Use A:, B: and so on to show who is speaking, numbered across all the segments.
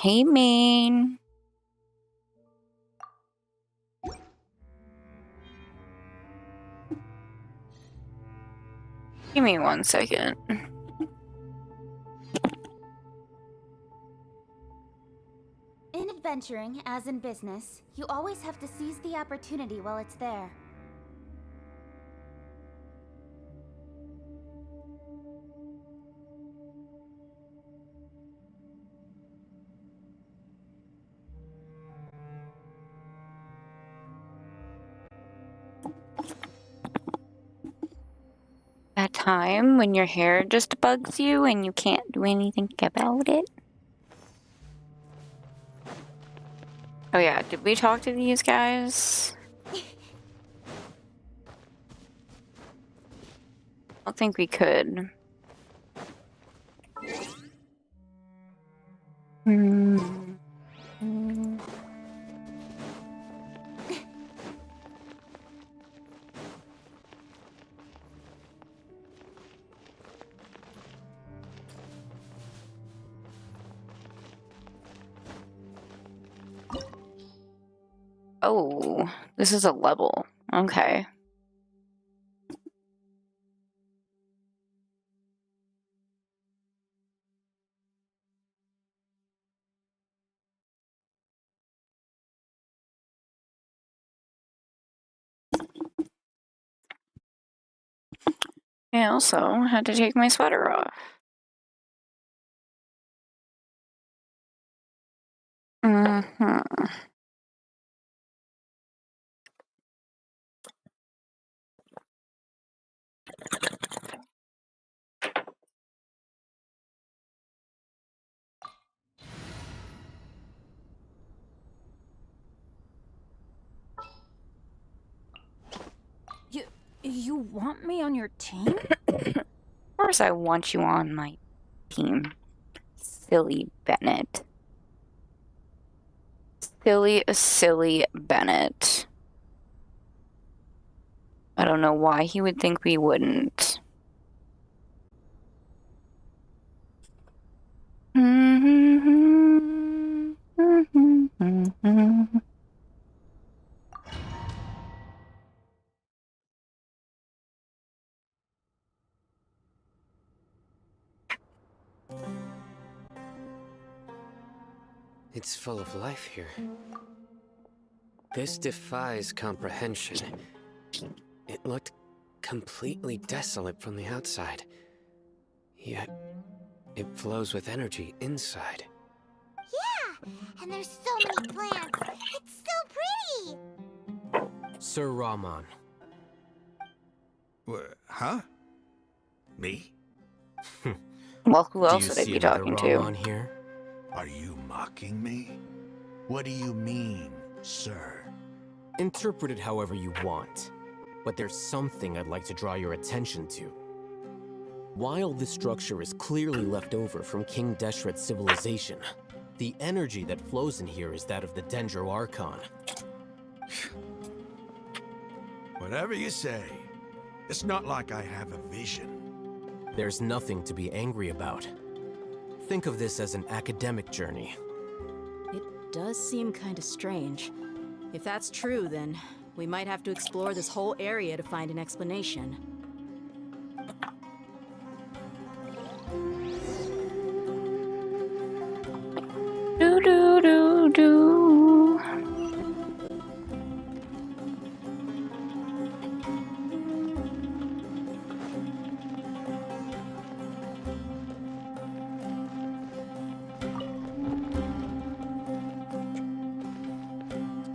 A: Hey, Maine. Give me 1 second.
B: In adventuring, as in business, you always have to seize the opportunity while it's there.
A: That time when your hair just bugs you and you can't do anything about it. Oh yeah, did we talk to these guys? I don't think we could. Oh, this is a level. Okay. I also had to take my sweater off.
B: You want me on your team?
A: Of course I want you on my team. Silly Bennett. Silly Bennett. I don't know why he would think we wouldn't.
C: It's full of life here. This defies comprehension. It looked completely desolate from the outside. Yet, it flows with energy inside.
D: Yeah! And there's so many plants! It's so pretty!
C: Sir Rahman.
E: Huh? Me?
A: Well, who else
C: Do you
A: would I
C: see
A: be
C: another
A: talking
C: Rahman
A: to?
C: here?
E: Are you mocking me? What do you mean, sir?
F: Interpret it however you want, but there's something I'd like to draw your attention to. While this structure is clearly left over from King Deshret's civilization, the energy that flows in here is that of the Dendro Archon.
E: Whatever you say. It's not like I have a vision.
F: There's nothing to be angry about. Think of this as an academic journey.
G: It does seem kinda strange. If that's true, then we might have to explore this whole area to find an explanation.
A: Do do do do.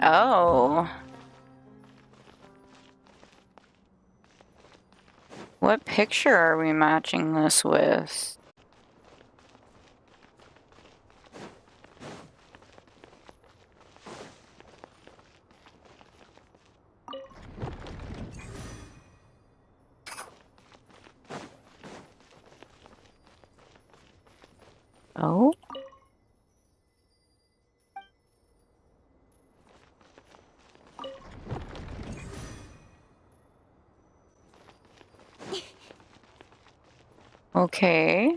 A: Oh. What picture are we matching this with? Oh? Okay.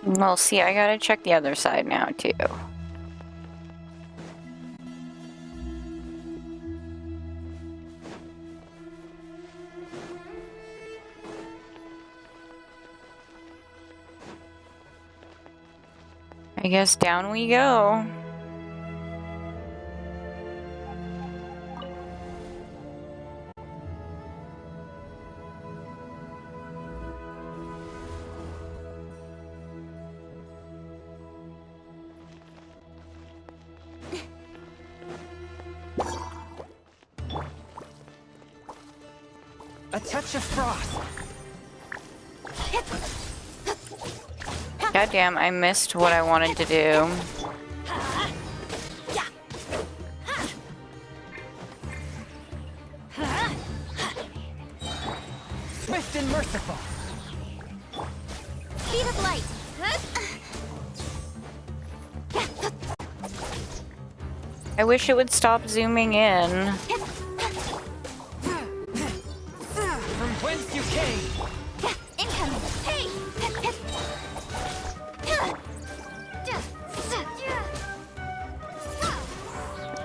A: Well, see, I gotta check the other side now, too. I guess down we go.
H: A touch of frost.
A: Goddamn, I missed what I wanted to do.
H: Swift and merciful.
B: Speed of light.
A: I wish it would stop zooming in.
H: From whence you came.
B: Incoming. Hey.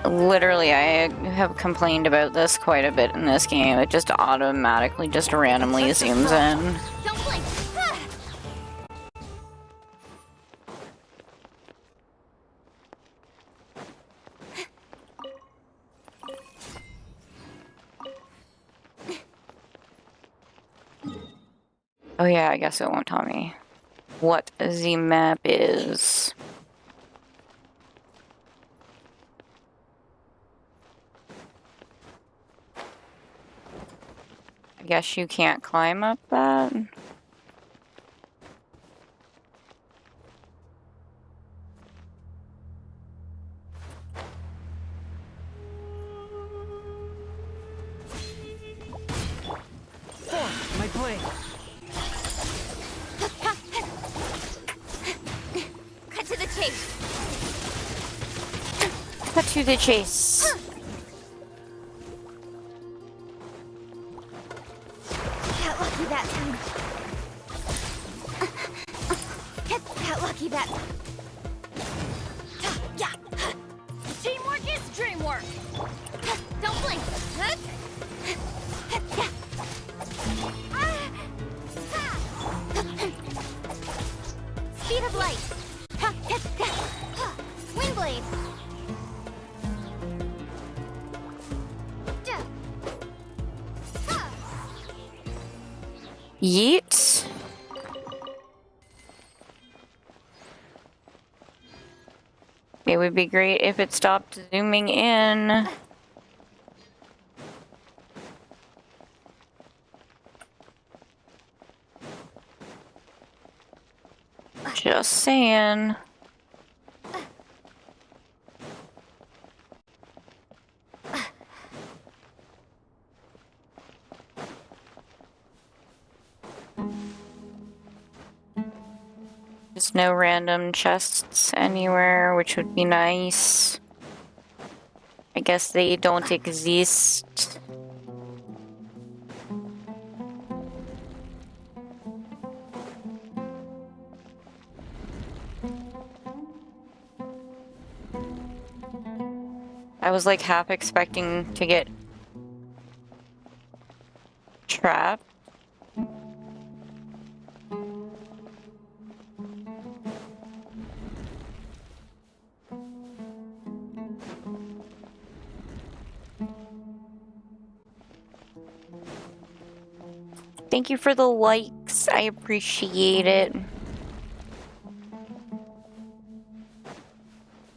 A: Literally, I have complained about this quite a bit in this game. It just automatically, just randomly zooms in.
B: Don't blink.
A: Oh yeah, I guess it won't tell me what the map is. I guess you can't climb up that.
H: Forth, my blade.
B: Cut to the chase.
A: Cut to the chase.
B: Got lucky that time. Got lucky that. Yeah. Teamwork is dreamwork. Don't blink. Speed of light. Wind blade.
A: Yeet. It would be great if it stopped zooming in. Just saying. There's no random chests anywhere, which would be nice. I guess they don't exist. I was like half expecting to get trapped. Thank you for the likes. I appreciate it.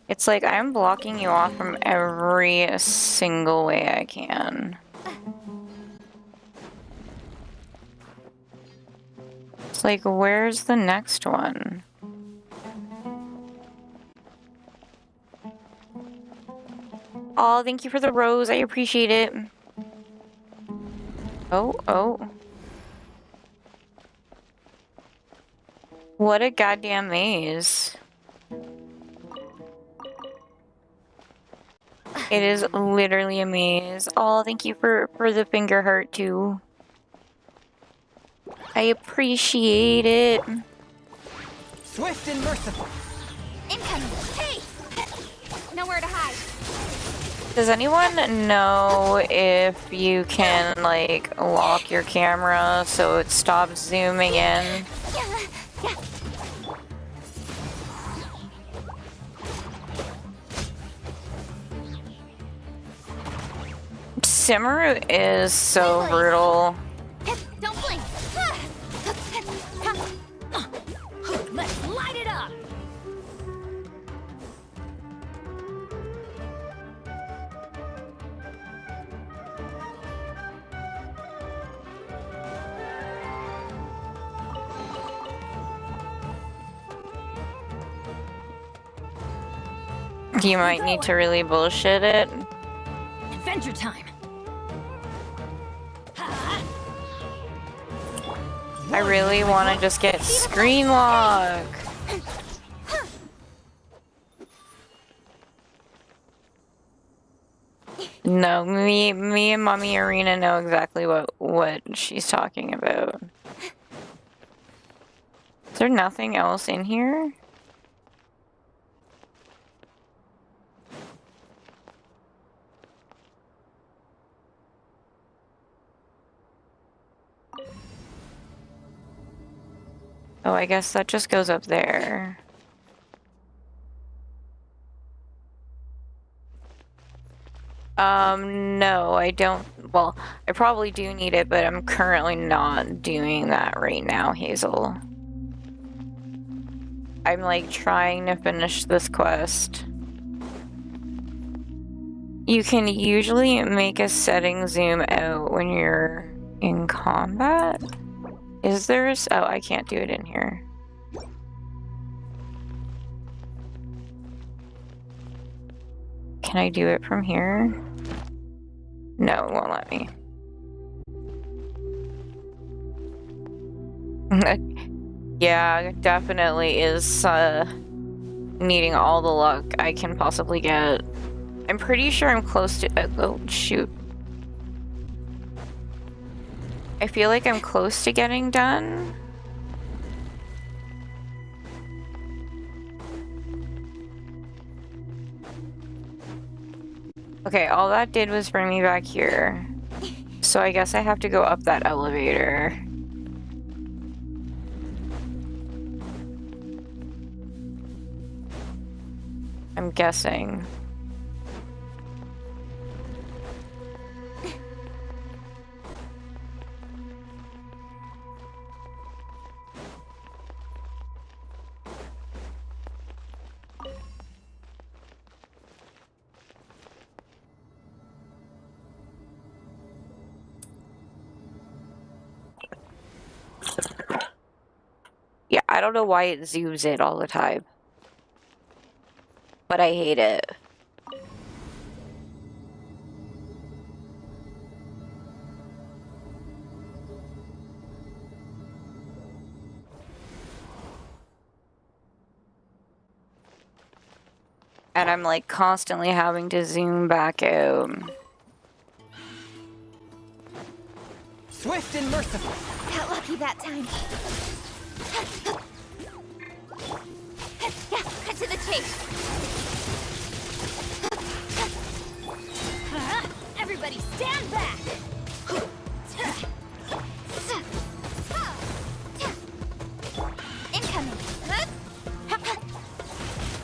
A: It's like I'm blocking you off from every single way I can. It's like, where's the next one? Oh, thank you for the rose. I appreciate it. Oh. What a goddamn maze. It is literally a maze. Oh, thank you for the finger heart too. I appreciate it.
H: Swift and merciful.
D: Incoming! Hey! Nowhere to hide.
A: Does anyone know if you can like lock your camera so it stops zooming in? Simmeru is so brutal.
D: Don't blink!
G: Let's light it up!
A: You might need to really bullshit it.
G: Adventure time!
A: I really want to just get screen lock. No, me and Mommy Arena know exactly what she's talking about. Is there nothing else in here? Oh, I guess that just goes up there. No, I don't. Well, I probably do need it, but I'm currently not doing that right now, Hazel. I'm like trying to finish this quest. You can usually make a setting zoom out when you're in combat. Is there? Oh, I can't do it in here. Can I do it from here? No, it won't let me. Yeah, definitely is needing all the luck I can possibly get. I'm pretty sure I'm close to. Oh, shoot. I feel like I'm close to getting done. Okay, all that did was bring me back here. So I guess I have to go up that elevator. I'm guessing. Yeah, I don't know why it zooms in all the time. But I hate it. And I'm like constantly having to zoom back out.
H: Swift and merciful.
B: Got lucky that time. Yeah, cut to the chase. Everybody stand back. Incoming.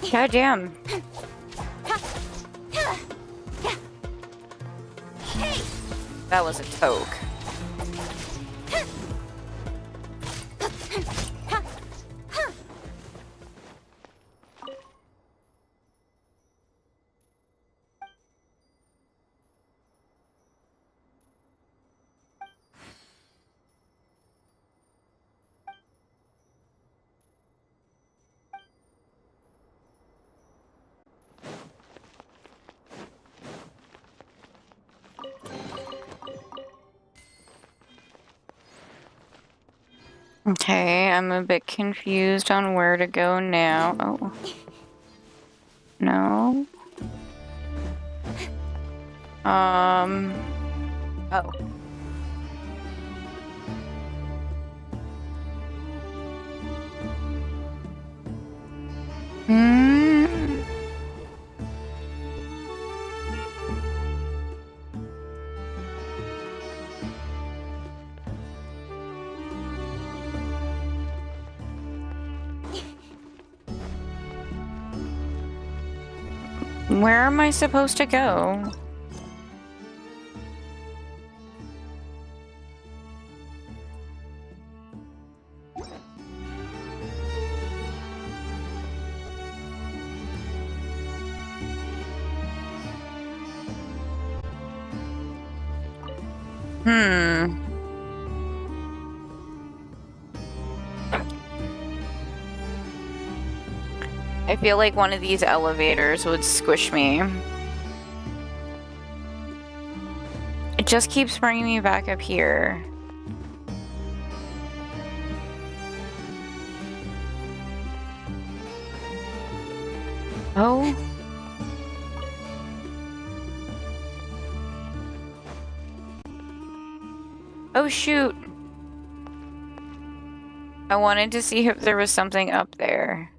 A: God damn.
B: Hey!
A: That was a toke. Okay, I'm a bit confused on where to go now. Oh. No. Oh. Hmm. Where am I supposed to go? Hmm. I feel like one of these elevators would squish me. It just keeps bringing me back up here. Oh. Oh shoot. I wanted to see if there was something up there.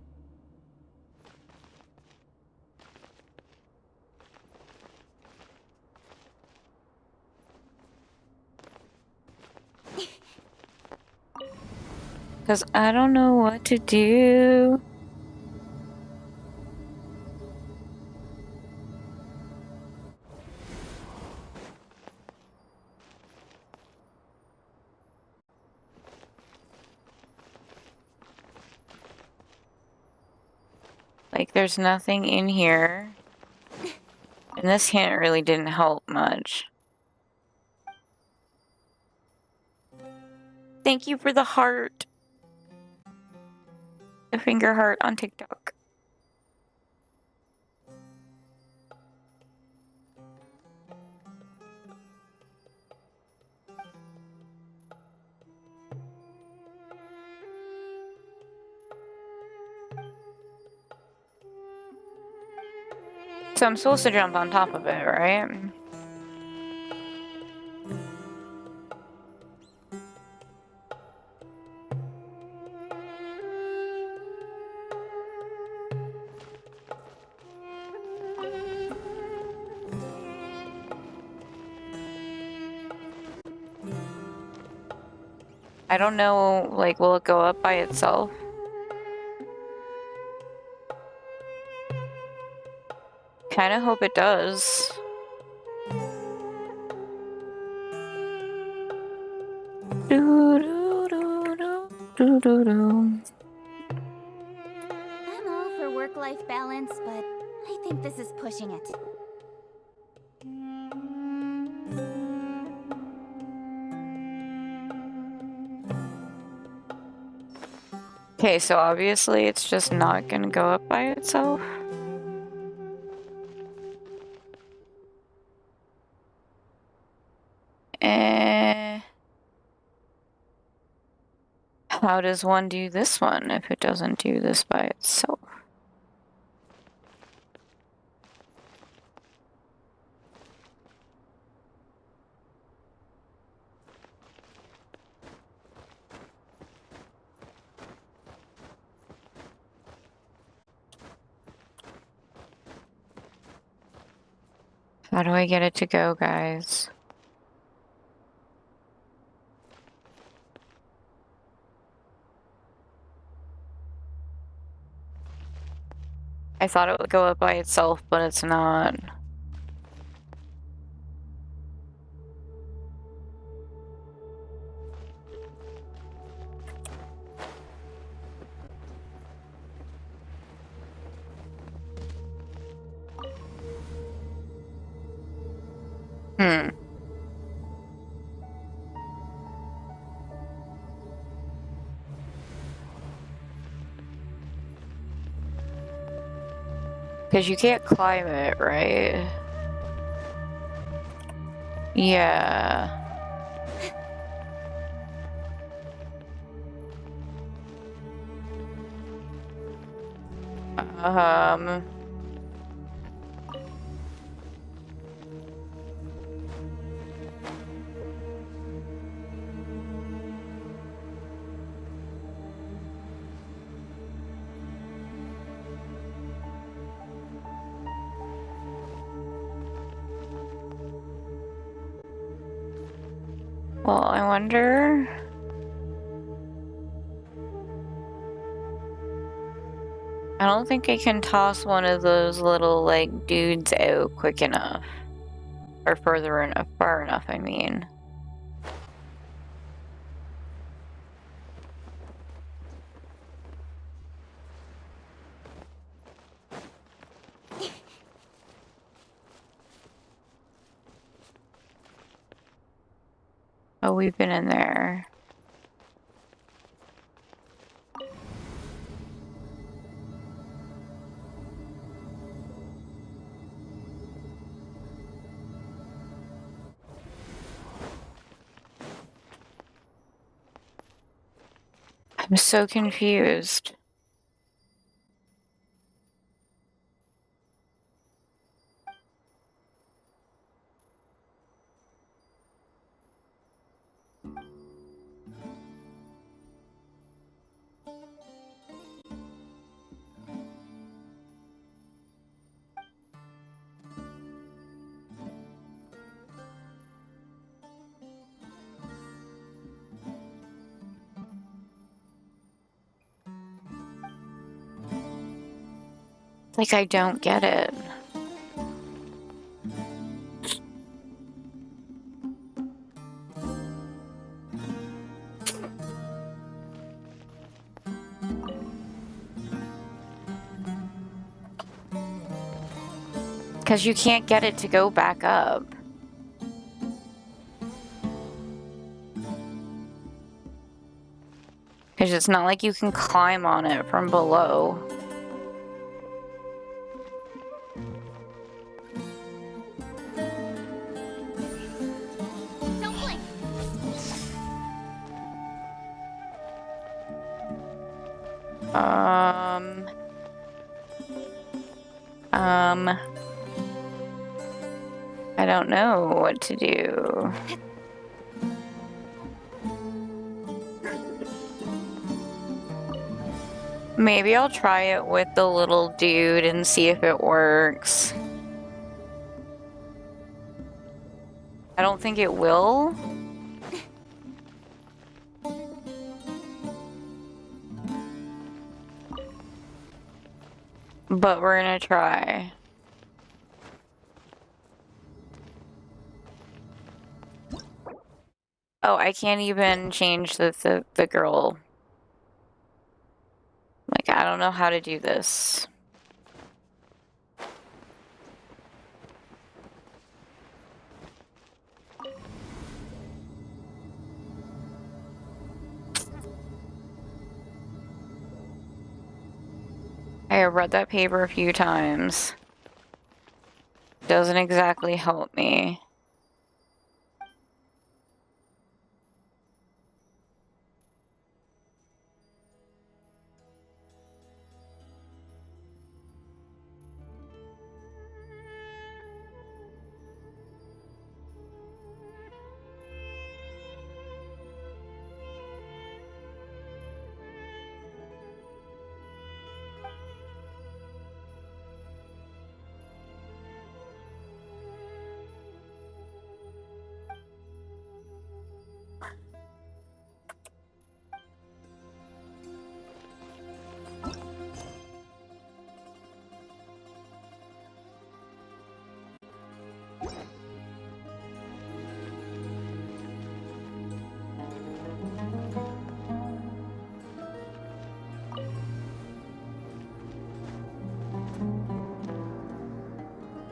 A: Because I don't know what to do. Like, there's nothing in here. And this hint really didn't help much. Thank you for the heart. The finger heart on TikTok. So I'm supposed to jump on top of it, right? I don't know, like, will it go up by itself? Kinda hope it does.
B: I'm all for work-life balance, but I think this is pushing it.
A: Okay, so obviously it's just not gonna go up by itself. How does one do this one if it doesn't do this by itself? How do I get it to go, guys? I thought it would go up by itself, but it's not. Hmm. Because you can't climb it, right? Yeah. Um... Well, I wonder... I don't think I can toss one of those little, like, dudes out quick enough. Or far enough, I mean. Oh, we've been in there. I'm so confused. Like, I don't get it. Because you can't get it to go back up. Because it's not like you can climb on it from below.
D: Don't blink.
A: I don't know what to do. Maybe I'll try it with the little dude and see if it works. I don't think it will. But we're gonna try. Oh, I can't even change the girl. Like, I don't know how to do this. I have read that paper a few times. Doesn't exactly help me.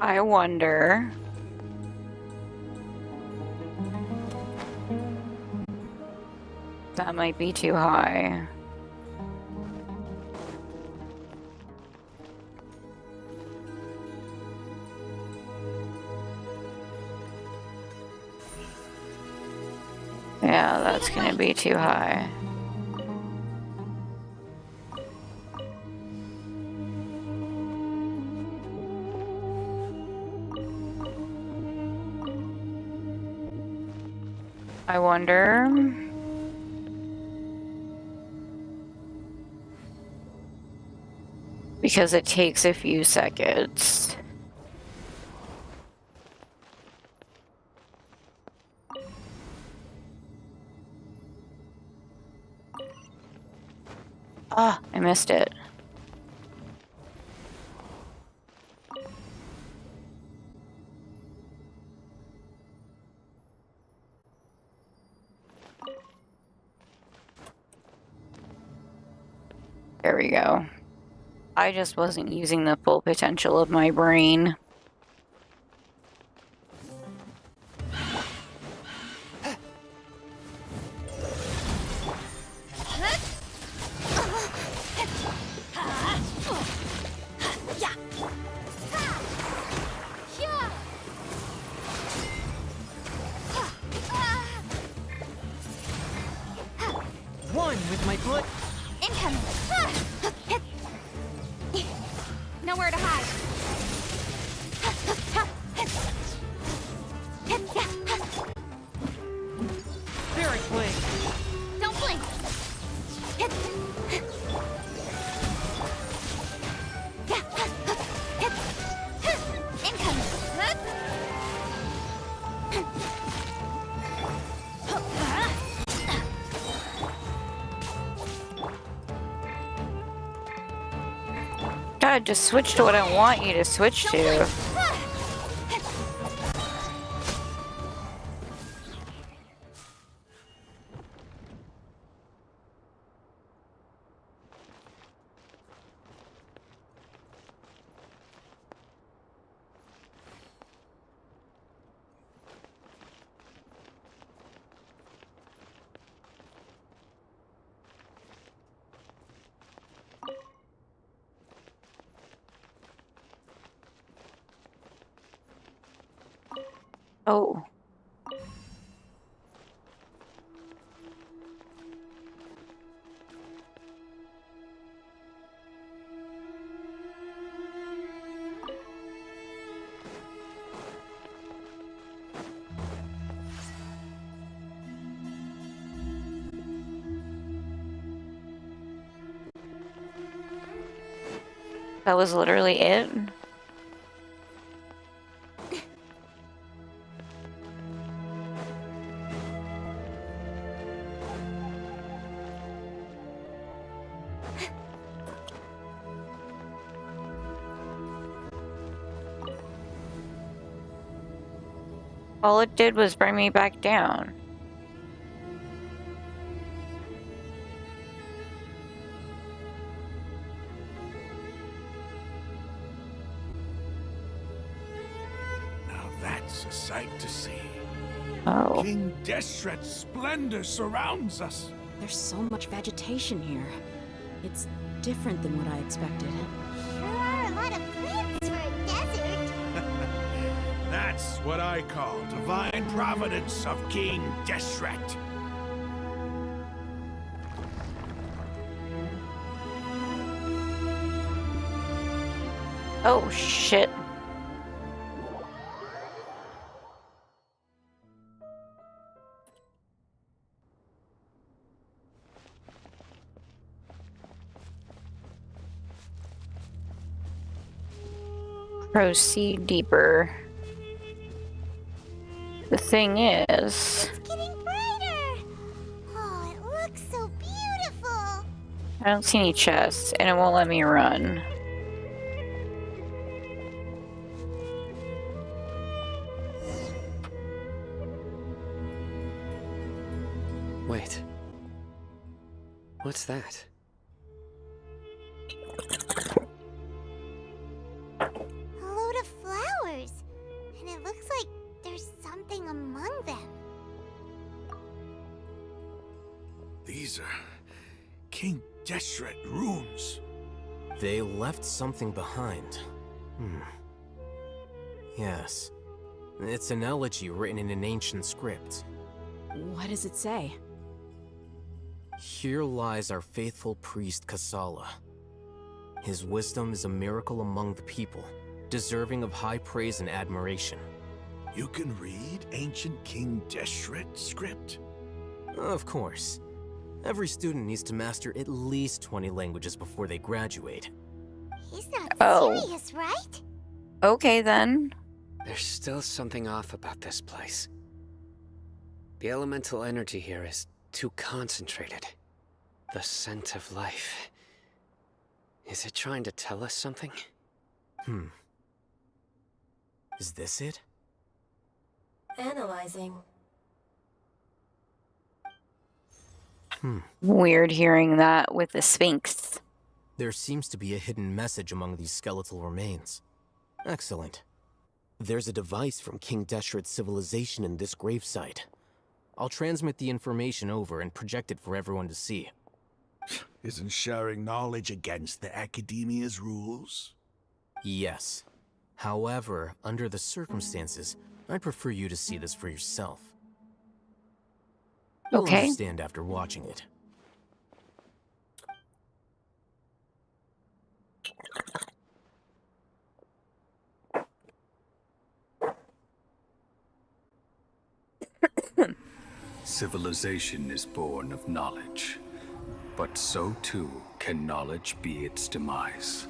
A: I wonder. That might be too high. Yeah, that's gonna be too high. I wonder. Because it takes a few seconds. Ah, I missed it. There we go. I just wasn't using the full potential of my brain.
H: One with my foot.
B: Incoming! Nowhere to hide.
H: Spirit blade.
B: Don't blink! Incoming!
A: God, just switch to what I want you to switch to. Oh. That was literally it? All it did was bring me back down.
E: Now that's a sight to see.
A: Oh.
E: King Deshret's splendor surrounds us.
G: There's so much vegetation here. It's different than what I expected.
D: Sure are a lot of plants for a desert.
E: That's what I call divine providence of King Deshret.
A: Oh, shit. Proceed deeper. The thing is...
D: It's getting brighter. Oh, it looks so beautiful.
A: I don't see any chests, and it won't let me run.
C: Wait. What's that?
D: A load of flowers.
E: These are King Deshret runes.
F: They left something behind. Yes. It's an elegy written in an ancient script.
G: What does it say?
F: Here lies our faithful priest Kasala. His wisdom is a miracle among the people, deserving of high praise and admiration.
E: You can read ancient King Deshret script?
F: Of course. Every student needs to master at least 20 languages before they graduate.
D: He's not
A: Oh.
D: serious, right?
A: Okay then.
C: There's still something off about this place. The elemental energy here is too concentrated. The scent of life. Is it trying to tell us something?
F: Is this it?
I: Analyzing.
A: Weird hearing that with the Sphinx.
F: There seems to be a hidden message among these skeletal remains. Excellent. There's a device from King Deshret's civilization in this gravesite. I'll transmit the information over and project it for everyone to see.
E: Isn't sharing knowledge against the Academia's rules?
F: Yes. However, under the circumstances, I'd prefer you to see this for yourself. You'll
A: Okay.
F: understand after watching it.
J: Civilization is born of knowledge, but so too can knowledge be its demise.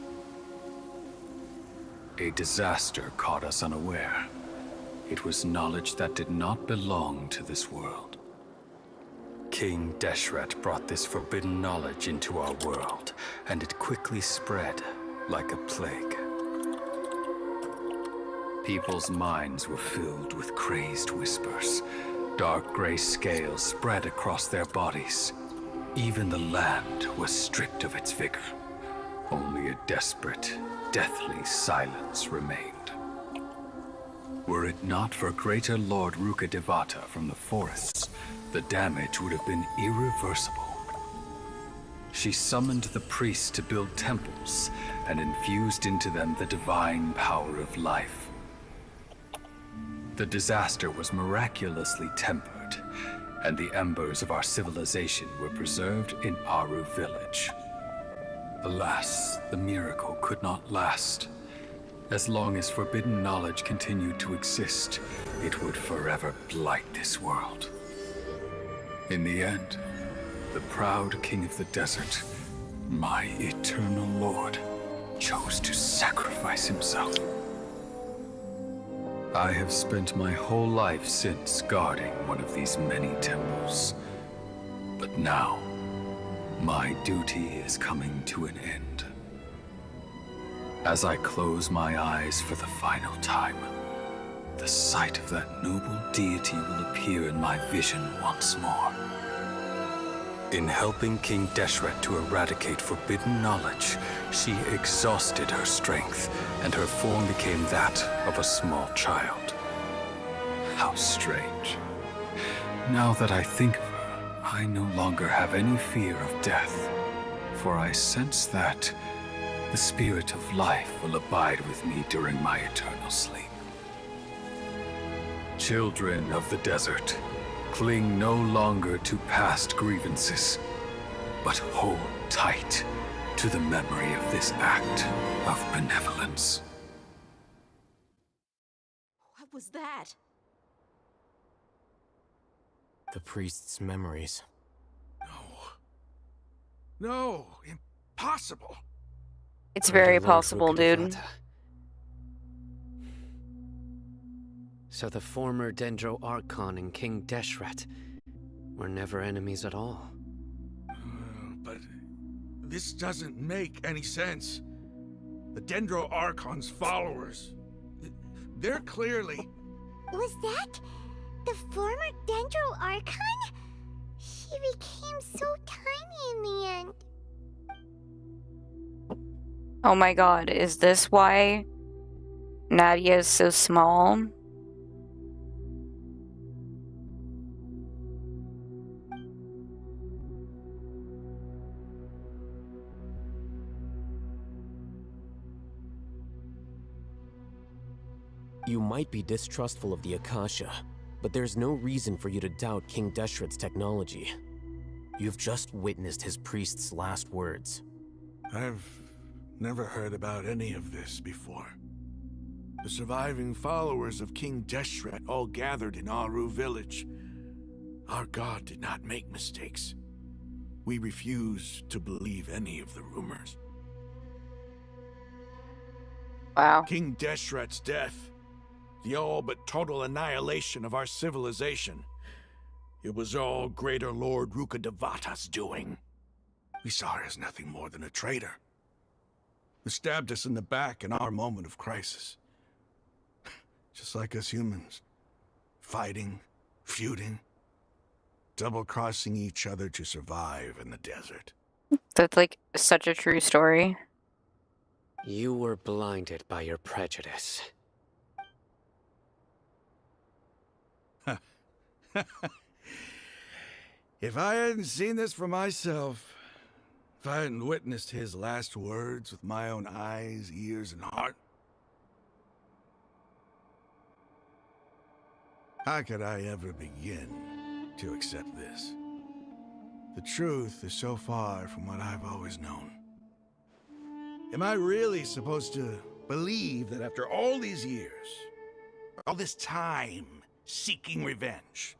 J: A disaster caught us unaware. It was knowledge that did not belong to this world. King Deshret brought this forbidden knowledge into our world, and it quickly spread like a plague. People's minds were filled with crazed whispers. Dark gray scales spread across their bodies. Even the land was stripped of its vigor. Only a desperate, deathly silence remained. Were it not for greater Lord Ruka Devata from the forests, the damage would have been irreversible. She summoned the priests to build temples and infused into them the divine power of life. The disaster was miraculously tempered, and the embers of our civilization were preserved in Aru village. Alas, the miracle could not last. As long as forbidden knowledge continued to exist, it would forever blight this world. In the end, the proud king of the desert, my eternal lord, chose to sacrifice himself. I have spent my whole life since guarding one of these many temples. But now, my duty is coming to an end. As I close my eyes for the final time, the sight of that noble deity will appear in my vision once more. In helping King Deshret to eradicate forbidden knowledge, she exhausted her strength, and her form became that of a small child. How strange. Now that I think of her, I no longer have any fear of death, for I sense that the spirit of life will abide with me during my eternal sleep. Children of the desert, cling no longer to past grievances, but hold tight to the memory of this act of benevolence.
G: What was that?
F: The priest's memories.
E: No, impossible.
A: It's very
C: Under Lord
A: possible,
C: Ruka
A: dude.
C: Devata. So the former Dendro Archon and King Deshret were never enemies at all.
E: But this doesn't make any sense. The Dendro Archon's followers, they're clearly...
D: Was that the former Dendro Archon? She became so tiny in the end.
A: Oh my god, is this why Nadia is so small?
F: You might be distrustful of the Akasha, but there's no reason for you to doubt King Deshret's technology. You've just witnessed his priest's last words.
E: I've never heard about any of this before. The surviving followers of King Deshret all gathered in Aru village. Our god did not make mistakes. We refuse to believe any of the rumors.
A: Wow.
E: King Deshret's death, the all but total annihilation of our civilization. It was all Greater Lord Rukkhadevata's doing. We saw her as nothing more than a traitor, who stabbed us in the back in our moment of crisis. Just like us humans. Fighting, feuding, double-crossing each other to survive in the desert.
A: That's like such a true story.
C: You were blinded by your prejudice.
E: If I hadn't seen this for myself, if I hadn't witnessed his last words with my own eyes, ears, and heart, how could I ever begin to accept this? The truth is so far from what I've always known. Am I really supposed to believe that after all these years, all this time seeking revenge,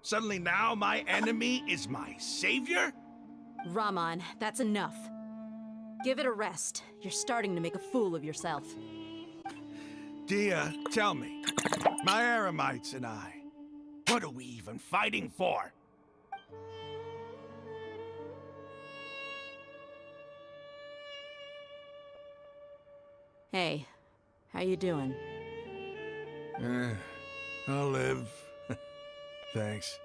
E: suddenly now my enemy is my savior?
G: Raman, that's enough. Give it a rest. You're starting to make a fool of yourself.
E: Dia, tell me, my Aramites and I, what are we even fighting for?
G: Hey, how you doing?
E: I'll live. Thanks.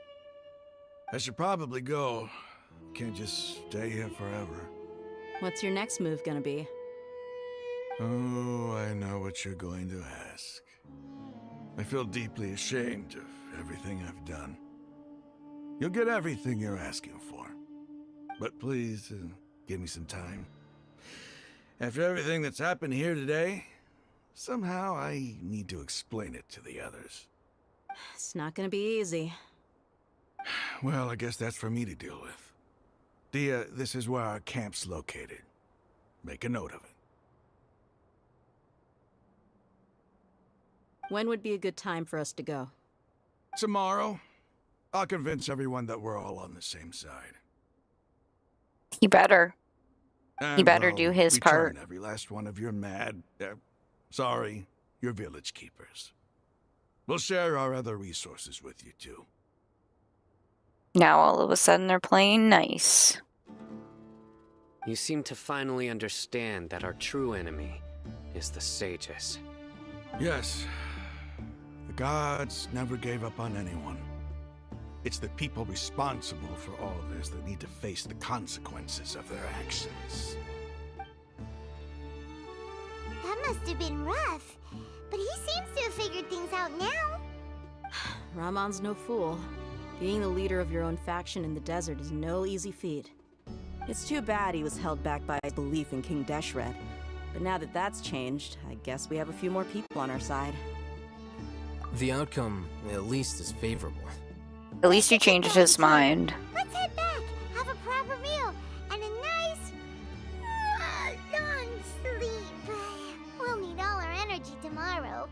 E: I should probably go. Can't just stay here forever.
G: What's your next move gonna be?
E: Oh, I know what you're going to ask. I feel deeply ashamed of everything I've done. You'll get everything you're asking for. But please, give me some time. After everything that's happened here today, somehow I need to explain it to the others.
G: It's not gonna be easy.
E: Well, I guess that's for me to deal with. Dia, this is where our camp's located. Make a note of it.
G: When would be a good time for us to go?
E: Tomorrow, I'll convince everyone that we're all on the same side.
A: He better.
E: And
A: He better
E: I'll
A: do his
E: return
A: part.
E: every last one of your your village keepers. We'll share our other resources with you too.
A: Now all of a sudden they're playing nice.
C: You seem to finally understand that our true enemy is the sages.
E: Yes, the gods never gave up on anyone. It's the people responsible for all this that need to face the consequences of their actions.
D: That must have been rough, but he seems to have figured things out now.
G: Ramon's no fool. Being the leader of your own faction in the desert is no easy feat. It's too bad he was held back by his belief in King Deshret. But now that that's changed, I guess we have a few more people on our side.
F: The outcome, at least, is favorable.
A: At least he changed his mind.
D: Let's head back, have a proper meal, and a nice, long sleep. We'll need all our energy tomorrow.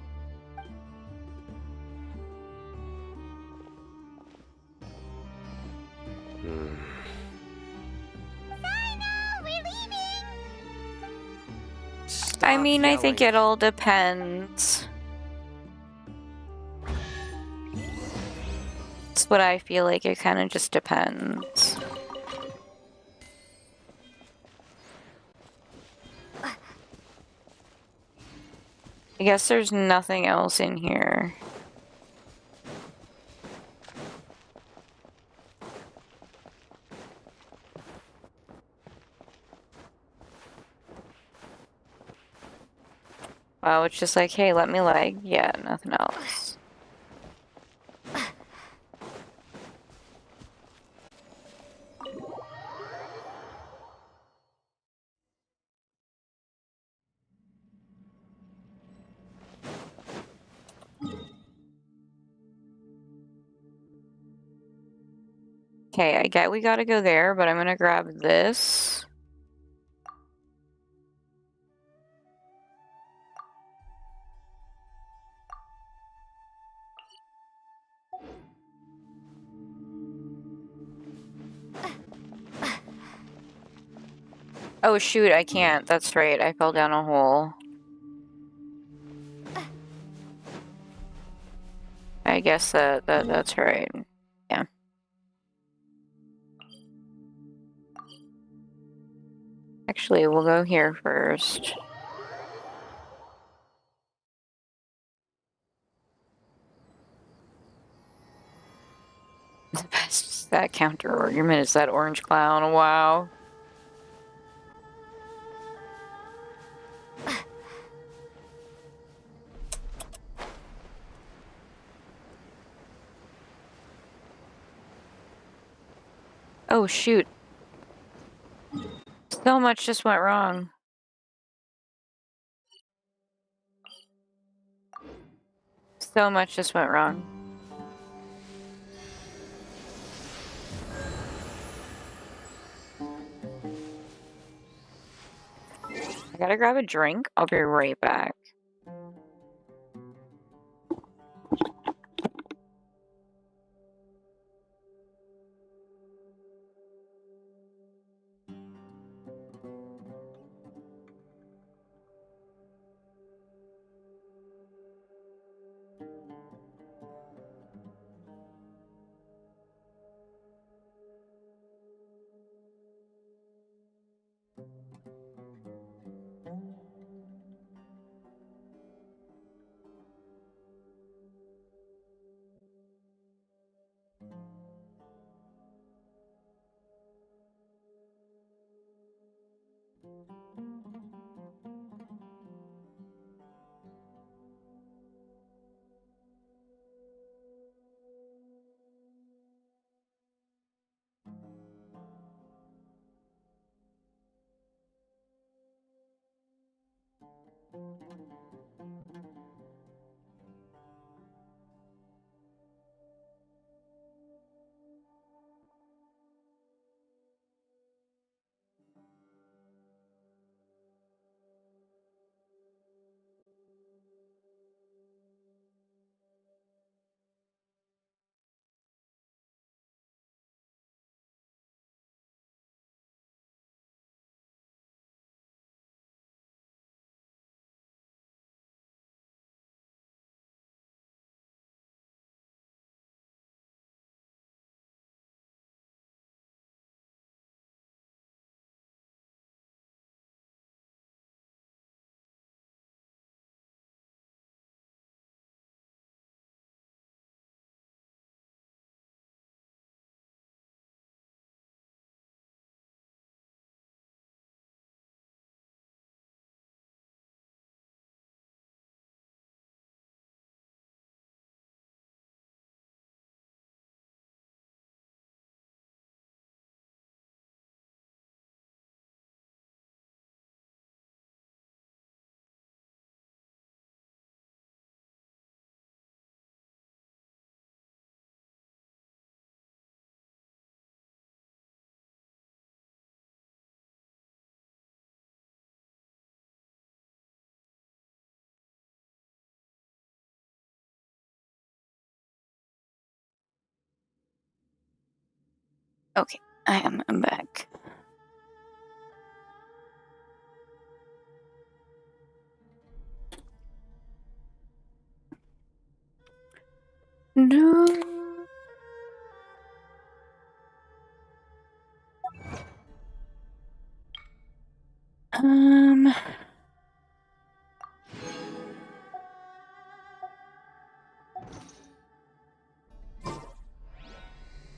D: Sino, we're leaving!
A: I mean, I think
C: yelling.
A: it all depends. That's what I feel like. It kind of just depends. I guess there's nothing else in here. Wow, it's just like, hey, let me lag. Yeah, nothing else. Okay, I get we gotta go there, but I'm gonna grab this. Oh shoot, I can't. That's right, I fell down a hole. I guess that's right. Yeah. Actually, we'll go here first. The best that counter argument is that orange clown. Wow. Oh shoot. So much just went wrong. So much just went wrong. I gotta grab a drink. I'll be right back. Okay, I'm back. No.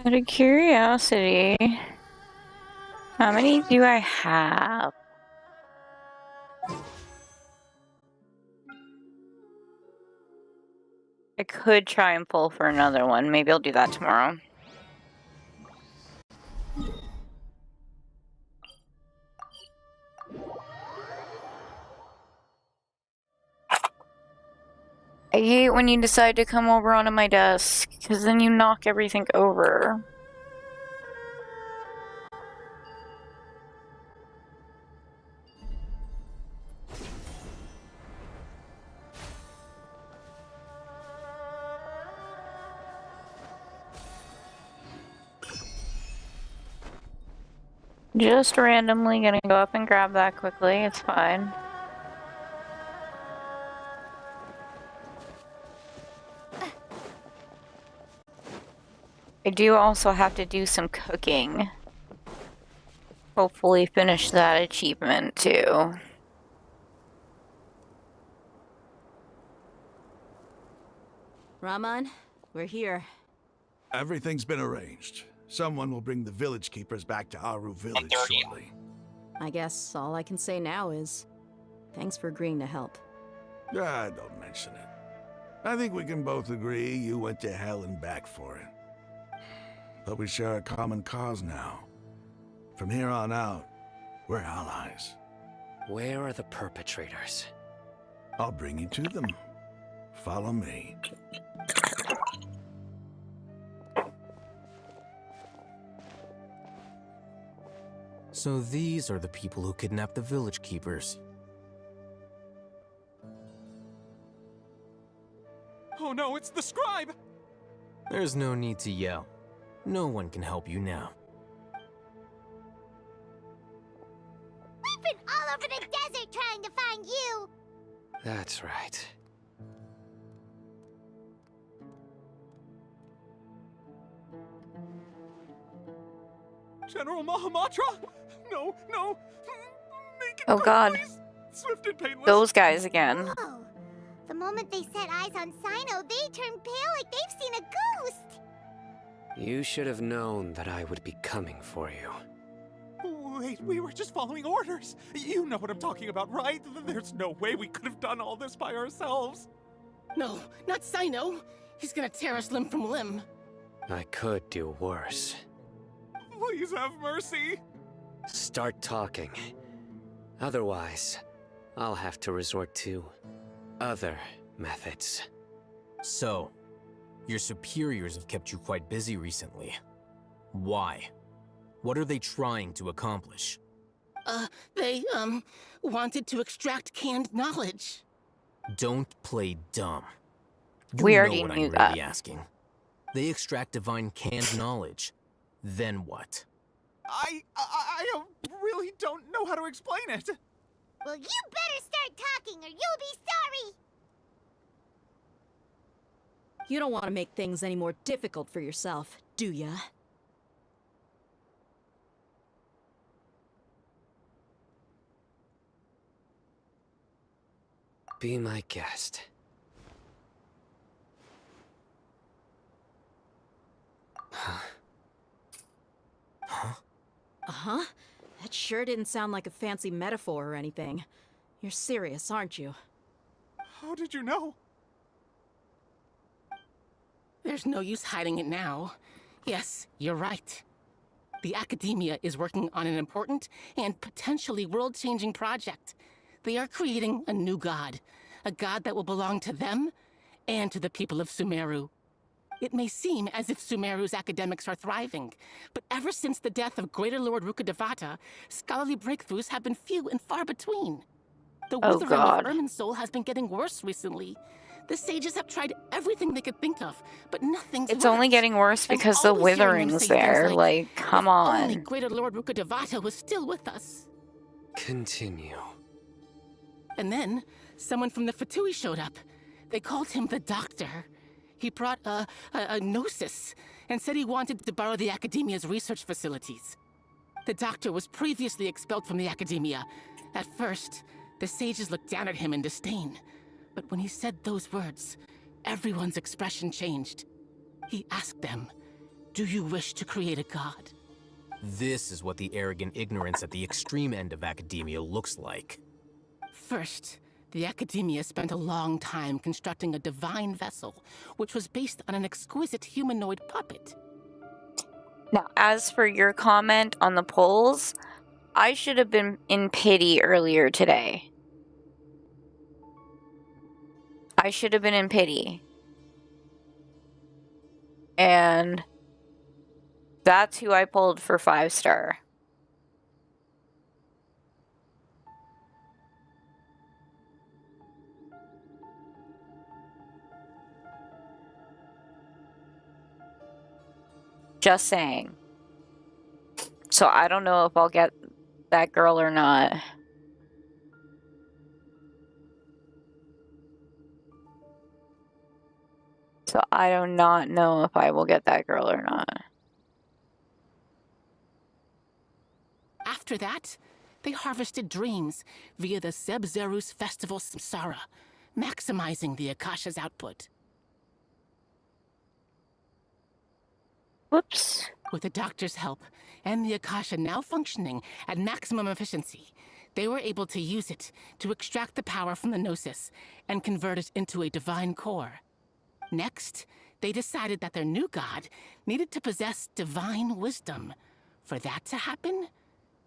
A: Out of curiosity, how many do I have? I could try and pull for another one. Maybe I'll do that tomorrow. I hate when you decide to come over onto my desk, because then you knock everything over. Just randomly gonna go up and grab that quickly, it's fine. I do also have to do some cooking. Hopefully finish that achievement too.
G: Raman, we're here.
E: Everything's been arranged. Someone will bring the village keepers back to Aru village shortly.
G: I guess all I can say now is thanks for agreeing to help.
E: Ah, don't mention it. I think we can both agree you went to hell and back for it. But we share a common cause now. From here on out, we're allies.
C: Where are the perpetrators?
E: I'll bring you to them. Follow me.
F: So these are the people who kidnapped the village keepers.
H: Oh no, it's the scribe!
F: There's no need to yell. No one can help you now.
D: We've been all over the desert trying to find you!
C: That's right.
H: General Mahamatra? No, no! Make it
A: Oh
H: quick,
A: god.
H: please. Swift and painless.
A: Those guys again.
D: Whoa. The moment they set eyes on Sino, they turn pale like they've seen a ghost!
C: You should have known that I would be coming for you.
H: Wait, we were just following orders. You know what I'm talking about, right? There's no way we could have done all this by ourselves.
I: No, not Sino. He's gonna tear us limb from limb.
C: I could do worse.
H: Please have mercy.
C: Start talking. Otherwise, I'll have to resort to other methods.
F: So, your superiors have kept you quite busy recently. Why? What are they trying to accomplish?
I: They, wanted to extract canned knowledge.
F: Don't play dumb. You
A: We
F: know
A: already
F: what
A: knew
F: I'm
A: that.
F: really asking. They extract divine canned knowledge. Then what?
H: I really don't know how to explain it.
D: Well, you better start talking or you'll be sorry!
G: You don't want to make things any more difficult for yourself, do ya?
C: Be my guest.
G: Uh-huh. That sure didn't sound like a fancy metaphor or anything. You're serious, aren't you?
H: How did you know?
I: There's no use hiding it now. Yes, you're right. The Academia is working on an important and potentially world-changing project. They are creating a new god. A god that will belong to them and to the people of Sumeru. It may seem as if Sumeru's academics are thriving, but ever since the death of Greater Lord Rukkhadevata, scholarly breakthroughs have been few and far between. The
A: Oh,
I: withering
A: God.
I: of Irmin's has been getting worse recently. The sages have tried everything they could think of, but nothing's
A: It's
I: worked.
A: only getting worse
I: I'm
A: because the
I: always hearing them
A: withering's
I: say things
A: there. Like, come
I: if only
A: on.
I: Greater Lord Rukkhadevata was still with us.
C: Continue.
I: And then, someone from the Fatui showed up. They called him the Doctor. He brought a gnosis and said he wanted to borrow the Academia's research facilities. The Doctor was previously expelled from the Academia. At first, the sages looked down at him in disdain. But when he said those words, everyone's expression changed. He asked them, "Do you wish to create a god?"
F: This is what the arrogant ignorance at the extreme end of academia looks like.
I: First, the Academia spent a long time constructing a divine vessel, which was based on an exquisite humanoid puppet.
A: Now, as for your comment on the polls, I should have been in pity earlier today. I should have been in pity. And that's who I pulled for 5-star. Just saying. So So I don't know if I'll get that girl or not. So I do not know if I will get that girl or not.
I: After that, they harvested dreams via the Sebzerus Festival Samsara, maximizing the Akasha's output.
A: Whoops.
I: With the doctor's help, and the Akasha now functioning at maximum efficiency, they were able to use it to extract the power from the Gnosis and convert it into a divine core. Next, they decided that their new god needed to possess divine wisdom. For that to happen,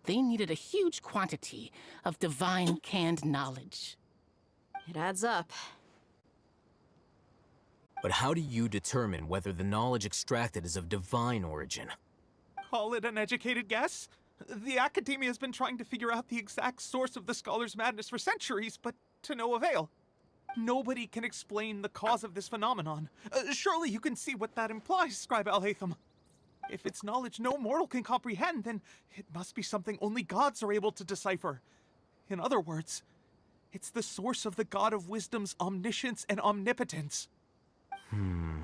I: they needed a huge quantity of divine canned knowledge.
G: It adds up.
F: But how do you determine whether the knowledge extracted is of divine origin?
H: Call it an educated guess? The Academia has been trying to figure out the exact source of the Scholar's madness for centuries, but to no avail. Nobody can explain the cause of this phenomenon. Surely you can see what that implies, Scribe Alhaitham. If it's knowledge no mortal can comprehend, then it must be something only gods are able to decipher. In other words, it's the source of the God of Wisdom's omniscience and omnipotence.
A: Hmm.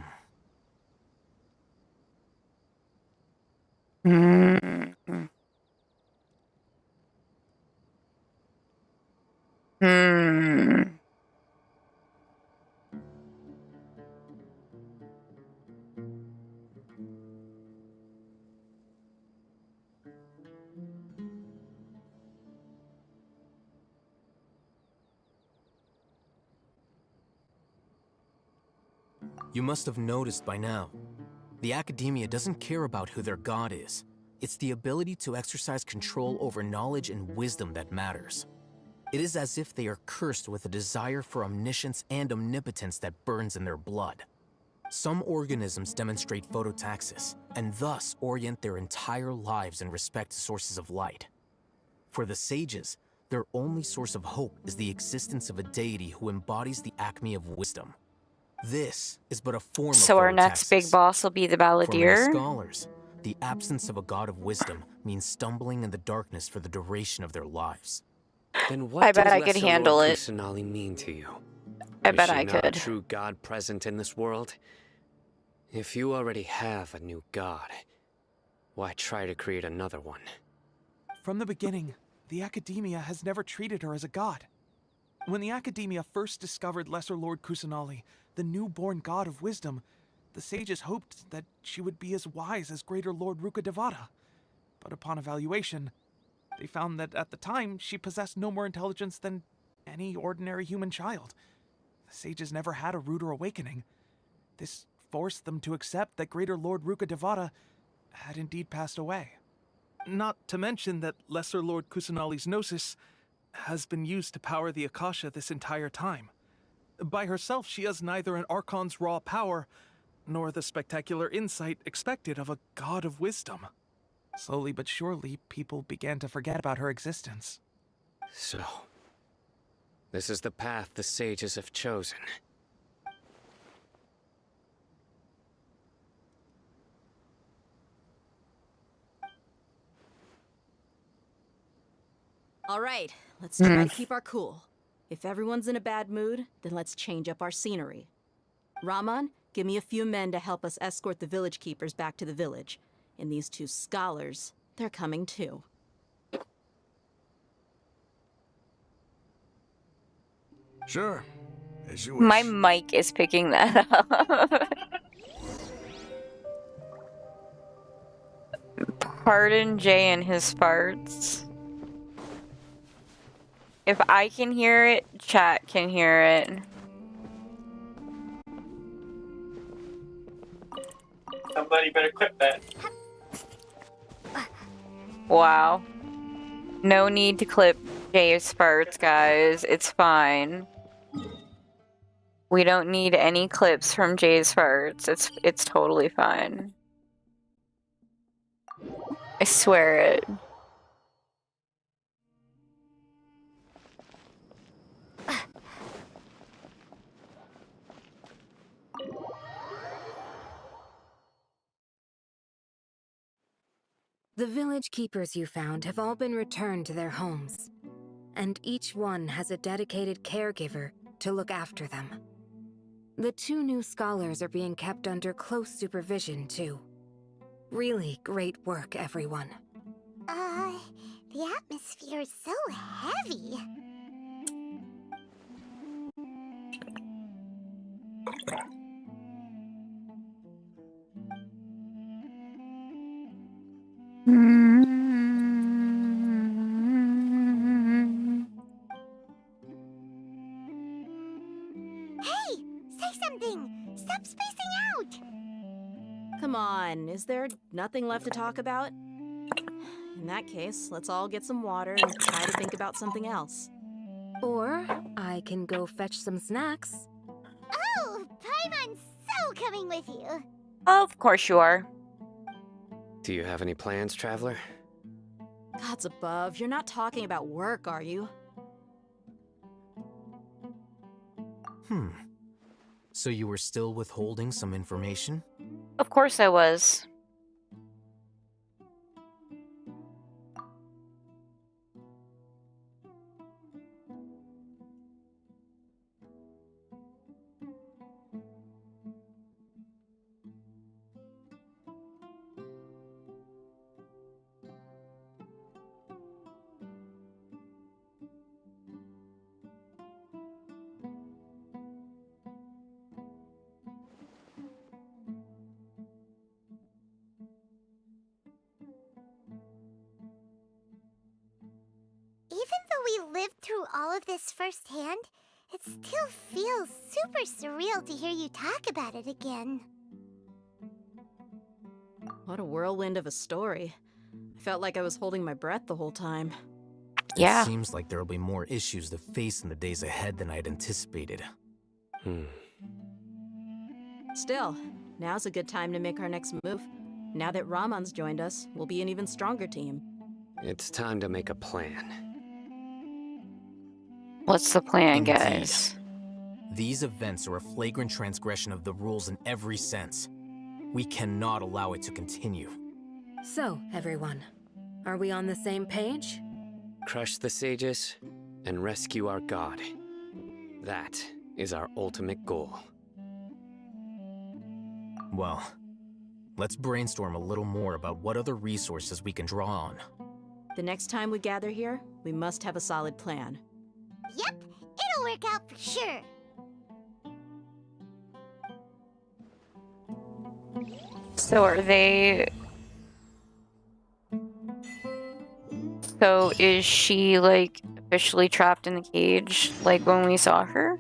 F: You must have noticed by now. The Academia doesn't care about who their god is. It's the ability to exercise control over knowledge and wisdom that matters. It is as if they are cursed with a desire for omniscience and omnipotence that burns in their blood. Some organisms demonstrate phototaxis, and thus orient their entire lives in respect to sources of light. For the sages, their only source of hope is the existence of a deity who embodies the acme of wisdom. This is but a form
A: So
F: of
A: our next big
F: phototaxis.
A: boss will be the
F: For many
A: Balladeer.
F: scholars, the absence of a god of wisdom means stumbling in the darkness for the duration of their lives.
C: Then what
A: I bet
C: does
A: I could
C: Lesser
A: handle
C: Lord
A: it.
C: Kusanali mean to you?
A: I bet
C: Is she
A: I
C: not
A: could.
C: a true god present in this world? If you already have a new god, why try to create another one?
H: From the beginning, the Academia has never treated her as a god. When the Academia first discovered Lesser Lord Kusanali, the newborn god of wisdom, the sages hoped that she would be as wise as Greater Lord Rukkhadevata. But upon evaluation, they found that at the time she possessed no more intelligence than any ordinary human child. The sages never had a ruder awakening. This forced them to accept that Greater Lord Rukkhadevata had indeed passed away. Not to mention that Lesser Lord Kusanali's Gnosis has been used to power the Akasha this entire time. By herself, she has neither an Archon's raw power, nor the spectacular insight expected of a god of wisdom. Slowly but surely, people began to forget about her existence.
C: So, this is the path the sages have chosen.
G: All right, let's try to keep our cool. If everyone's in a bad mood, then let's change up our scenery. Raman, give me a few men to help us escort the village keepers back to the village. And these two scholars, they're coming too.
E: Sure, as you wish.
A: My mic is picking that up. Pardon Jay and his farts. If I can hear it, chat can hear it.
K: Somebody better clip that.
A: Wow. No need to clip Jay's farts, guys. It's fine. We don't need any clips from Jay's farts. It's totally fine. I swear it.
L: The village keepers you found have all been returned to their homes, and each one has a dedicated caregiver to look after them. The 2 new scholars are being kept under close supervision, too. Really great work, everyone.
D: The atmosphere is so heavy. Hey! Say something! Stop spacing out!
G: Come on, is there nothing left to talk about? In that case, let's all get some water and try to think about something else.
L: Or I can go fetch some snacks.
D: Oh, Paimon's so coming with you.
A: Of course you are.
C: Do you have any plans, Traveler?
G: Gods above, you're not talking about work, are you?
F: So you were still withholding some information?
A: Of course I was.
D: Even though we lived through all of this firsthand, it still feels super surreal to hear you talk about it again.
G: What a whirlwind of a story. I felt like I was holding my breath the whole time.
A: Yeah.
F: It seems like there'll be more issues to face in the days ahead than I'd anticipated.
G: Still, now's a good time to make our next move. Now that Ramon's joined us, we'll be an even stronger team.
C: It's time to make a plan.
A: What's the plan,
F: Indeed.
A: guys?
F: These events are a flagrant transgression of the rules in every sense. We cannot allow it to continue.
L: So, everyone, are we on the same page?
C: Crush the sages and rescue our god. That is our ultimate goal.
F: Well, let's brainstorm a little more about what other resources we can draw on.
G: The next time we gather here, we must have a solid plan.
D: Yep, it'll work out for sure.
A: So are they... So is she, like, officially trapped in the cage, like when we saw her?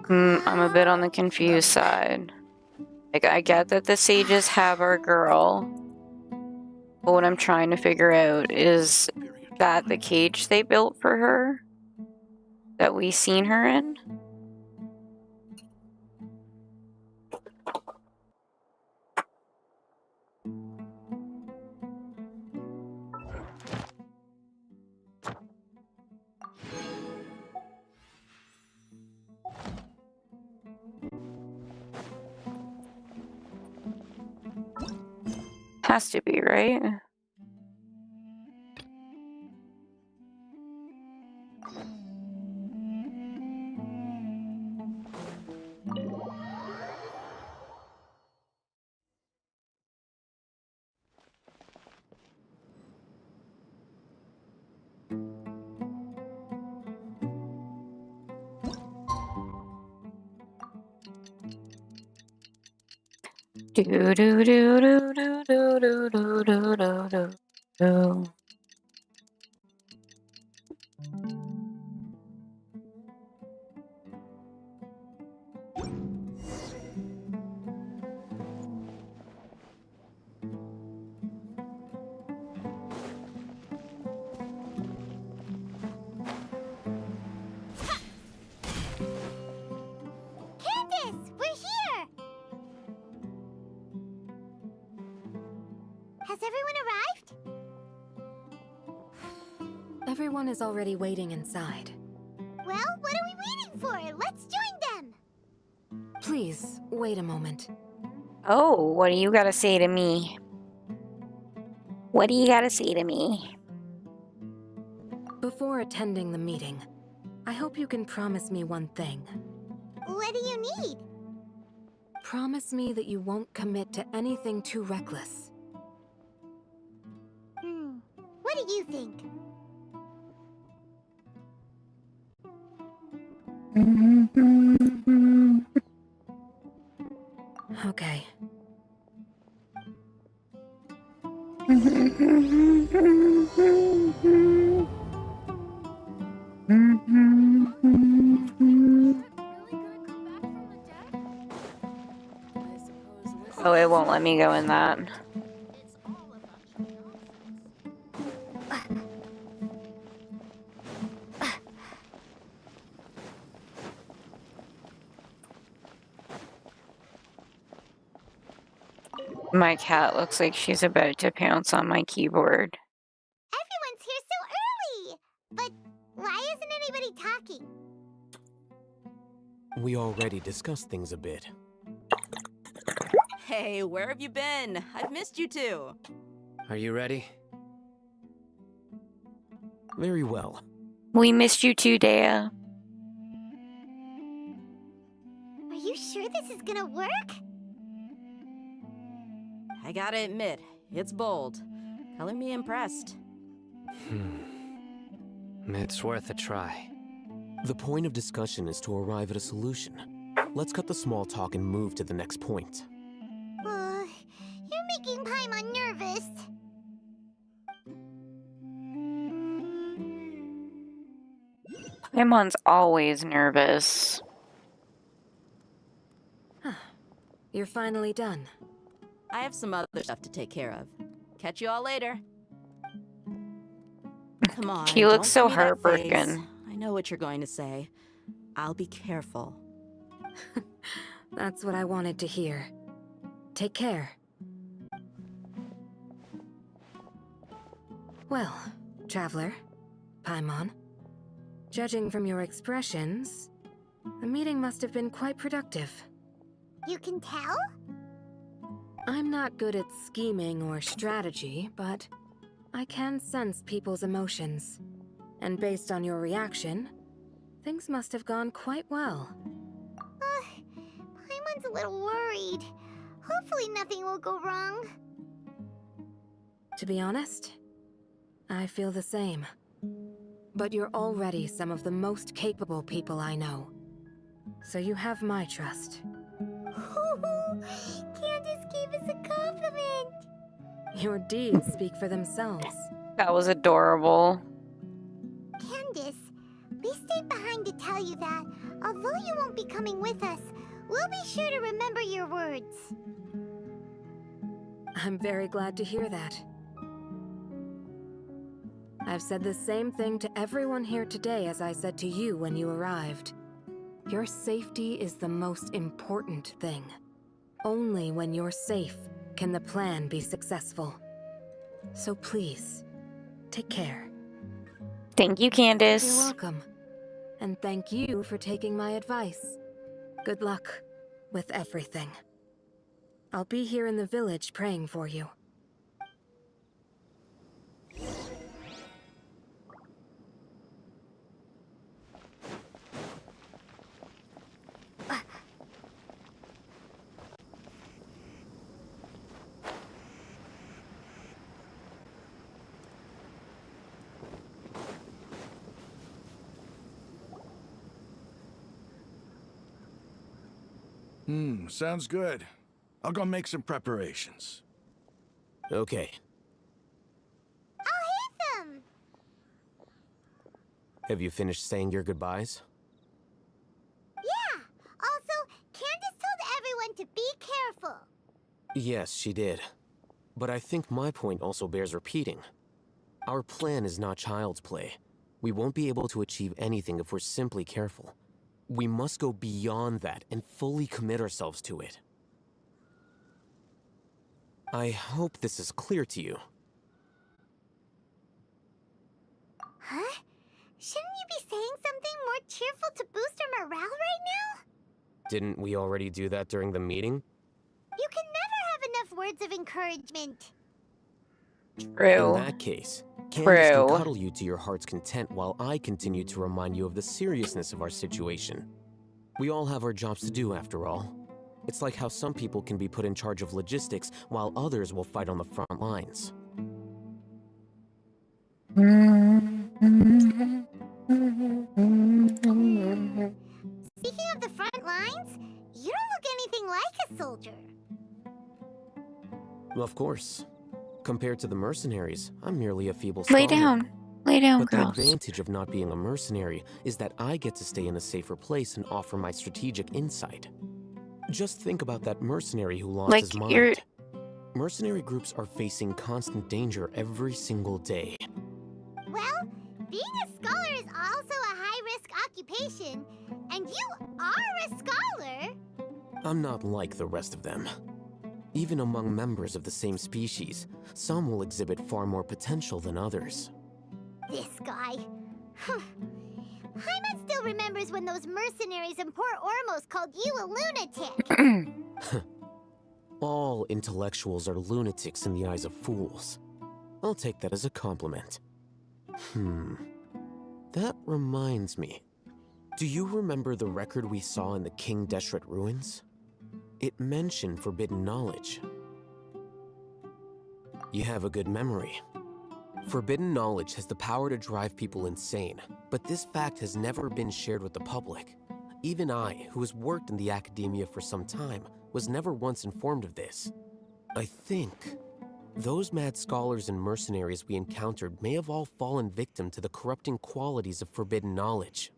A: I'm a bit on the confused side. Like, I get that the sages have our girl, but what I'm trying to figure out is that the cage they built for her that we seen her in? Has to be, right? Do do do do do do do do do do do.
D: Candace, we're here! Has everyone arrived?
L: Everyone is already waiting inside.
D: Well, what are we waiting for? Let's join them!
L: Please, wait a moment.
A: Oh, what do you gotta say to me? What do you gotta say to me?
L: Before attending the meeting, I hope you can promise me one thing.
D: What do you need?
L: Promise me that you won't commit to anything too reckless.
D: What do you think?
L: Okay.
A: Oh, it won't let me go in that. My cat looks like she's about to pounce on my keyboard.
D: Everyone's here so early! But why isn't anybody talking?
F: We already discussed things a bit.
G: Hey, where have you been? I've missed you two.
C: Are you ready?
F: Very well.
A: We missed you too, Dea.
D: Are you sure this is gonna work?
G: I gotta admit, it's bold. Color me impressed.
C: It's worth a try.
F: The point of discussion is to arrive at a solution. Let's cut the small talk and move to the next point.
D: You're making Paimon nervous.
A: Paimon's always nervous.
L: You're finally done.
G: I have some other stuff to take care of. Catch you all later. Come on.
A: He looks
G: don't
A: so
G: give me that
A: heartbroken.
G: face. I know what you're going to say. I'll be careful.
L: That's what I wanted to hear. Take care. Well, Traveler, Paimon, judging from your expressions, the meeting must have been quite productive.
D: You can tell?
L: I'm not good at scheming or strategy, but I can sense people's emotions. And based on your reaction, things must have gone quite well.
D: Paimon's a little worried. Hopefully nothing will go wrong.
L: To be honest, I feel the same. But you're already some of the most capable people I know. So you have my trust.
D: Candace gave us a compliment!
L: Your deeds speak for themselves.
A: That was adorable.
D: Candace, we stayed behind to tell you that, although you won't be coming with us, we'll be sure to remember your words.
L: I'm very glad to hear that. I've said the same thing to everyone here today as I said to you when you arrived. Your safety is the most important thing. Only when you're safe can the plan be successful. So please, take care.
A: Thank you,
L: You're
A: Candace.
L: welcome. And thank you for taking my advice. Good luck with everything. I'll be here in the village praying for you.
E: Sounds good. I'll go make some preparations.
F: Okay.
D: I'll hit them!
F: Have you finished saying your goodbyes?
D: Yeah! Also, Candace told everyone to be careful.
F: Yes, she did. But I think my point also bears repeating. Our plan is not child's play. We won't be able to achieve anything if we're simply careful. We must go beyond that and fully commit ourselves to it. I hope this is clear to you.
D: Huh? Shouldn't you be saying something more cheerful to boost our morale right now?
F: Didn't we already do that during the meeting?
D: You can never have enough words of encouragement.
F: In
A: True.
F: that case, Candace can
A: True.
F: cuddle you to your heart's content while I continue to remind you of the seriousness of our situation. We all have our jobs to do, after all. It's like how some people can be put in charge of logistics while others will fight on the front lines.
D: Speaking of the front lines, you don't look anything like a soldier.
F: Of course. Compared to the mercenaries, I'm merely a feeble scholar.
A: Lay down. Lay down,
F: But
A: girls.
F: the advantage of not being a mercenary is that I get to stay in a safer place and offer my strategic insight. Just think about that mercenary who lost his mind.
A: you're...
F: Mercenary groups are facing constant danger every single day.
D: Well, being a scholar is also a high-risk occupation, and you are a scholar.
F: I'm not like the rest of them. Even among members of the same species, some will exhibit far more potential than others.
D: This guy. Paimon still remembers when those mercenaries in Port Ormos called you a lunatic.
F: All intellectuals are lunatics in the eyes of fools. I'll take that as a compliment. That reminds me. Do you remember the record we saw in the King Deshret ruins? It mentioned forbidden knowledge. You have a good memory. Forbidden knowledge has the power to drive people insane, but this fact has never been shared with the public. Even I, who has worked in the academia for some time, was never once informed of this. I think those mad scholars and mercenaries we encountered may have all fallen victim to the corrupting qualities of forbidden knowledge.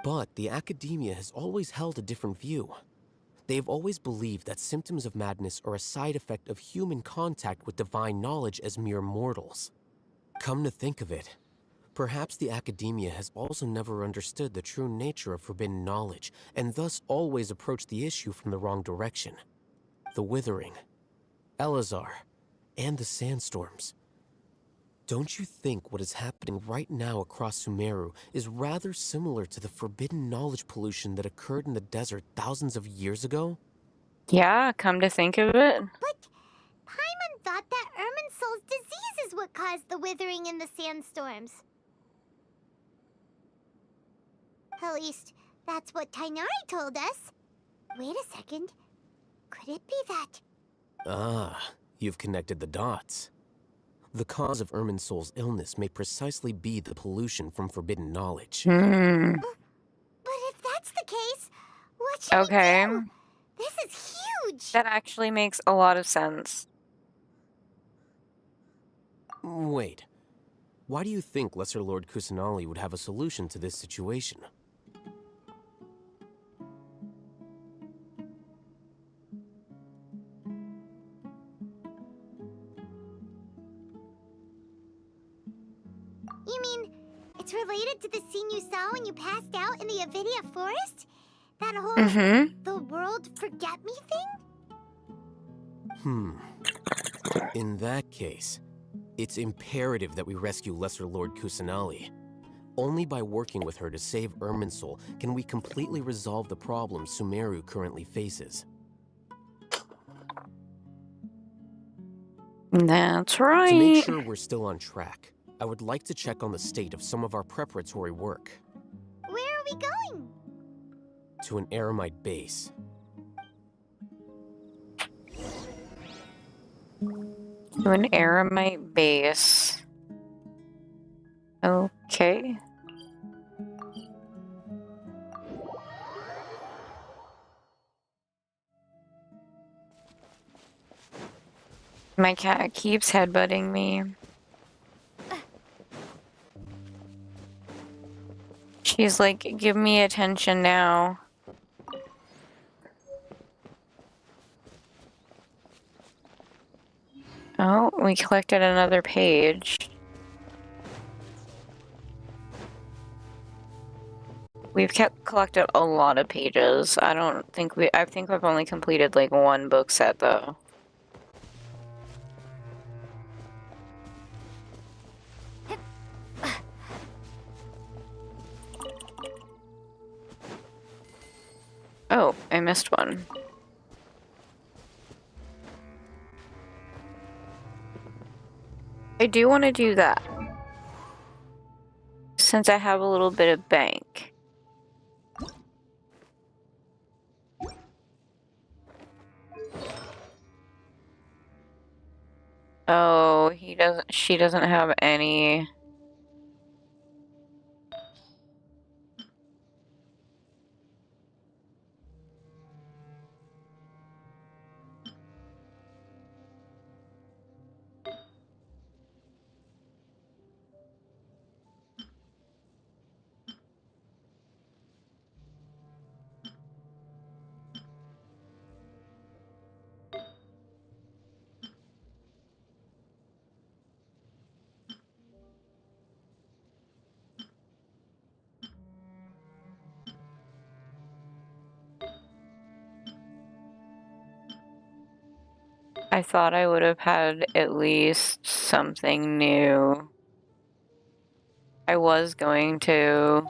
F: But the academia has always held a different view. They have always believed that symptoms of madness are a side effect of human contact with divine knowledge as mere mortals. Come to think of it, perhaps the academia has also never understood the true nature of forbidden knowledge, and thus always approached the issue from the wrong direction. The Withering, Elazar, and the sandstorms. Don't you think what is happening right now across Sumeru is rather similar to the forbidden knowledge pollution that occurred in the desert thousands of years ago?
A: Yeah, come to think of it.
D: But Paimon thought that Irminsul's disease is what caused the withering in the sandstorms. At least, that's what Tainari told us. Wait a second. Could it be that?
F: Ah, you've connected the dots. The cause of Irminsul's illness may precisely be the pollution from forbidden knowledge.
D: But if that's the case, what should we do? This is huge!
A: That actually makes a lot of sense.
F: Wait. Why do you think Lesser Lord Kusanali would have a solution to this situation?
D: You mean, it's related to the scene you saw when you passed out in the Avidia forest? That whole the world forget me thing?
F: In that case, it's imperative that we rescue Lesser Lord Kusanali. Only by working with her to save Irminsul can we completely resolve the problems Sumeru currently faces.
A: That's right.
F: To make sure we're still on track, I would like to check on the state of some of our preparatory work.
D: Where are we going?
F: To an Eremite base.
A: To an Eremite base. Okay. My cat keeps headbutting me. She's like, give me attention now. Oh, we collected another page. We've collected a lot of pages. I think we've only completed like one book set though. I missed one. I do want to do that. Since I have a little bit of bank. Oh, she doesn't have any. I thought I would have had at least something new. I was going to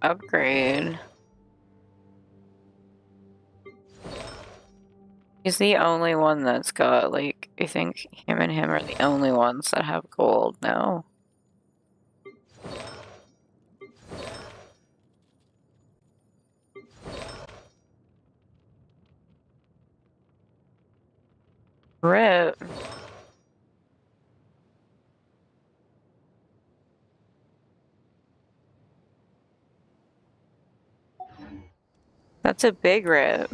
A: upgrade. He's the only one that's got, like, I think him and him are the only ones that have gold now. RIP. That's a big RIP.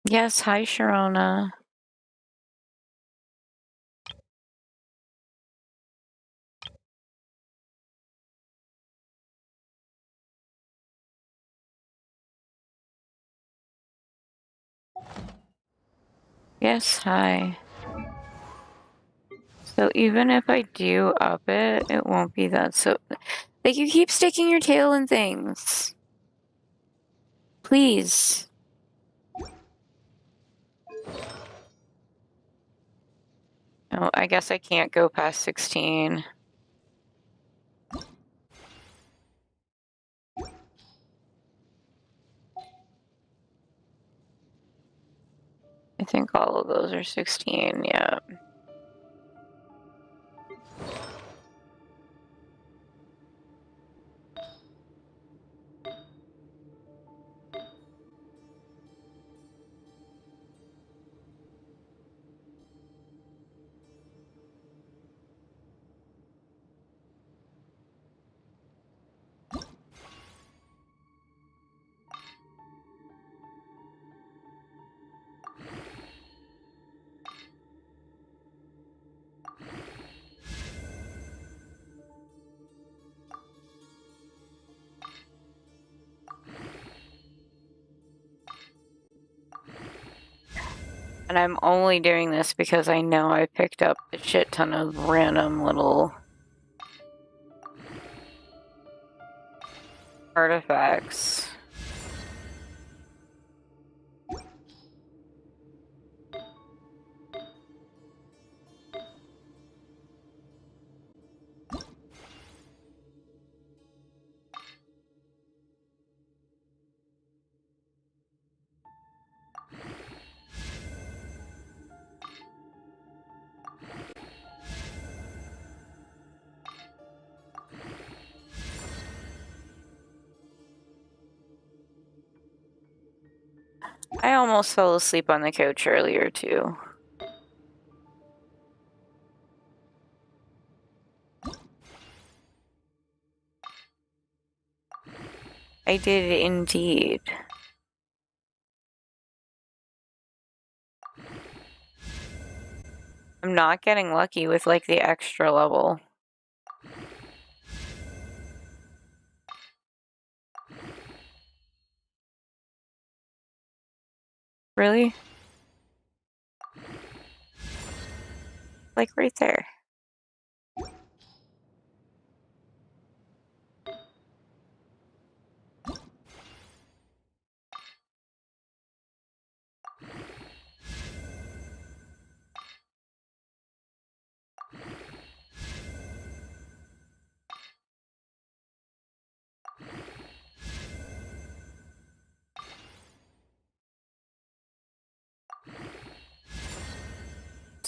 A: Yes, hi Sharona. Yes, hi. So even if I do up it, it won't be that so... Like, you keep sticking your tail in things. Please. Oh, I guess I can't go past 16. I think all of those are 16, yeah. And I'm only doing this because I know I picked up a shit ton of random little artifacts. I almost fell asleep on the couch earlier, too. I did indeed. I'm not getting lucky with, like, the extra level. Really? Like, right there.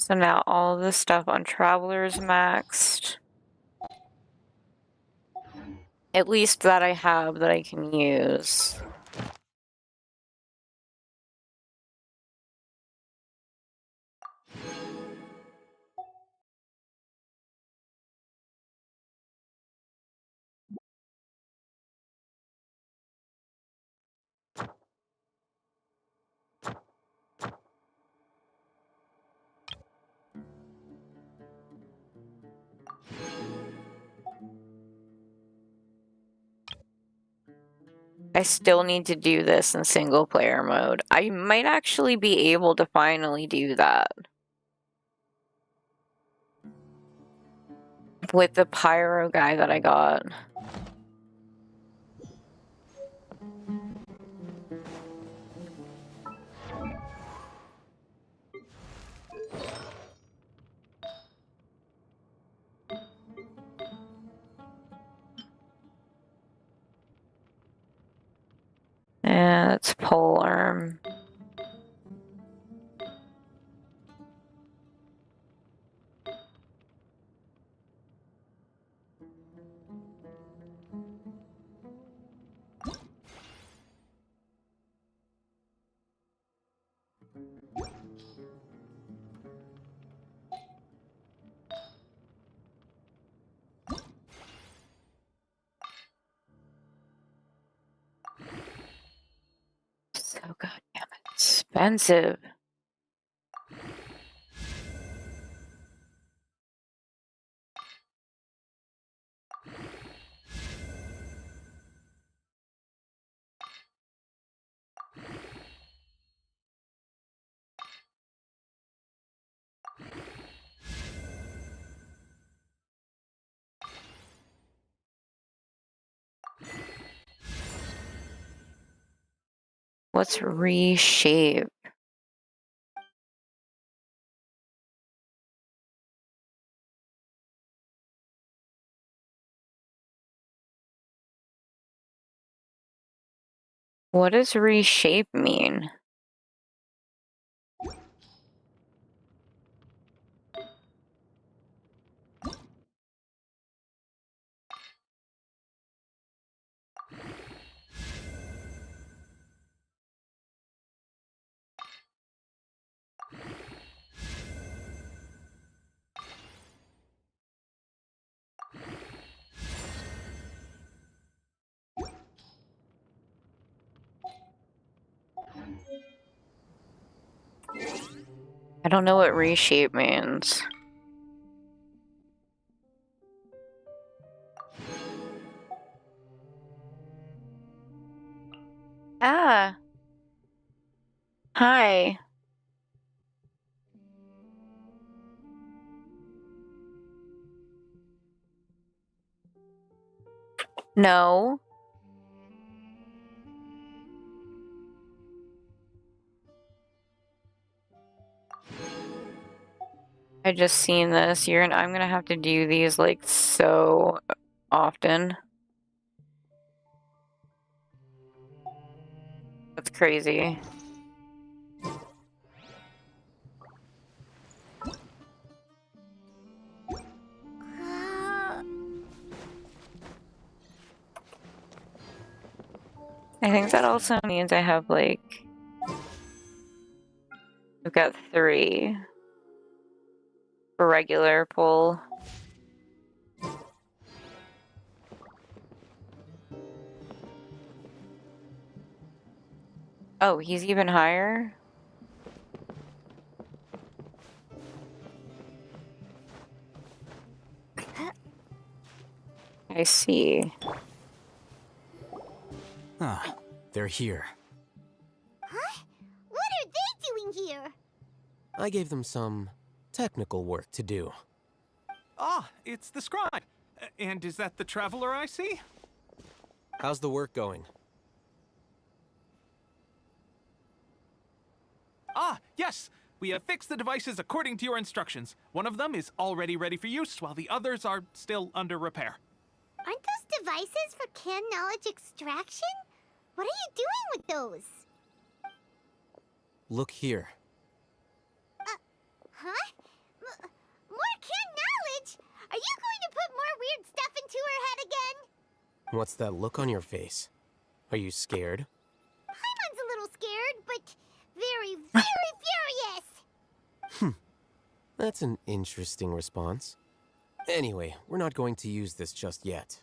A: So now all this stuff on Traveler is maxed. At least that I have that I can use. I still need to do this in single player mode. I might actually be able to finally do that. With the pyro guy that I got. Yeah, it's polearm. So goddamn expensive. What's reshape? What does reshape mean? I don't know what reshape means. Ah. Hi. No. I just seen this. I'm gonna have to do these like so often. That's crazy. I think that also means I have like I've got 3 for regular pull. Oh, he's even higher? I see.
F: Ah, they're here.
D: Huh? What are they doing here?
F: I gave them some technical work to do.
H: Ah, it's the scribe. And is that the traveler I see?
F: How's the work going?
H: Ah, yes! We have fixed the devices according to your instructions. One of them is already ready for use, while the others are still under repair.
D: Aren't those devices for canned knowledge extraction? What are you doing with those?
F: Look here.
D: Huh?
F: What's that look on your face? Are you scared?
D: Paimon's a little scared, but very, very furious.
F: That's an interesting response. Anyway, we're not going to use this just yet.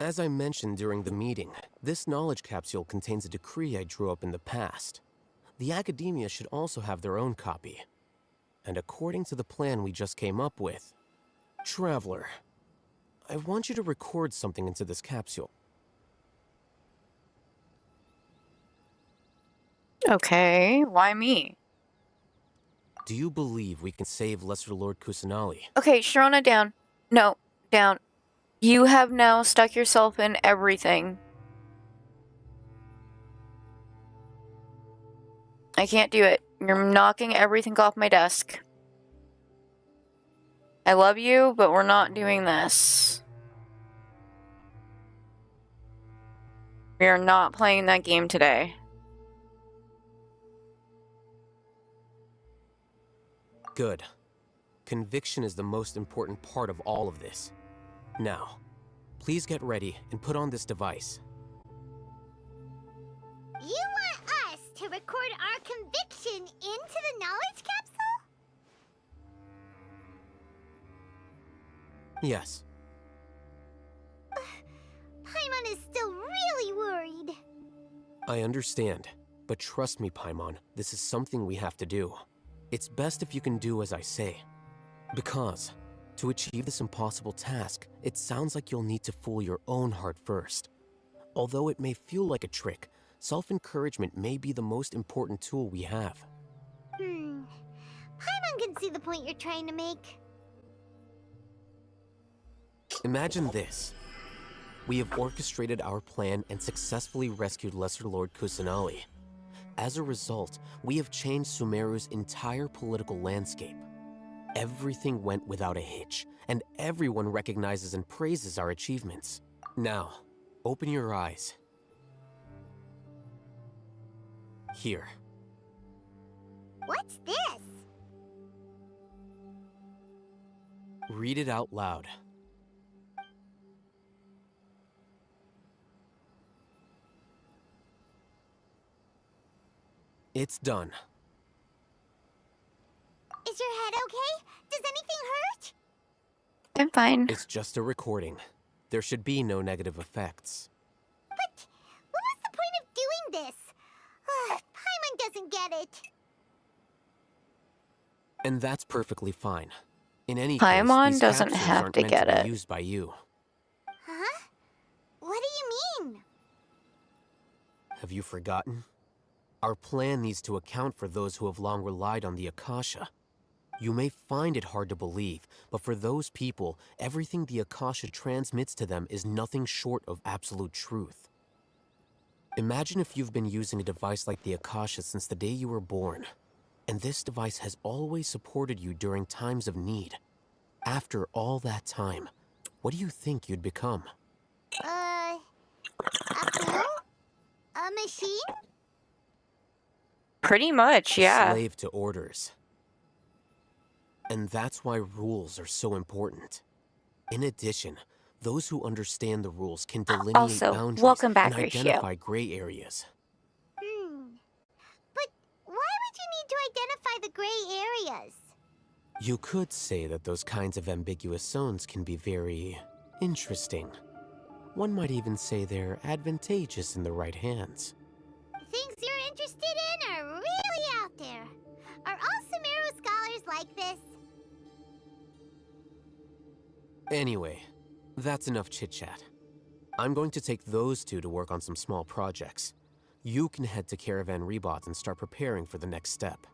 F: As I mentioned during the meeting, this knowledge capsule contains a decree I drew up in the past. The Academia should also have their own copy. And according to the plan we just came up with, Traveler, I want you to record something into this capsule.
A: Okay, why me?
F: Do you believe we can save Lesser Lord Kusanali?
A: Okay, Sharona, down. No, down. You have now stuck yourself in everything. I can't do it. You're knocking everything off my desk. I love you, but we're not doing this. We are not playing that game today.
F: Good. Conviction is the most important part of all of this. Now, please get ready and put on this device.
D: You want us to record our conviction into the knowledge capsule?
F: Yes.
D: Paimon is still really worried.
F: I understand, but trust me, Paimon, this is something we have to do. It's best if you can do as I say. Because, to achieve this impossible task, it sounds like you'll need to fool your own heart first. Although it may feel like a trick, self-encouragement may be the most important tool we have.
D: Paimon can see the point you're trying to make.
F: Imagine this. We have orchestrated our plan and successfully rescued Lesser Lord Kusanali. As a result, we have changed Sumeru's entire political landscape. Everything went without a hitch, and everyone recognizes and praises our achievements. Now, open your eyes. Here.
D: What's this?
F: Read it out loud. It's done.
D: Is your head okay? Does anything hurt?
A: I'm fine.
F: It's just a recording. There should be no negative effects.
D: But what was the point of doing this? Paimon doesn't get it.
F: And that's perfectly fine. In any
A: Paimon
F: case, these
A: doesn't
F: capsules
A: have
F: aren't
A: to
F: meant
A: get
F: to
A: it.
F: be used by you.
D: Huh? What do you mean?
F: Have you forgotten? Our plan needs to account for those who have long relied on the Akasha. You may find it hard to believe, but for those people, everything the Akasha transmits to them is nothing short of absolute truth. Imagine if you've been using a device like the Akasha since the day you were born, and this device has always supported you during times of need. After all that time, what do you think you'd become?
D: A fool? A machine?
A: Pretty much, yeah.
F: A slave to orders. And that's why rules are so important. In addition, those who understand the rules can delineate
A: Also,
F: boundaries
A: welcome back,
F: and
A: Ratio.
F: identify gray areas.
D: But why would you need to identify the gray areas?
F: You could say that those kinds of ambiguous zones can be very interesting. One might even say they're advantageous in the right hands.
D: Things you're interested in are really out there. Are all Sumeru scholars like this?
F: Anyway, that's enough chit-chat. I'm going to take those two to work on some small projects. You can head to Caravan Rebot and start preparing for the next step.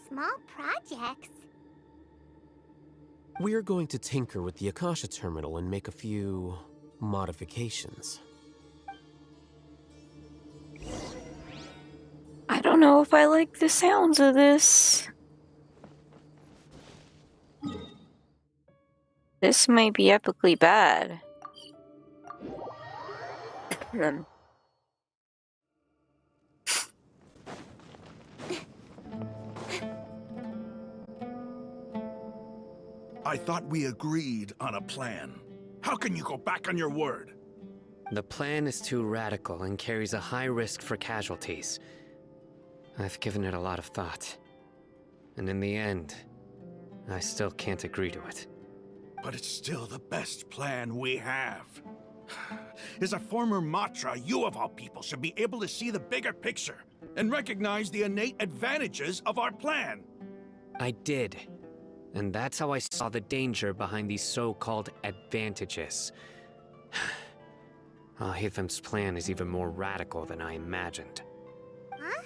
D: Small projects?
F: We're going to tinker with the Akasha terminal and make a few modifications.
A: I don't know if I like the sounds of this. This might be epically bad.
E: I thought we agreed on a plan. How can you go back on your word?
C: The plan is too radical and carries a high risk for casualties. I've given it a lot of thought. And in the end, I still can't agree to it.
E: But it's still the best plan we have. As a former Matra, you of all people should be able to see the bigger picture and recognize the innate advantages of our plan.
C: I did. And that's how I saw the danger behind these so-called advantages. Al-Haytham's plan is even more radical than I imagined.
D: Huh?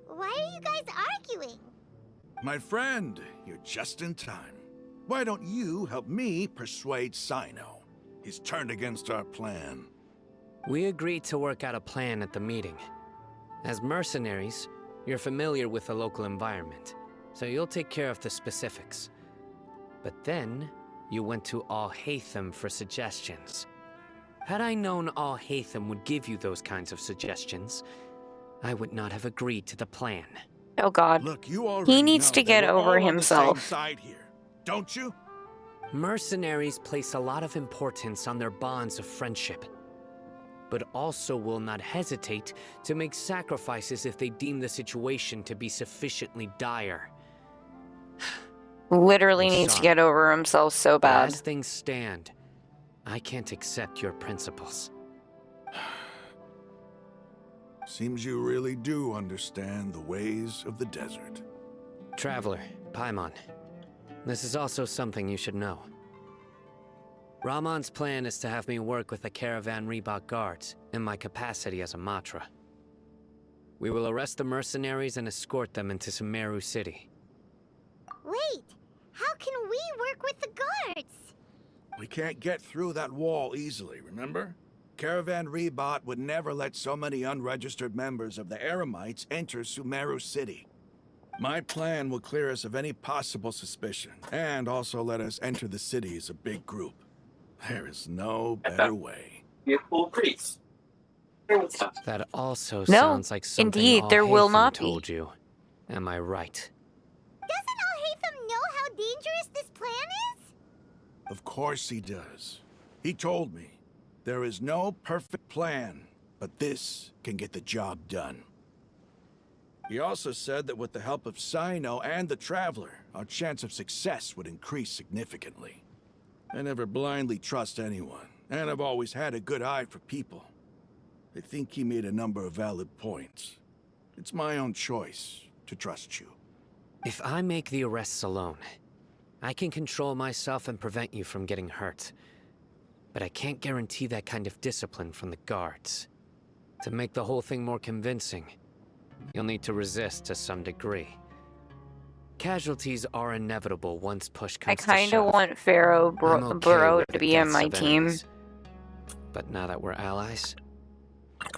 D: Why are you guys arguing?
E: My friend, you're just in time. Why don't you help me persuade Sino? He's turned against our plan.
C: We agreed to work out a plan at the meeting. As mercenaries, you're familiar with the local environment, so you'll take care of the specifics. But then, you went to Al-Haytham for suggestions. Had I known Al-Haytham would give you those kinds of suggestions, I would not have agreed to the plan.
A: Oh god.
E: Look, you already
A: He needs
E: know
A: to
E: that
A: get
E: we're
A: over
E: all on the same
A: himself.
E: side here, don't you?
C: Mercenaries place a lot of importance on their bonds of friendship, but also will not hesitate to make sacrifices if they deem the situation to be sufficiently dire.
A: Literally
C: I'm
A: needs to
C: sorry,
A: get over himself so
C: but
A: bad.
C: as things stand, I can't accept your principles.
E: Seems you really do understand the ways of the desert.
C: Traveler, Paimon, this is also something you should know. Rahman's plan is to have me work with the Caravan Reebok guards in my capacity as a Matra. We will arrest the mercenaries and escort them into Sumeru City.
D: Wait, how can we work with the guards?
E: We can't get through that wall easily, remember? Caravan Rebot would never let so many unregistered members of the Eremites enter Sumeru City. My plan will clear us of any possible suspicion, and also let us enter the city as a big group. There is no better way.
K: Be a cool priest.
C: That also
A: No,
C: sounds like something
A: indeed, there will
C: Al-Haytham
A: not be.
C: told you. Am I right?
D: Doesn't Al-Haytham know how dangerous this plan is?
E: Of course he does. He told me, there is no perfect plan, but this can get the job done. He also said that with the help of Sino and the Traveler, our chance of success would increase significantly. I never blindly trust anyone, and I've always had a good eye for people. I think he made a number of valid points. It's my own choice to trust you.
C: If I make the arrests alone, I can control myself and prevent you from getting hurt. But I can't guarantee that kind of discipline from the guards. To make the whole thing more convincing, you'll need to resist to some degree. Casualties are inevitable once push comes to shove.
A: I kind of want Pharaoh
C: I'm okay
A: Bro
C: with
A: to
C: the
A: be on
C: deaths
A: my
C: of
A: team.
C: enemies. But now that we're allies,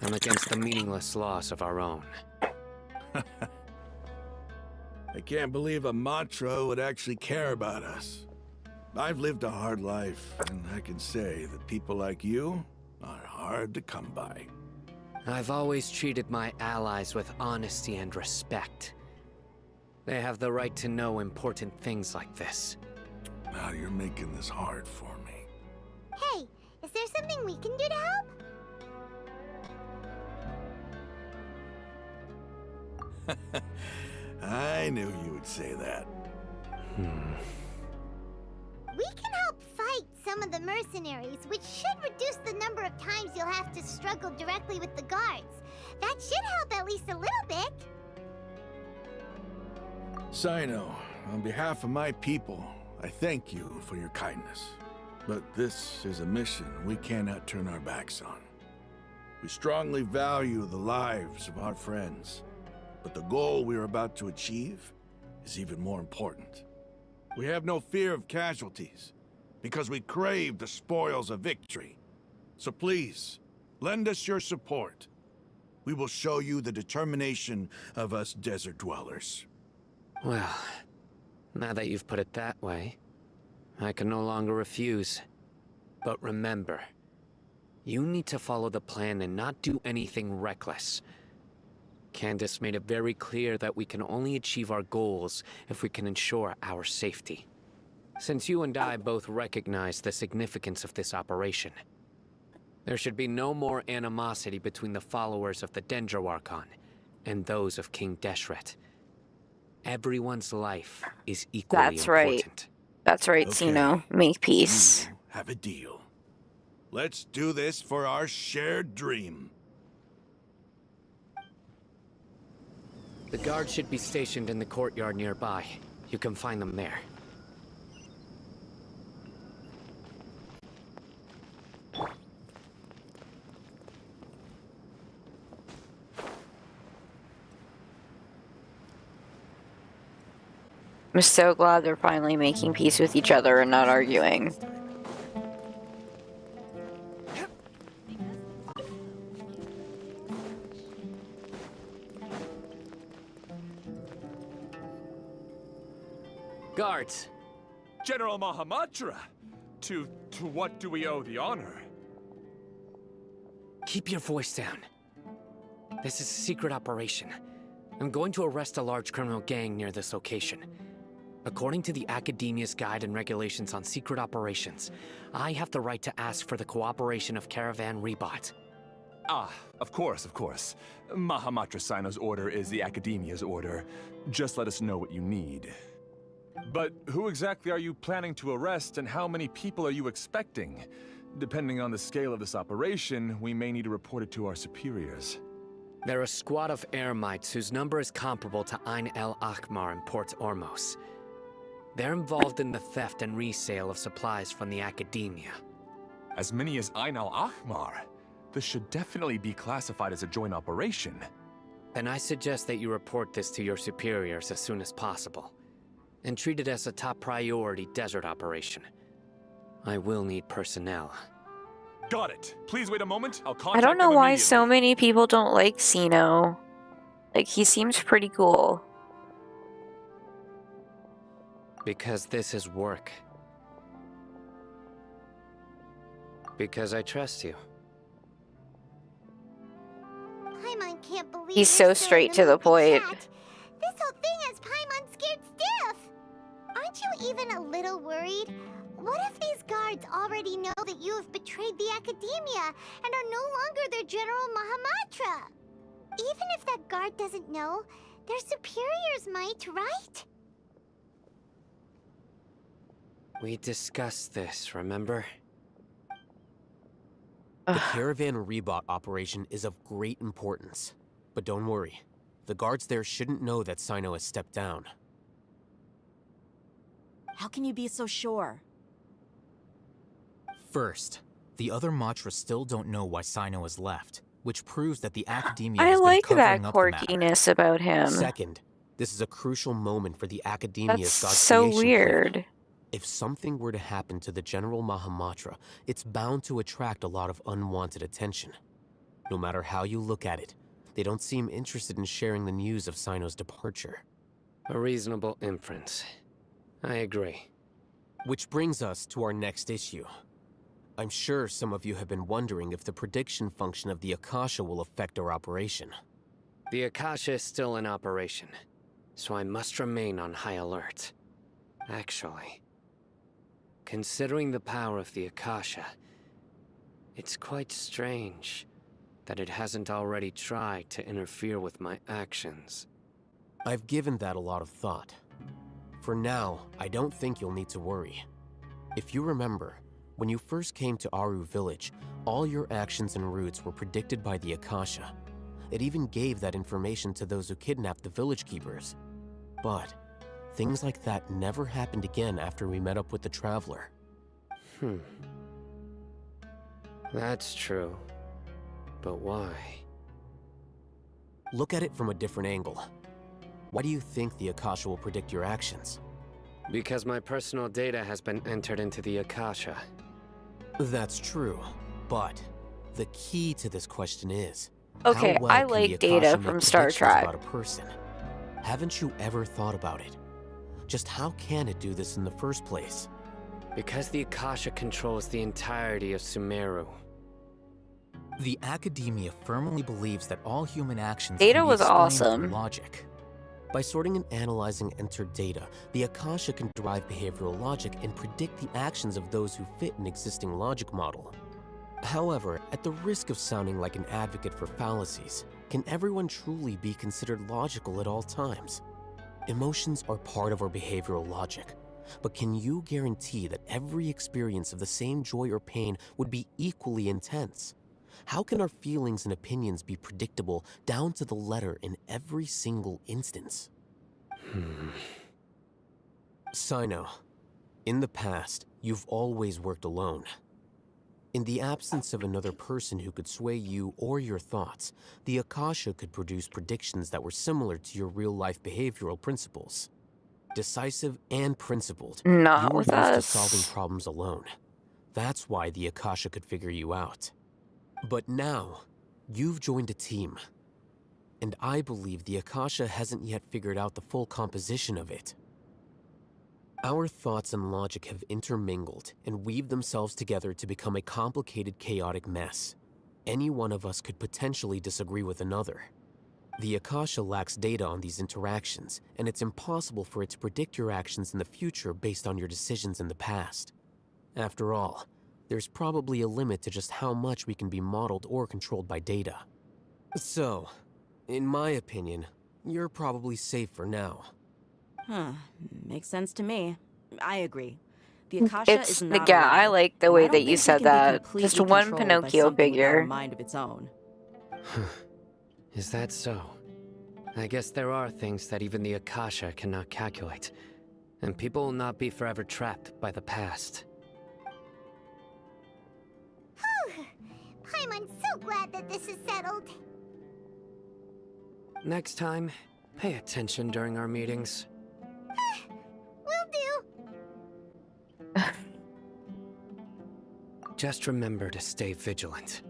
C: I'm against the meaningless loss of our own.
E: I can't believe a Matra would actually care about us. I've lived a hard life, and I can say that people like you are hard to come by.
C: I've always treated my allies with honesty and respect. They have the right to know important things like this.
E: Now you're making this hard for me.
D: Hey, is there something we can do to help?
E: I knew you would say that.
D: We can help fight some of the mercenaries, which should reduce the number of times you'll have to struggle directly with the guards. That should help at least a little bit.
E: Sino, on behalf of my people, I thank you for your kindness. But this is a mission we cannot turn our backs on. We strongly value the lives of our friends, but the goal we are about to achieve is even more important. We have no fear of casualties, because we crave the spoils of victory. So please, lend us your support. We will show you the determination of us desert dwellers.
C: Well, now that you've put it that way, I can no longer refuse. But remember, you need to follow the plan and not do anything reckless. Candace made it very clear that we can only achieve our goals if we can ensure our safety. Since you and I both recognize the significance of this operation, there should be no more animosity between the followers of the Dendroarchon and those of King Deshret. Everyone's life is equally
A: That's right.
C: important.
A: That's right,
E: Okay.
A: Sino. Make peace.
E: You have a deal. Let's do this for our shared dream.
C: The guards should be stationed in the courtyard nearby. You can find them there.
A: I'm so glad they're finally making peace with each other and not arguing.
C: Guards!
M: General Mahamatra! To what do we owe the honor?
C: Keep your voice down. This is a secret operation. I'm going to arrest a large criminal gang near this location. According to the Academia's Guide and Regulations on Secret Operations, I have the right to ask for the cooperation of Caravan Rebot.
M: Ah, of course, of course. Mahamatra Sino's order is the Academia's order. Just let us know what you need. But who exactly are you planning to arrest, and how many people are you expecting? Depending on the scale of this operation, we may need to report it to our superiors.
C: They're a squad of Eremites whose number is comparable to Ain el Akhmar in Port Ormos. They're involved in the theft and resale of supplies from the Academia.
M: As many as Ain el Akhmar? This should definitely be classified as a joint operation.
C: Then I suggest that you report this to your superiors as soon as possible, and treat it as a top priority desert operation. I will need personnel.
M: Got it. Please wait a moment. I'll
A: I
M: contact
A: don't know
M: them
A: why
M: immediately.
A: so many people don't like Sino. Like, he seems pretty cool.
C: Because this is work. Because I trust you.
D: Paimon can't believe
A: He's
D: you're
A: so
D: still
A: straight
D: in
A: to the
D: the
A: point.
D: chat. This whole thing has Paimon scared stiff. Aren't you even a little worried? What if these guards already know that you have betrayed the Academia and are no longer their General Mahamatra? Even if that guard doesn't know, their superiors might, right?
C: We discussed this, remember?
F: The Caravan Rebot operation is of great importance. But don't worry, the guards there shouldn't know that Sino has stepped down.
G: How can you be so sure?
N: First, the other Matra still don't know why Sino has left, which proves that the Academia
A: I
N: has been
A: like that
N: covering up the matter.
A: quirkiness about him.
F: Second, this is a crucial moment for the Academia's
A: That's so
F: God creation plan.
A: weird.
F: If something were to happen to the General Mahamatra, it's bound to attract a lot of unwanted attention. No matter how you look at it, they don't seem interested in sharing the news of Sino's departure.
C: A reasonable inference. I agree.
F: Which brings us to our next issue. I'm sure some of you have been wondering if the prediction function of the Akasha will affect our operation.
C: The Akasha is still in operation, so I must remain on high alert. Actually, considering the power of the Akasha, it's quite strange that it hasn't already tried to interfere with my actions.
F: I've given that a lot of thought. For now, I don't think you'll need to worry. If you remember, when you first came to Aru Village, all your actions and routes were predicted by the Akasha. It even gave that information to those who kidnapped the village keepers. But things like that never happened again after we met up with the Traveler.
C: That's true. But why?
F: Look at it from a different angle. Why do you think the Akasha will predict your actions?
C: Because my personal data has been entered into the Akasha.
F: That's true, but the key to this question is,
A: Okay,
F: how well
A: I
F: can
A: like
F: the
A: data
F: Akasha
A: from
F: make
A: Star
F: predictions
A: Trek.
F: about a person? Haven't you ever thought about it? Just how can it do this in the first place?
C: Because the Akasha controls the entirety of Sumeru.
N: The Academia firmly believes that all human actions
A: Data
N: can be
A: was
N: explained
A: awesome.
N: through logic.
F: By sorting and analyzing entered data, the Akasha can derive behavioral logic and predict the actions of those who fit an existing logic model. However, at the risk of sounding like an advocate for fallacies, can everyone truly be considered logical at all times? Emotions are part of our behavioral logic, but can you guarantee that every experience of the same joy or pain would be equally intense? How can our feelings and opinions be predictable down to the letter in every single instance? Sino, in the past, you've always worked alone. In the absence of another person who could sway you or your thoughts, the Akasha could produce predictions that were similar to your real-life behavioral principles. Decisive and principled,
A: Not
F: you were
A: with
F: used to
A: us.
F: solving problems alone. That's why the Akasha could figure you out. But now, you've joined a team. And I believe the Akasha hasn't yet figured out the full composition of it. Our thoughts and logic have intermingled and weaved themselves together to become a complicated, chaotic mess. Any one of us could potentially disagree with another. The Akasha lacks data on these interactions, and it's impossible for it to predict your actions in the future based on your decisions in the past. After all, there's probably a limit to just how much we can be modeled or controlled by data. So, in my opinion, you're probably safe for now.
G: Huh. Makes sense to me. I agree. The Akasha
A: It's
G: is not
A: yeah, I
G: alive,
A: like the
G: and
A: way
G: I
A: that
G: don't
A: you
G: think
A: said
G: it can be
A: that.
G: completely
A: Just one
G: controlled by
A: Pinocchio
G: something without a
A: figure.
G: mind of its own.
C: Is that so? I guess there are things that even the Akasha cannot calculate, and people will not be forever trapped by the past.
D: Whew. Paimon's so glad that this is settled.
C: Next time, pay attention during our meetings.
D: Will do.
C: Just remember to stay vigilant.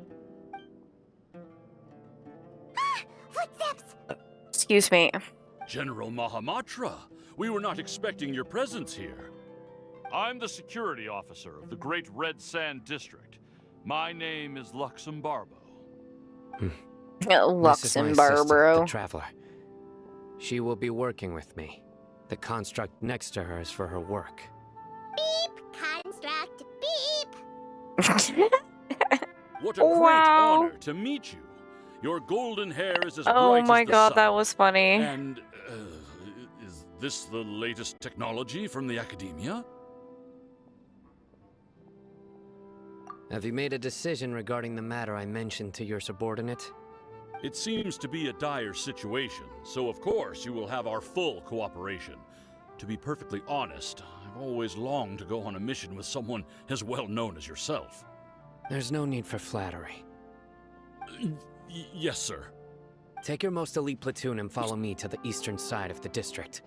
D: Footsteps!
A: Excuse me.
O: General Mahamatra, we were not expecting your presence here. I'm the security officer of the Great Red Sand District. My name is Luxembarbo.
C: This is my assistant, the
A: Luxembarbo.
C: Traveler. She will be working with me. The construct next to her is for her work.
D: Beep! Construct! Beep!
O: What a great honor to meet you. Your golden hair is as
A: Oh
O: bright
A: my
O: as the
A: god,
O: sun.
A: that was funny.
O: And, is this the latest technology from the Academia?
C: Have you made a decision regarding the matter I mentioned to your subordinate?
O: It seems to be a dire situation, so of course you will have our full cooperation. To be perfectly honest, I've always longed to go on a mission with someone as well known as yourself.
C: There's no need for flattery.
O: Yes, sir.
C: Take your most elite platoon and follow me to the eastern side of the district.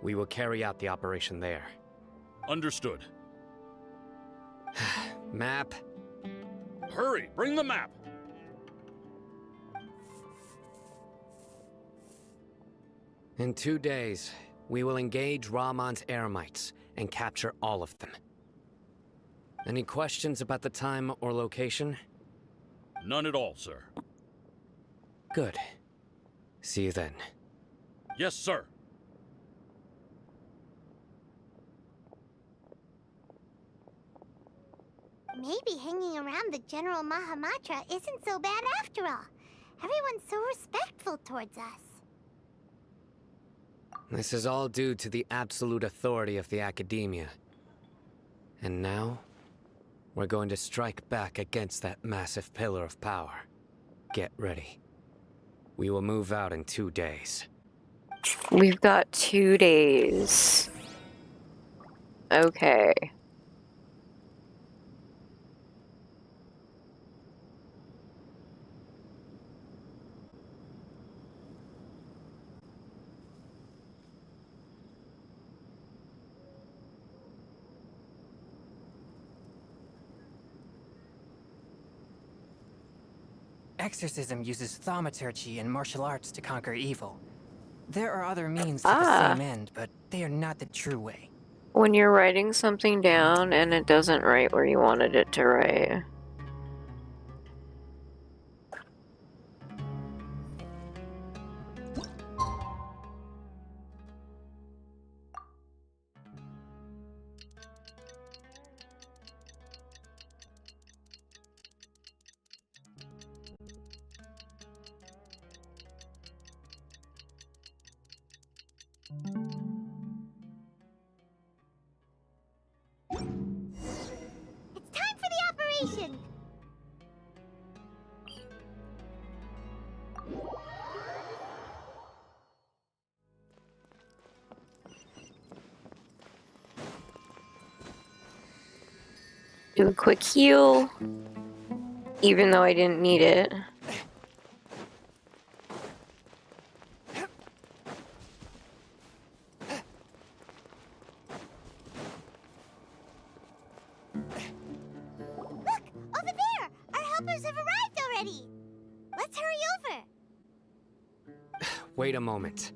C: We will carry out the operation there.
O: Understood.
C: Map.
O: Hurry, bring the map!
C: In 2 days, we will engage Rahman's Eremites and capture all of them. Any questions about the time or location?
O: None at all, sir.
C: Good. See you then.
O: Yes, sir.
D: Maybe hanging around the General Mahamatra isn't so bad after all. Everyone's so respectful towards us.
C: This is all due to the absolute authority of the Academia. And now, we're going to strike back against that massive pillar of power. Get ready. We will move out in 2 days.
A: We've got 2 days. Okay.
P: Exorcism uses thaumaturgy and martial arts to conquer evil. There are other means to the same end, but they are not the true way.
A: When you're writing something down and it doesn't write where you wanted it to write.
D: It's time for the operation!
A: Do a quick heal, even though I didn't need it.
D: Look! Over there! Our helpers have arrived already! Let's hurry over!
C: Wait a moment.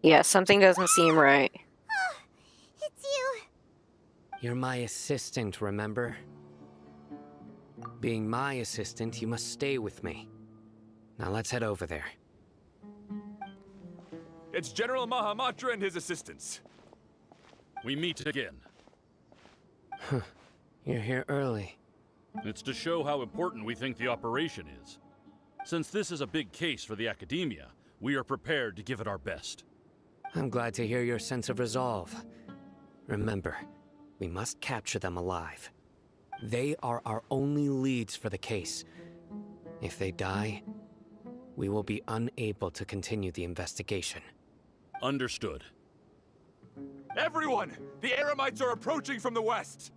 A: Yeah, something doesn't seem right.
D: It's you!
C: You're my assistant, remember? Being my assistant, you must stay with me. Now let's head over there.
M: It's General Mahamatra and his assistants.
O: We meet again.
C: Huh. You're here early.
O: It's to show how important we think the operation is. Since this is a big case for the Academia, we are prepared to give it our best.
C: I'm glad to hear your sense of resolve. Remember, we must capture them alive. They are our only leads for the case. If they die, we will be unable to continue the investigation.
O: Understood.
M: Everyone! The Eremites are approaching from the west!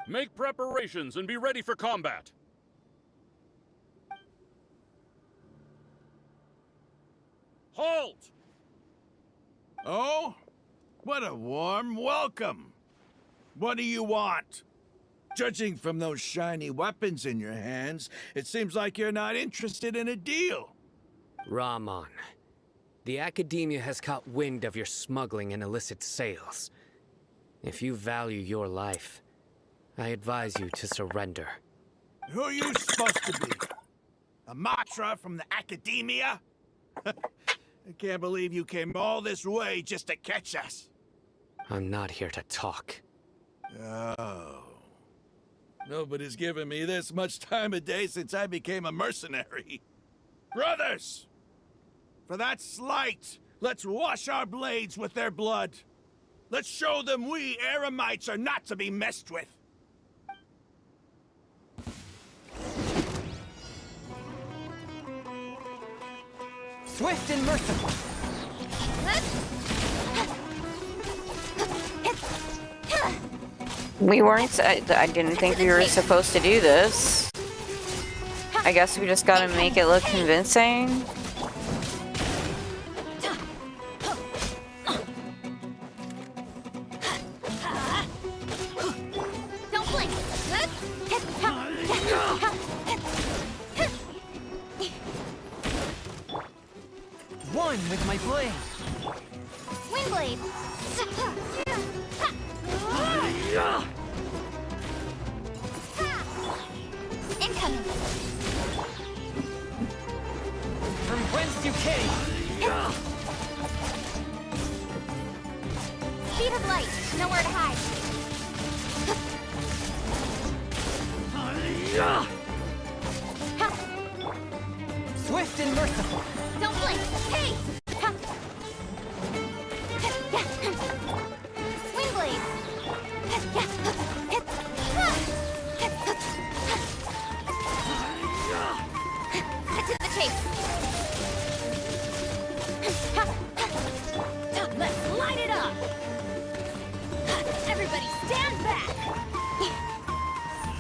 O: Make preparations and be ready for combat! Halt!
E: Oh? What a warm welcome! What do you want? Judging from those shiny weapons in your hands, it seems like you're not interested in a deal.
C: Ramon, the Academia has caught wind of your smuggling and illicit sales. If you value your life, I advise you to surrender.
E: Who are you supposed to be? A Matra from the Academia? I can't believe you came all this way just to catch us.
C: I'm not here to talk.
E: Oh. Nobody's given me this much time of day since I became a mercenary. Brothers! For that slight, let's wash our blades with their blood. Let's show them we Eremites are not to be messed with.
P: Swift and merciful.
A: We weren't. I didn't think we were supposed to do this. I guess we just gotta make it look convincing.
D: Don't blink!
P: One with my blade.
D: Windblade! Incoming!
P: From whence you came.
D: Speed of light! Nowhere to hide!
P: Swift and merciful.
D: Don't blink! Hey! Windblade! Cut to the chase! Let's light it up! Everybody stand back!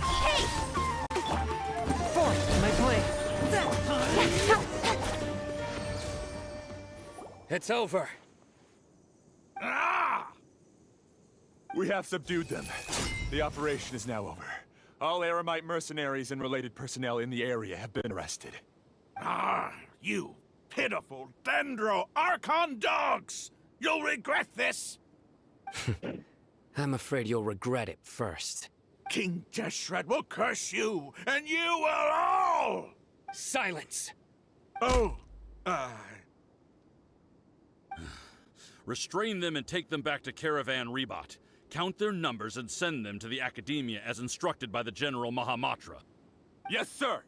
D: Hey!
P: Forth my blade.
C: It's over.
E: Ah!
M: We have subdued them. The operation is now over. All Eremite mercenaries and related personnel in the area have been arrested.
E: Ah, you pitiful Dendro Archon dogs! You'll regret this!
C: I'm afraid you'll regret it first.
E: King Deshret will curse you, and you will all!
C: Silence!
E: Oh,
O: Restrain them and take them back to Caravan Rebot. Count their numbers and send them to the Academia as instructed by the General Mahamatra.
M: Yes, sir!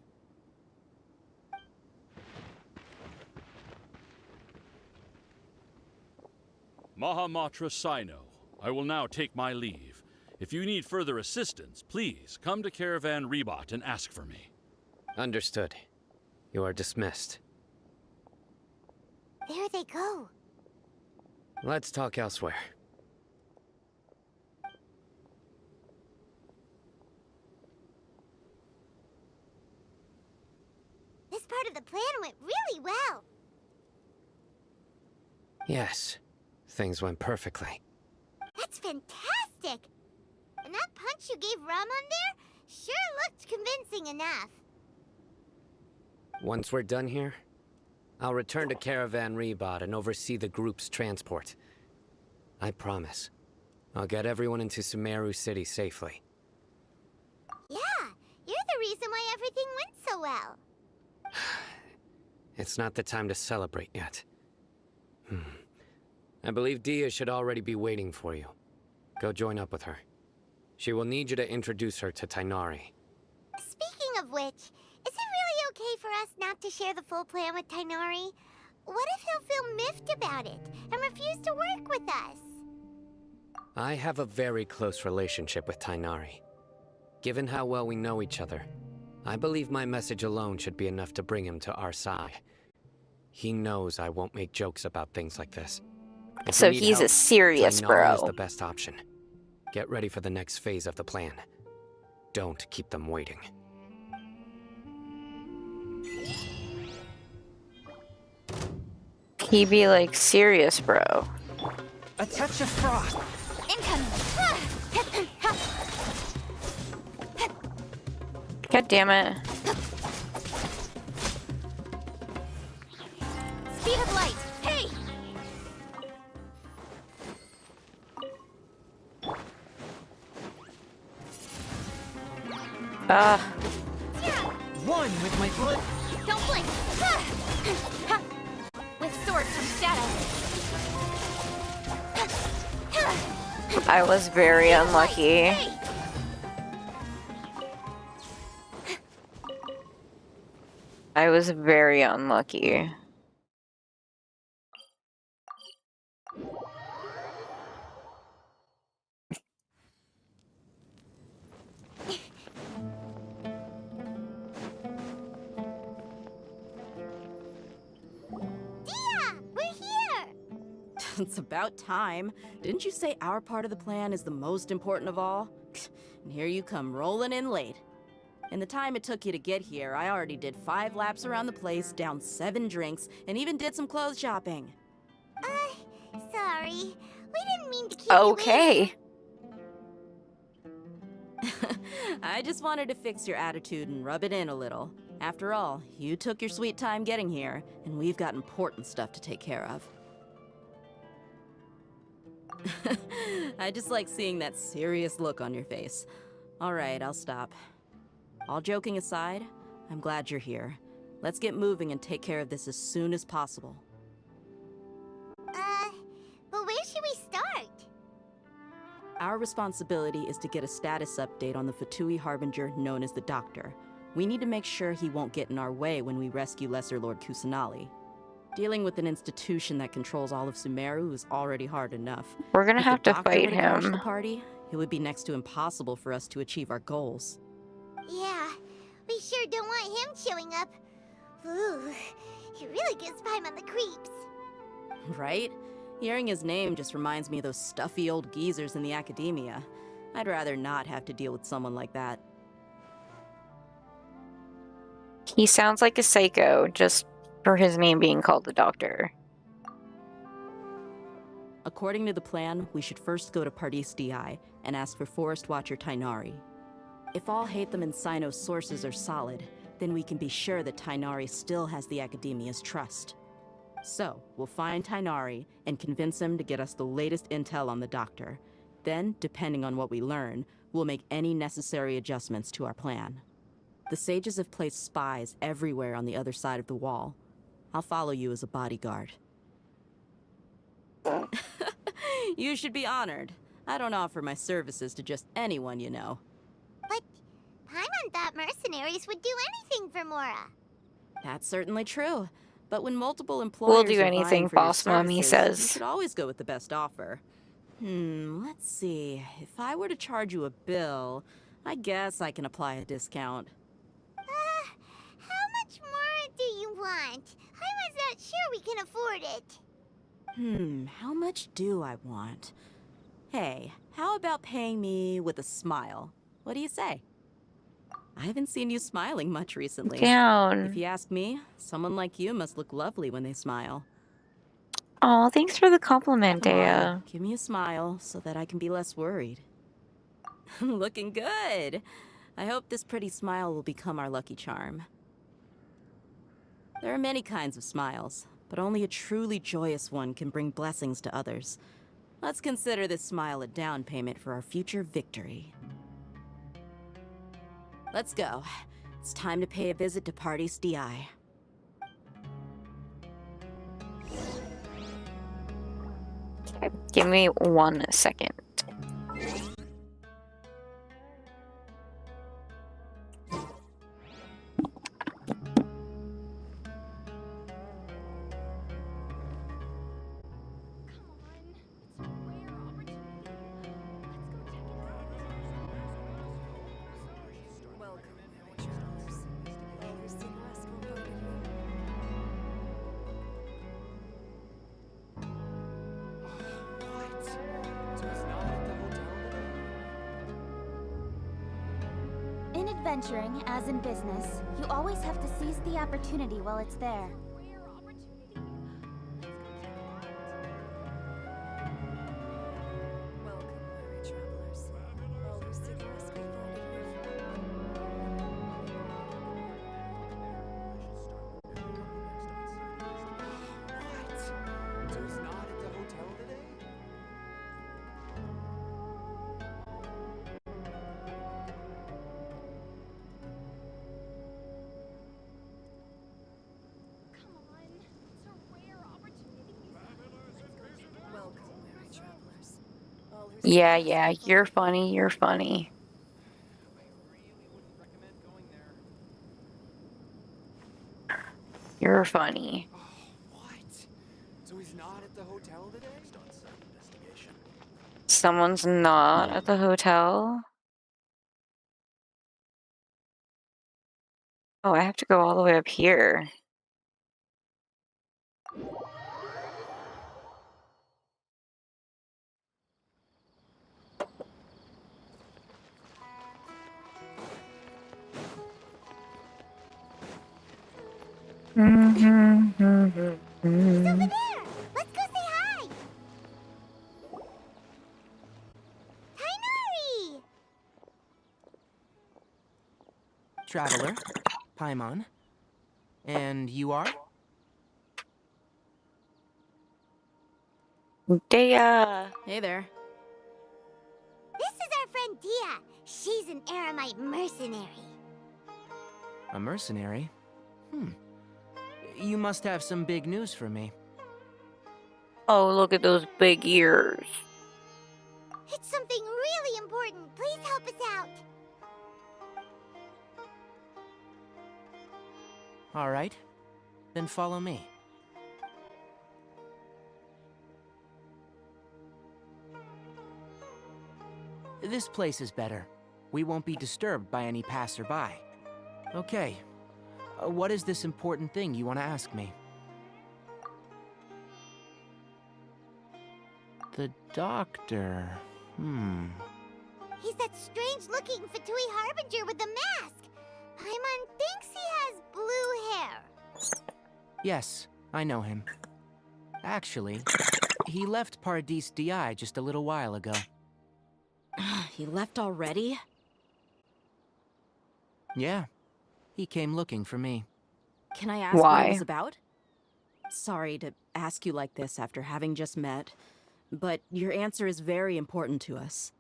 O: Mahamatra Sino, I will now take my leave. If you need further assistance, please come to Caravan Rebot and ask for me.
C: Understood. You are dismissed.
D: There they go.
C: Let's talk elsewhere.
D: This part of the plan went really well.
C: Yes, things went perfectly.
D: That's fantastic! And that punch you gave Ramon there sure looked convincing enough.
C: Once we're done here, I'll return to Caravan Rebot and oversee the group's transport. I promise. I'll get everyone into Sumeru City safely.
D: Yeah, you're the reason why everything went so well.
C: It's not the time to celebrate yet. I believe Dia should already be waiting for you. Go join up with her. She will need you to introduce her to Tighnari.
D: Speaking of which, is it really okay for us not to share the full plan with Tighnari? What if he'll feel miffed about it and refuse to work with us?
C: I have a very close relationship with Tighnari. Given how well we know each other, I believe my message alone should be enough to bring him to our side. He knows I won't make jokes about things like this. If
A: So
C: we need
A: he's a
C: help,
A: serious
C: Tighnari is
A: bro.
C: the best option. Get ready for the next phase of the plan. Don't keep them waiting.
A: He be like serious bro.
P: A touch of frost.
B: Incoming!
A: God damn it.
B: Speed of light! Hey!
P: One with my foot.
B: Don't blink! With sword from shadow.
A: I was very unlucky.
B: Hey!
A: I was very unlucky.
D: We're here!
G: It's about time. Didn't you say our part of the plan is the most important of all? And here you come rolling in late. In the time it took you to get here, I already did 5 laps around the place, downed 7 drinks, and even did some clothes shopping.
D: Sorry. We didn't mean to keep
A: Okay.
G: I just wanted to fix your attitude and rub it in a little. After all, you took your sweet time getting here, and we've got important stuff to take care of. I just like seeing that serious look on your face. All right, I'll stop. All joking aside, I'm glad you're here. Let's get moving and take care of this as soon as possible.
D: But where should we start?
G: Our responsibility is to get a status update on the Fatui Harbinger known as the Doctor. We need to make sure he won't get in our way when we rescue Lesser Lord Kusanali. Dealing with an institution that controls all of Sumeru is already hard enough.
A: We're gonna
G: If the
A: have to
G: Doctor
A: fight
G: were to crash
A: him.
G: the party, it would be next to impossible for us to achieve our goals.
D: Yeah, we sure don't want him showing up. Ooh, he really gives Paimon the creeps.
G: Right? Hearing his name just reminds me of those stuffy old geezers in the academia. I'd rather not have to deal with someone like that.
A: He sounds like a psycho just for his name being called the Doctor.
G: According to the plan, we should first go to Pardis DI and ask for Forest Watcher Tighnari. If all Hatham and Sino's sources are solid, then we can be sure that Tighnari still has the Academia's trust. So, we'll find Tighnari and convince him to get us the latest intel on the Doctor. Then, depending on what we learn, we'll make any necessary adjustments to our plan. The sages have placed spies everywhere on the other side of the wall. I'll follow you as a bodyguard. You should be honored. I don't offer my services to just anyone you know.
D: But Paimon thought mercenaries would do anything for Mora.
G: That's certainly true. But when multiple
A: We'll
G: employers
A: do
G: are
A: anything
G: vying for your
A: Boss Mommy
G: services, you
A: says.
G: should always go with the best offer. Let's see. If I were to charge you a bill, I guess I can apply a discount.
D: How much more do you want? I was not sure we can afford it.
G: How much do I want? Hey, how about paying me with a smile? What do you say? I haven't seen you smiling much recently.
A: Down.
G: If you ask me, someone like you must look lovely when they smile.
A: Oh, thanks for the compliment,
G: Come
A: Dea.
G: on, give me a smile so that I can be less worried. Looking good. I hope this pretty smile will become our lucky charm. There are many kinds of smiles, but only a truly joyous one can bring blessings to others. Let's consider this smile a down payment for our future victory. Let's go. It's time to pay a visit to Party's DI.
A: Give me 1 second.
B: In adventuring, as in business, you always have to seize the opportunity while it's there.
A: Yeah, you're funny, you're funny. You're funny.
F: What? So he's not at the hotel today?
A: Someone's not at the hotel? Oh, I have to go all the way up here.
D: It's over there! Let's go say hi! Tainari!
F: Traveler, Paimon. And you are?
A: Dea!
G: Hey there.
D: This is our friend Dia. She's an Aramite mercenary.
F: A mercenary? You must have some big news for me.
A: Oh, look at those big ears.
D: It's something really important. Please help us out.
F: All right. Then follow me. This place is better. We won't be disturbed by any passerby. Okay. What is this important thing you want to ask me? The doctor.
D: He's that strange-looking Fatui Harbinger with the mask. Paimon thinks he has blue hair.
F: Yes, I know him. Actually, he left Paradis DI just a little while ago.
G: He left already?
F: Yeah. He came looking for me.
G: Can I ask what
A: Why?
G: it was about? Sorry to ask you like this after having just met, but your answer is very important to us.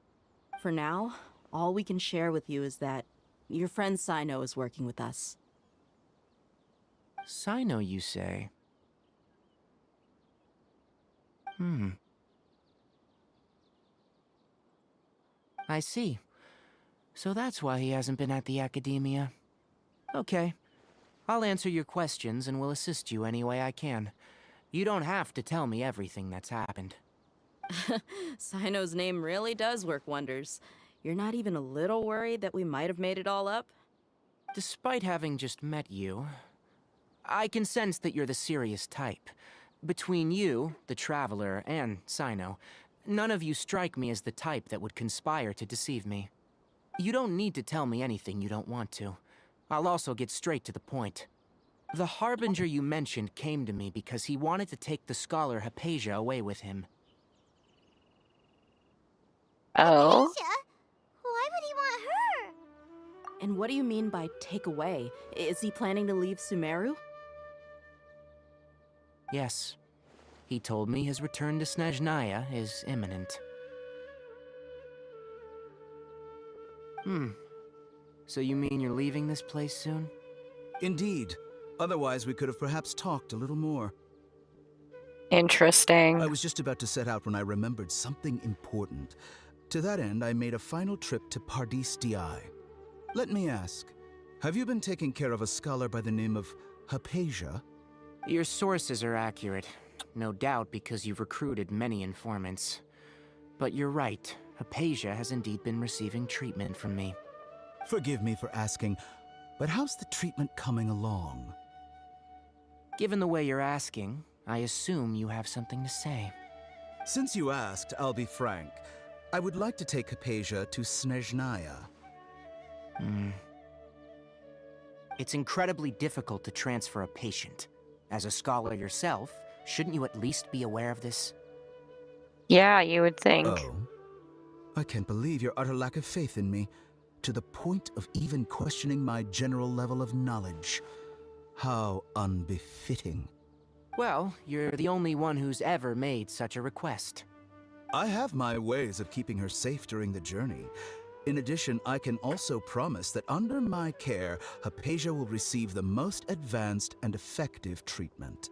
G: For now, all we can share with you is that your friend Sino is working with us.
F: Sino, you say? I see. So that's why he hasn't been at the academia. Okay.
P: I'll answer your questions and will assist you any way I can. You don't have to tell me everything that's happened.
G: Sino's name really does work wonders. You're not even a little worried that we might have made it all up?
P: Despite having just met you, I can sense that you're the serious type. Between you, the Traveler, and Sino, none of you strike me as the type that would conspire to deceive me. You don't need to tell me anything you don't want to. I'll also get straight to the point. The Harbinger you mentioned came to me because he wanted to take the scholar Hypatia away with him.
A: Oh?
D: Hypatia? Why would he want her?
G: And what do you mean by take away? Is he planning to leave Sumeru?
P: Yes. He told me his return to Snezhnaya is imminent. So you mean you're leaving this place soon?
Q: Indeed. Otherwise, we could have perhaps talked a little more.
A: Interesting.
Q: I was just about to set out when I remembered something important. To that end, I made a final trip to Pardis Di. Let me ask, have you been taking care of a scholar by the name of Hypatia?
P: Your sources are accurate. No doubt because you've recruited many informants. But you're right, Hypatia has indeed been receiving treatment from me.
Q: Forgive me for asking, but how's the treatment coming along?
P: Given the way you're asking, I assume you have something to say.
Q: Since you asked, I'll be frank. I would like to take Hypatia to Snezhnaya.
P: It's incredibly difficult to transfer a patient. As a scholar yourself, shouldn't you at least be aware of this?
A: Yeah, you would think.
Q: Oh. I can't believe your utter lack of faith in me, to the point of even questioning my general level of knowledge. How unbefitting.
P: Well, you're the only one who's ever made such a request.
Q: I have my ways of keeping her safe during the journey. In addition, I can also promise that under my care, Hypatia will receive the most advanced and effective treatment.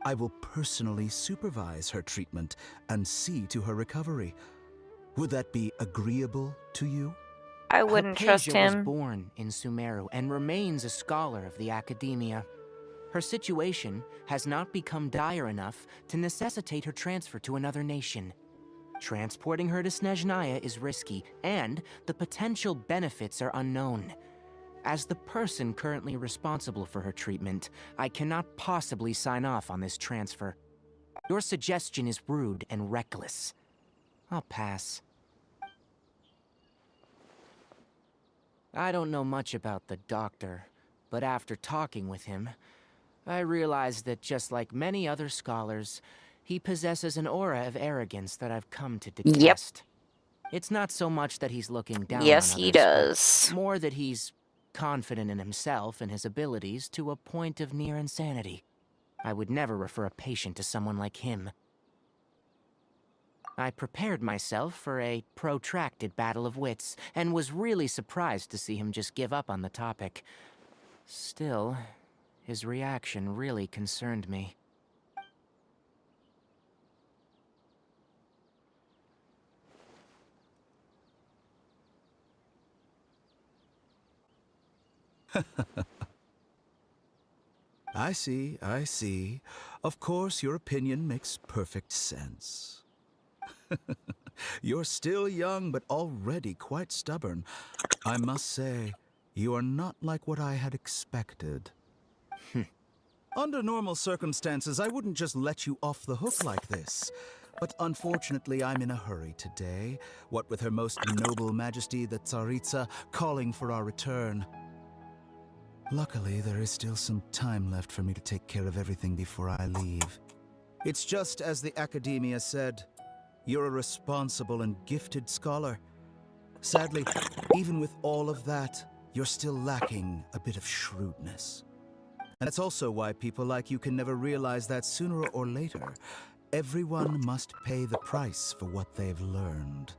Q: I will personally supervise her treatment and see to her recovery. Would that be agreeable to you?
A: I wouldn't trust
P: Hypatia was
A: him.
P: born in Sumeru and remains a scholar of the Academia. Her situation has not become dire enough to necessitate her transfer to another nation. Transporting her to Snezhnaya is risky, and the potential benefits are unknown. As the person currently responsible for her treatment, I cannot possibly sign off on this transfer. Your suggestion is rude and reckless. I'll pass. I don't know much about the doctor, but after talking with him, I realized that just like many other scholars, he possesses an aura of arrogance that I've come to detest. It's not so much that he's looking down on
A: Yes,
P: others,
A: he
P: but
A: does.
P: more that he's confident in himself and his abilities to a point of near insanity. I would never refer a patient to someone like him. I prepared myself for a protracted battle of wits, and was really surprised to see him just give up on the topic. Still, his reaction really concerned me.
Q: I see, I see. Of course, your opinion makes perfect sense. You're still young, but already quite stubborn. I must say, you are not like what I had expected. Under normal circumstances, I wouldn't just let you off the hook like this. But unfortunately, I'm in a hurry today, what with Her Most Noble Majesty the Tsaritsa calling for our return. Luckily, there is still some time left for me to take care of everything before I leave. It's just as the Academia said, you're a responsible and gifted scholar. Sadly, even with all of that, you're still lacking a bit of shrewdness. And that's also why people like you can never realize that sooner or later, everyone must pay the price for what they've learned.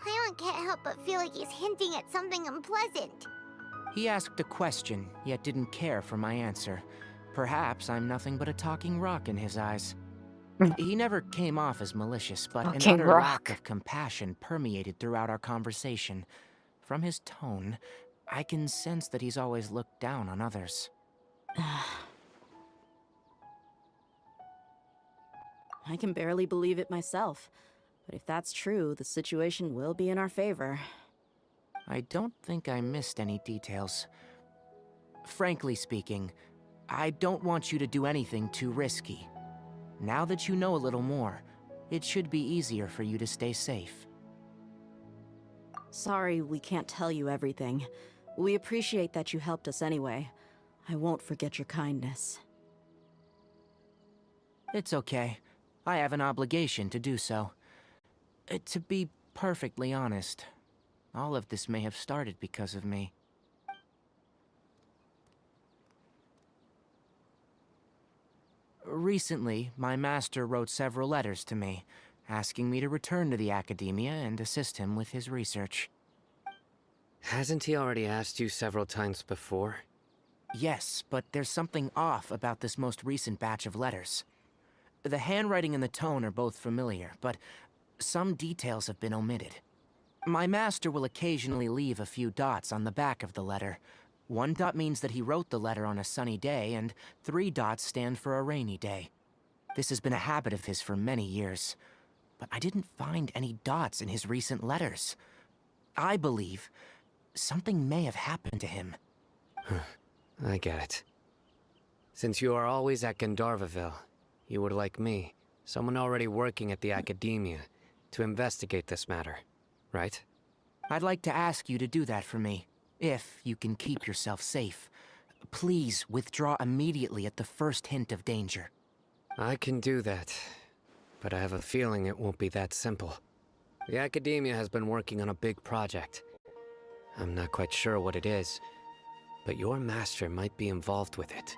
D: Paimon can't help but feel like he's hinting at something unpleasant.
P: He asked a question, yet didn't care for my answer. Perhaps I'm nothing but a talking rock in his eyes. He never came off as malicious, but an
A: Talking
P: utter
A: rock.
P: lack of compassion permeated throughout our conversation. From his tone, I can sense that he's always looked down on others.
G: I can barely believe it myself. But if that's true, the situation will be in our favor.
P: I don't think I missed any details. Frankly speaking, I don't want you to do anything too risky. Now that you know a little more, it should be easier for you to stay safe.
G: Sorry we can't tell you everything. We appreciate that you helped us anyway. I won't forget your kindness.
P: It's okay. I have an obligation to do so. To be perfectly honest, all of this may have started because of me. Recently, my master wrote several letters to me, asking me to return to the Academia and assist him with his research.
C: Hasn't he already asked you several times before?
P: Yes, but there's something off about this most recent batch of letters. The handwriting and the tone are both familiar, but some details have been omitted. My master will occasionally leave a few dots on the back of the letter. 1 dot means that he wrote the letter on a sunny day, and 3 dots stand for a rainy day. This has been a habit of his for many years, but I didn't find any dots in his recent letters. I believe something may have happened to him.
C: I get it. Since you are always at Gandharvaville, you would like me, someone already working at the Academia, to investigate this matter, right?
P: I'd like to ask you to do that for me, if you can keep yourself safe. Please withdraw immediately at the first hint of danger.
C: I can do that, but I have a feeling it won't be that simple. The Academia has been working on a big project. I'm not quite sure what it is, but your master might be involved with it.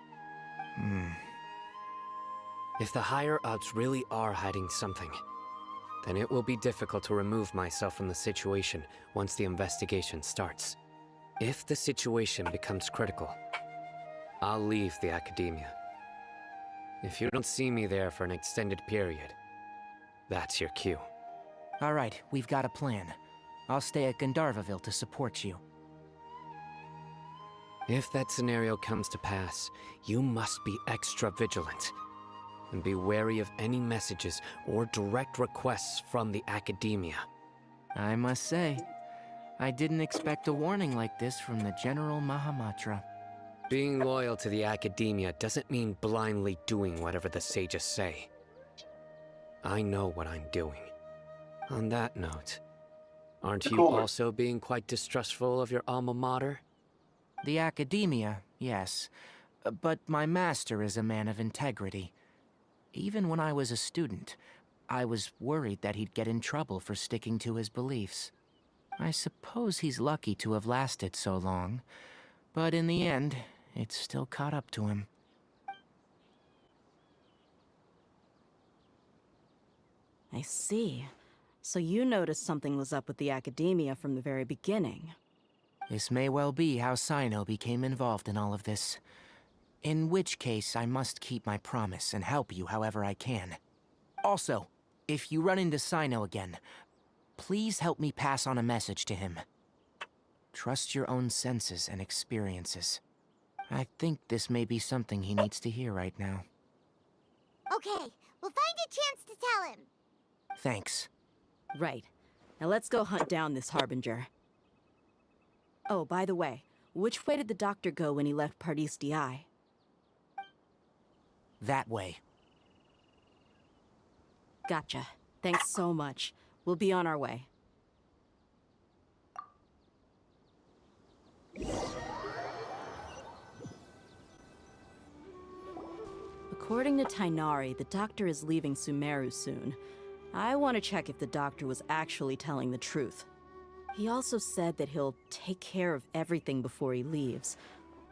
C: If the higher-ups really are hiding something, then it will be difficult to remove myself from the situation once the investigation starts. If the situation becomes critical, I'll leave the Academia. If you don't see me there for an extended period, that's your cue.
P: All right, we've got a plan. I'll stay at Gandharvaville to support you.
C: If that scenario comes to pass, you must be extra vigilant. And be wary of any messages or direct requests from the Academia.
P: I must say, I didn't expect a warning like this from the General Mahamatra.
C: Being loyal to the Academia doesn't mean blindly doing whatever the sages say. I know what I'm doing. On that note, aren't you also being quite distrustful of your alma mater?
P: The Academia, yes. But my master is a man of integrity. Even when I was a student, I was worried that he'd get in trouble for sticking to his beliefs. I suppose he's lucky to have lasted so long, but in the end, it's still caught up to him.
G: I see. So you noticed something was up with the Academia from the very beginning.
P: This may well be how Sino became involved in all of this. In which case, I must keep my promise and help you however I can. Also, if you run into Sino again, please help me pass on a message to him. Trust your own senses and experiences. I think this may be something he needs to hear right now.
D: Okay, we'll find a chance to tell him.
P: Thanks.
G: Right. Now let's go hunt down this Harbinger. Oh, by the way, which way did the doctor go when he left Pardis Di?
P: That way.
G: Gotcha. Thanks so much. We'll be on our way. According to Tainari, the doctor is leaving Sumeru soon. I want to check if the doctor was actually telling the truth. He also said that he'll take care of everything before he leaves.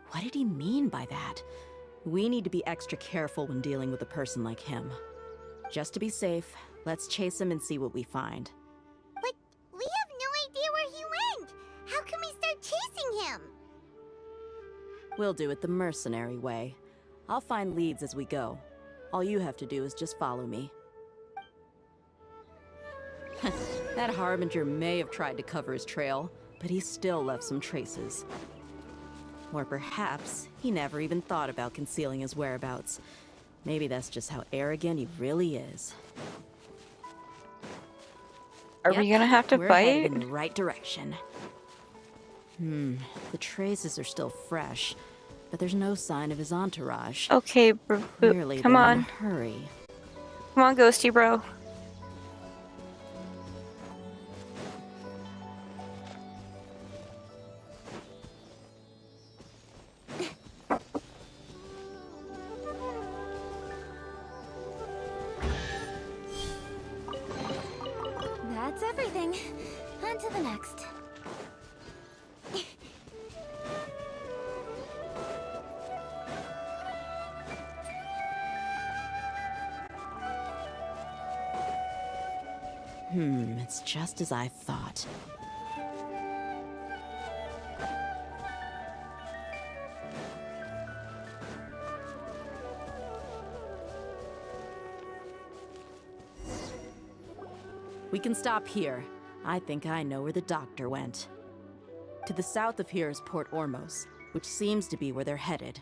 G: What did he mean by that? We need to be extra careful when dealing with a person like him. Just to be safe, let's chase him and see what we find.
D: But we have no idea where he went! How can we start chasing him?
G: We'll do it the mercenary way. I'll find leads as we go. All you have to do is just follow me. That Harbinger may have tried to cover his trail, but he still left some traces. Or perhaps he never even thought about concealing his whereabouts. Maybe that's just how arrogant he really is.
A: Are we gonna have to
G: we're
A: fight?
G: headed in the right direction. The traces are still fresh, but there's no sign of his entourage.
A: Okay,
G: Clearly
A: come
G: they're
A: on.
G: in a hurry.
A: Come on, Ghosty bro.
B: That's everything. On to the next.
G: It's just as I thought. We can stop here. I think I know where the doctor went. To the south of here is Port Ormos, which seems to be where they're headed.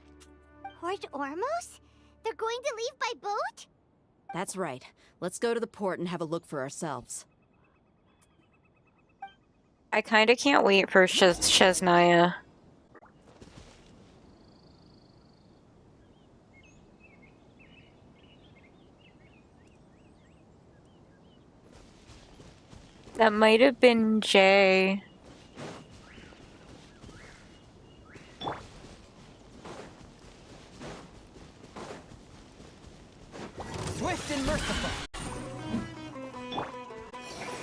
D: Port Ormos? They're going to leave by boat?
G: That's right. Let's go to the port and have a look for ourselves.
A: I kinda can't wait for Shesnaya. That might have been Jay.
P: Swift and merciful.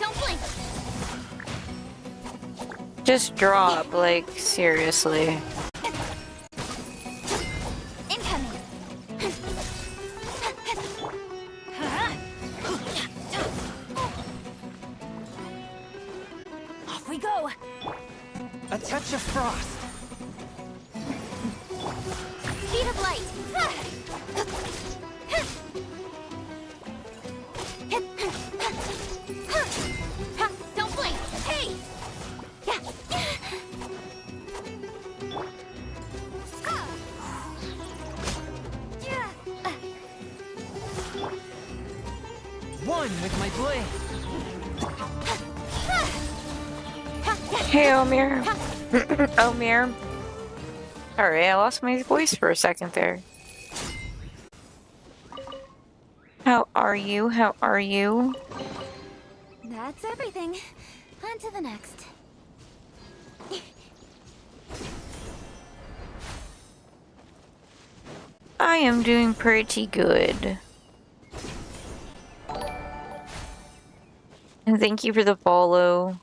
B: Don't blink!
A: Just drop, like, seriously.
B: Incoming! Off we go!
P: A touch of frost.
B: Speed of light! Don't blink! Hey!
P: One with my blade.
A: Hey, Omir. Omir. Alright, I lost my voice for a second there. How are you? How are you?
B: That's everything. On to the next.
A: I am doing pretty good. And thank you for the follow.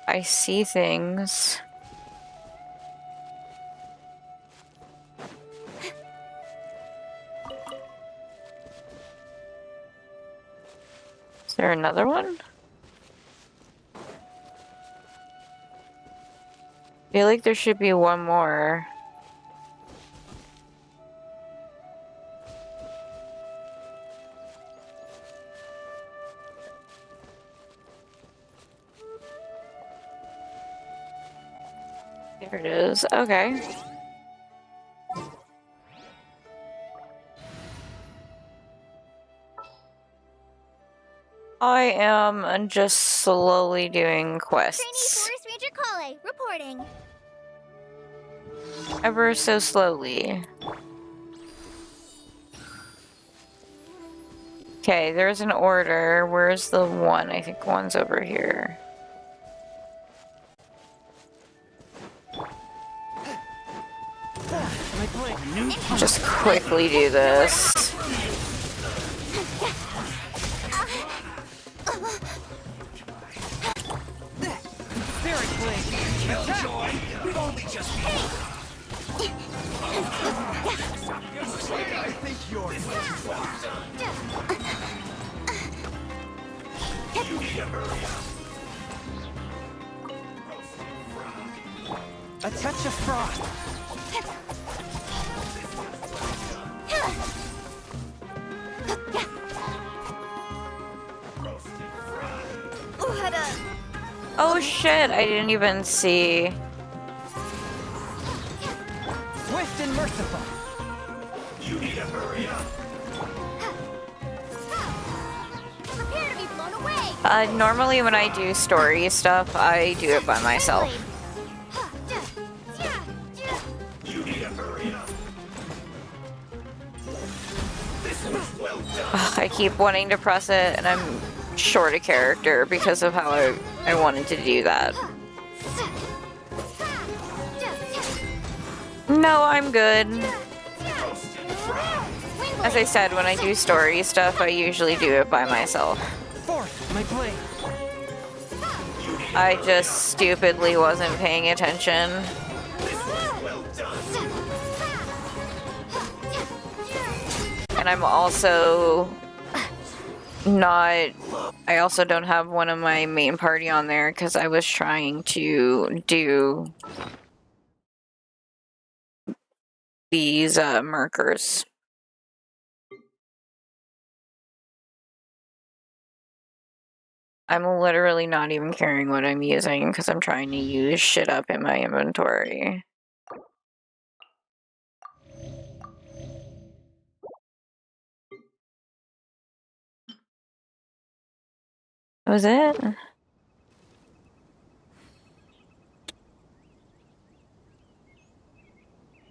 A: I see things. Is there another one? I feel like there should be one more. There it is. Okay. I am just slowly doing quests.
D: Trainee Forest Ranger Kale, reporting.
A: Ever so slowly. Okay, there's an order. Where's the one? I think one's over here. Just quickly do this.
R: I think you're You need to hurry up.
S: A touch of frost.
A: Oh shit, I didn't even see.
S: Swift and merciful.
R: You need to hurry up.
D: Prepare to be blown away.
A: Normally when I do story stuff, I do it by myself.
R: You need to hurry up. This was well done.
A: I keep wanting to press it, and I'm short a character because of how I wanted to do that. No, I'm good. As I said, when I do story stuff, I usually do it by myself.
S: Forth, my blade.
A: I just stupidly wasn't paying attention. And I'm also not... I also don't have one of my main party on there because I was trying to do these markers. I'm literally not even caring what I'm using because I'm trying to use shit up in my inventory. That was it?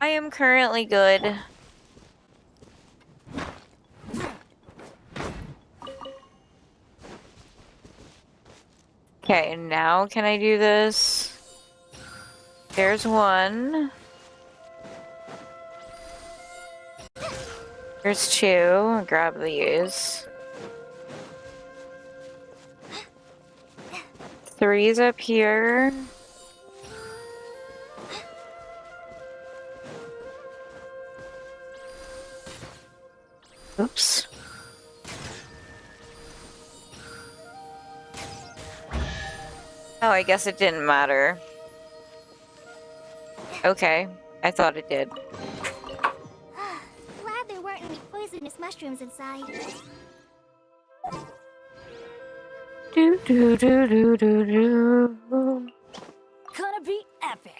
A: I am currently good. Okay, now can I do this? There's one. There's two. I'll grab these. Three's up here. Oops. Oh, I guess it didn't matter. Okay, I thought it did.
D: Glad there weren't any poisonous mushrooms inside.
A: Do do do do do do.
B: Gonna be epic.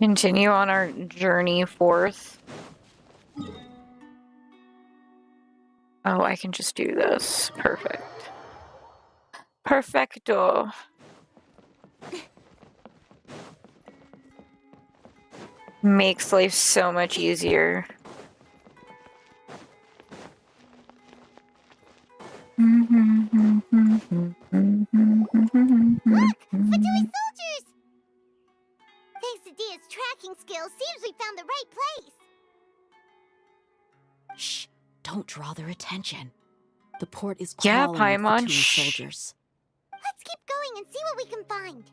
A: Continue on our journey forth. Oh, I can just do this. Perfect. Perfecto. Makes life so much easier.
D: Fatui soldiers! Thanks to Dia's tracking skills, seems we found the right place.
G: Shh! Don't draw their attention. The port is
A: Yeah,
G: crawling with
A: Paimon,
G: Fatui
A: shh.
G: soldiers.
D: Let's keep going and see what we can find.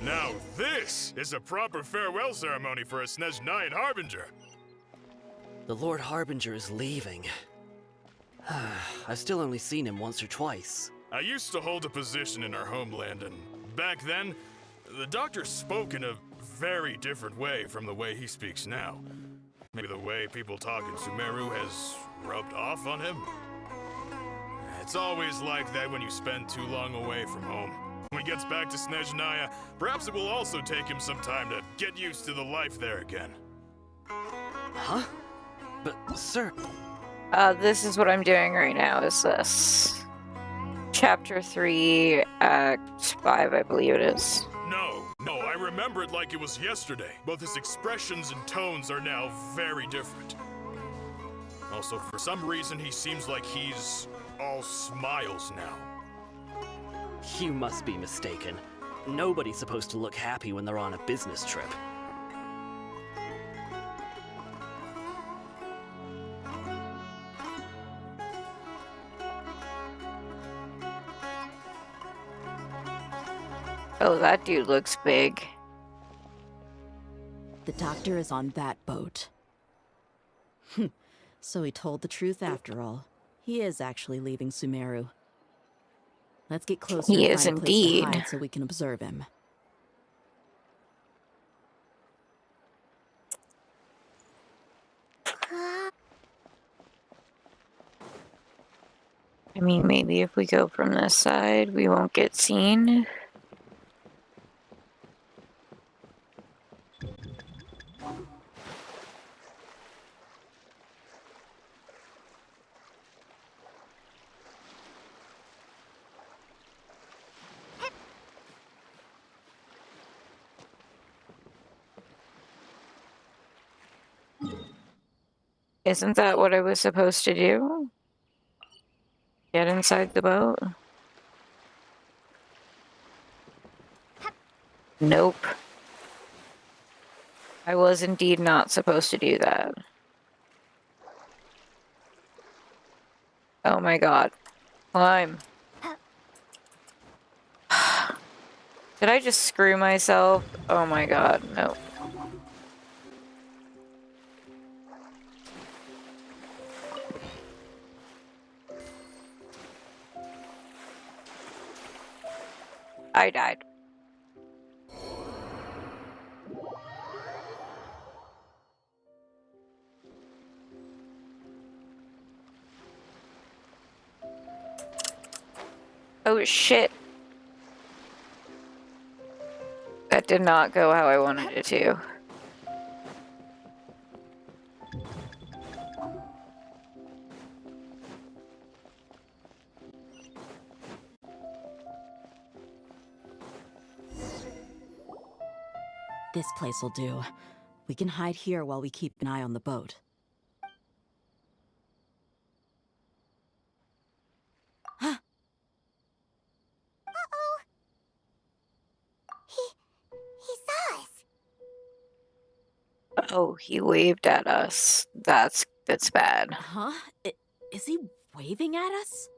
M: Now this is a proper farewell ceremony for a Snezhnayan Harbinger.
T: The Lord Harbinger is leaving. I've still only seen him once or twice.
M: I used to hold a position in our homeland, and back then, the doctor spoke in a very different way from the way he speaks now. Maybe the way people talk in Sumeru has rubbed off on him? It's always like that when you spend too long away from home. When he gets back to Snezhnaya, perhaps it will also take him some time to get used to the life there again.
T: Huh? But, sir...
A: This is what I'm doing right now, is this. Chapter 3, Act 5, I believe it is.
M: No, I remember it like it was yesterday. Both his expressions and tones are now very different.
R: Also, for some reason, he seems like he's all smiles now.
T: You must be mistaken. Nobody's supposed to look happy when they're on a business trip.
A: Oh, that dude looks big.
G: The doctor is on that boat. So he told the truth after all. He is actually leaving Sumeru. Let's get closer
A: He
G: and
A: is
G: find a place to
A: indeed.
G: hide so we can observe him.
A: I mean, maybe if we go from this side, we won't get seen. Isn't that what I was supposed to do? Get inside the boat? Nope. I was indeed not supposed to do that. Oh my god. Climb. Did I just screw myself? Oh my god, no. I died. Oh shit. That did not go how I wanted it to.
G: This place will do. We can hide here while we keep an eye on the boat.
D: Uh-oh. He saw us.
A: Oh, he waved at us. That's bad.
G: Huh? Is he waving at us?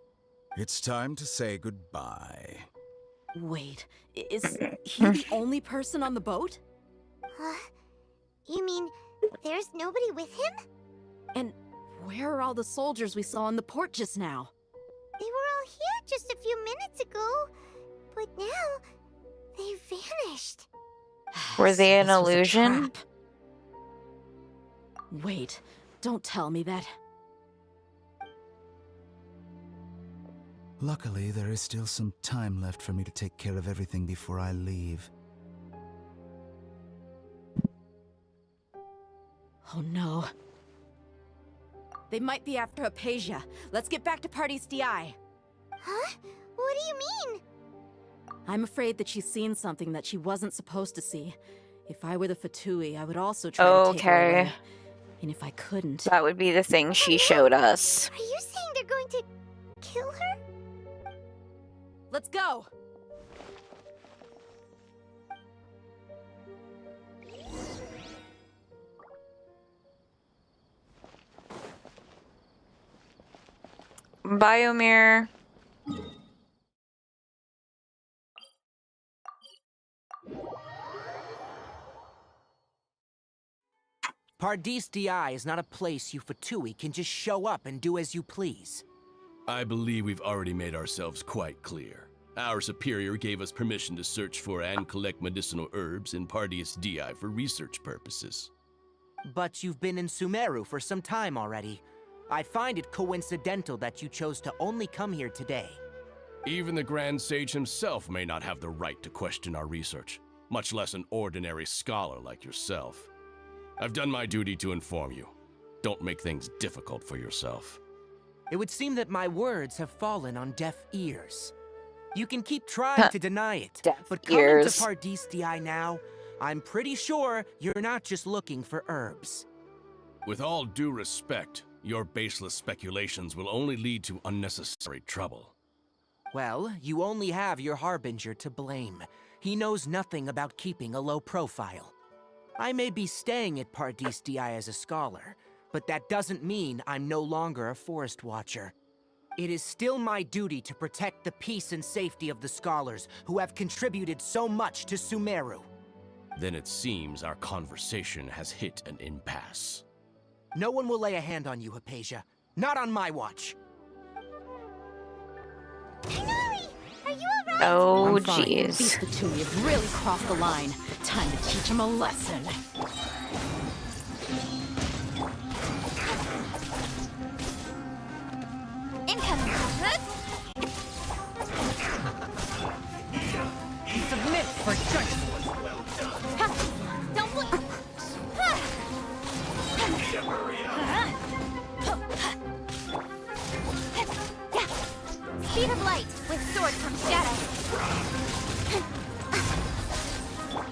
Q: It's time to say goodbye.
G: Wait, is he the only person on the boat?
D: You mean there's nobody with him?
G: And where are all the soldiers we saw in the port just now?
D: They were all here just a few minutes ago, but now they vanished.
A: Were they an
G: This was a
A: illusion?
G: trap. Wait, don't tell me that.
Q: Luckily, there is still some time left for me to take care of everything before I leave.
G: Oh no. They might be after Hypatia. Let's get back to Party's DI.
D: Huh? What do you mean?
G: I'm afraid that she's seen something that she wasn't supposed to see. If I were the Fatui, I would also try to take her
A: Okay.
G: away. And if I couldn't...
A: That would be the thing she showed us.
D: Are you saying they're going to kill her?
G: Let's go!
A: Biomir.
P: Pardis DI is not a place you Fatui can just show up and do as you please.
S: I believe we've already made ourselves quite clear. Our superior gave us permission to search for and collect medicinal herbs in Pardius DI for research purposes.
P: But you've been in Sumeru for some time already. I find it coincidental that you chose to only come here today.
S: Even the Grand Sage himself may not have the right to question our research, much less an ordinary scholar like yourself. I've done my duty to inform you. Don't make things difficult for yourself.
P: It would seem that my words have fallen on deaf ears. You can keep trying to deny it, but coming to
A: ears.
P: Pardis DI now, I'm pretty sure you're not just looking for herbs.
S: With all due respect, Your baseless speculations will only lead to unnecessary trouble.
P: Well, you only have your Harbinger to blame. He knows nothing about keeping a low profile. I may be staying at Pardis Di as a scholar, but that doesn't mean I'm no longer a Forest Watcher. It is still my duty to protect the peace and safety of the scholars who have contributed so much to Sumeru.
S: Then it seems our conversation has hit an impasse.
P: No one will lay a hand on you, Hypatia. Not on my watch.
D: Inari, are you alright?
A: Oh,
G: I'm fine.
A: jeez.
G: These Fatui have really crossed the line. Time to teach them a lesson.
B: Incoming.
G: Submit for judgment.
B: Don't blink. Speed of light with sword from shadow.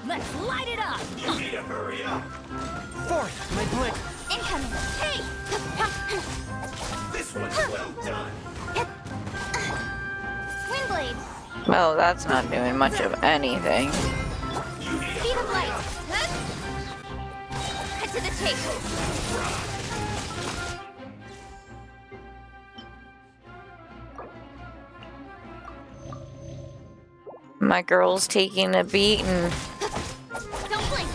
G: Let's light it up.
E: You need to hurry up.
P: Forth, my blink.
B: Incoming. Hey!
E: This one's well done.
B: Windblade.
A: Well, that's not doing much of anything.
B: Speed of light. Cut to the chase.
A: My girl's taking a beating.
B: Don't blink.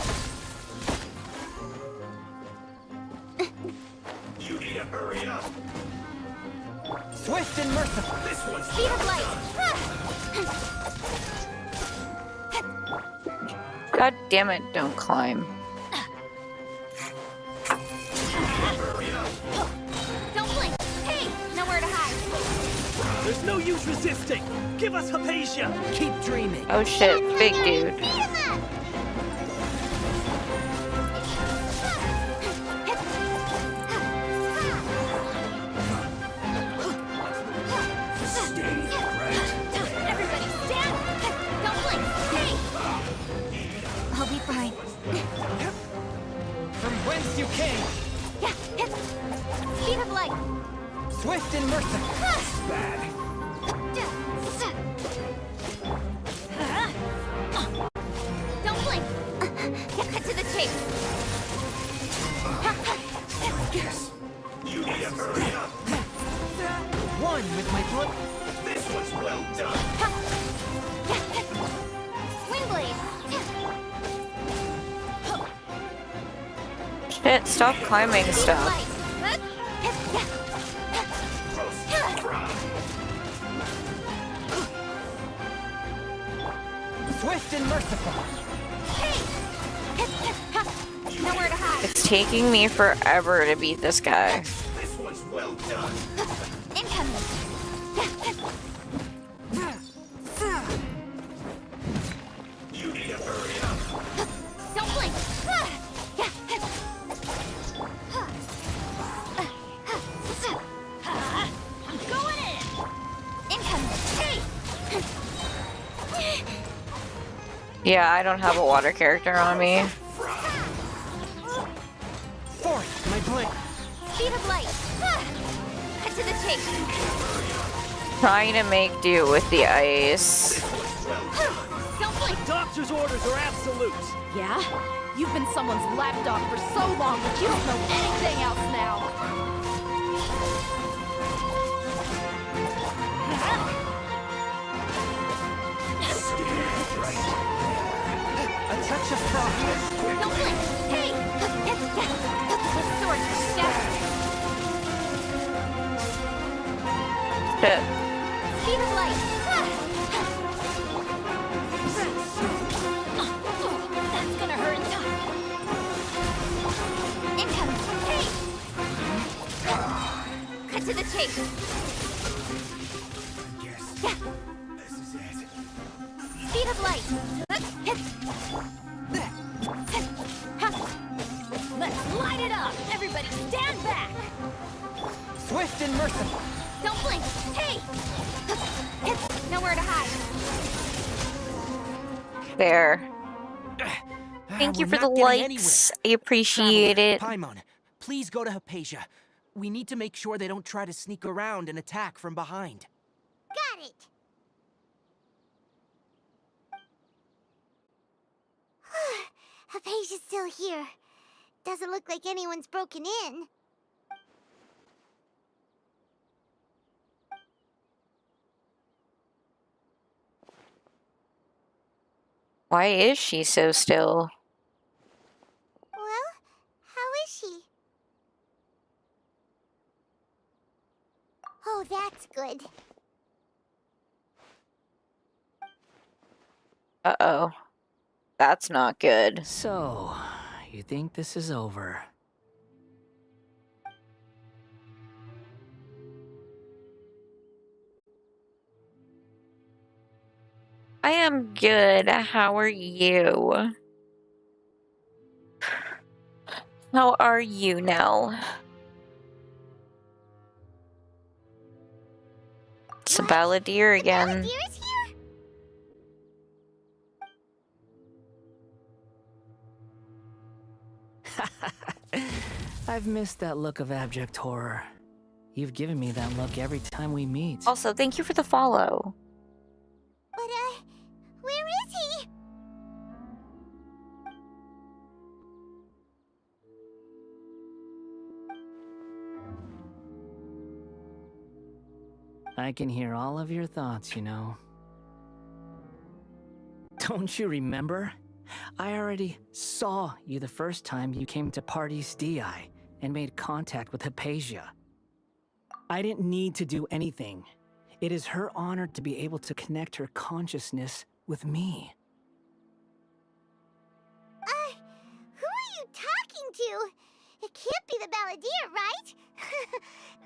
E: You need to hurry up.
P: Swift and merciful.
E: This one's
B: Speed of light.
A: God damn it, don't climb.
B: Don't blink. Hey! Nowhere to hide.
U: There's no use resisting. Give us Hypatia.
P: Keep dreaming.
A: Oh shit, big dude.
B: Everybody stand! Don't blink! Hey! I'll be fine.
P: From whence you came.
B: Speed of light.
P: Swift and merciful.
B: Don't blink. Cut to the chase.
E: Yes. You need to hurry up.
P: One with my blood.
E: This one's well done.
B: Windblade.
A: Shit, stop climbing stuff.
P: Swift and merciful.
B: Nowhere to hide.
A: It's taking me forever to beat this guy.
E: This one's well done.
B: Incoming.
E: You need to hurry up.
B: Don't blink. I'm going in. Incoming. Hey.
A: Yeah, I don't have a water character on me.
P: Forth, my blink.
B: Speed of light. Cut to the chase.
A: Trying to make do with the ice.
B: Don't blink.
U: Doctor's orders are absolute.
G: Yeah? You've been someone's lapdog for so long that you don't know anything else now.
P: A touch of frost.
B: Don't blink. Hey. With sword from shadow.
A: Shit.
B: Speed of light. That's gonna hurt. Incoming. Hey. Cut to the chase.
E: This is it.
B: Speed of light. Let's light it up. Everybody stand back.
P: Swift and merciful.
B: Don't blink. Hey. Nowhere to hide.
A: There. Thank you
P: We're
A: for the
P: not getting
A: likes. I
P: anywhere.
A: appreciate
P: Traveler,
A: it.
P: Paimon, please go to Hypatia. We need to make sure they don't try to sneak around and attack from behind.
D: Got it. Hypatia's still here. Doesn't look like anyone's broken in.
A: Why is she so still?
D: Well, how is she? Oh, that's good.
A: Uh-oh. That's not good.
T: So, you think this is over?
A: I am good. How are you? How are you, Nell? It's a balladeer again.
D: Balladier's here?
T: I've missed that look of abject horror. You've given me that look every time we meet.
A: Also, thank you for the follow.
D: But, where is he?
T: I can hear all of your thoughts, you know. Don't you remember? I already saw you the first time you came to Party's DI and made contact with Hypatia. I didn't need to do anything. It is her honor to be able to connect her consciousness with me.
D: Who are you talking to? It can't be the balladeer, right?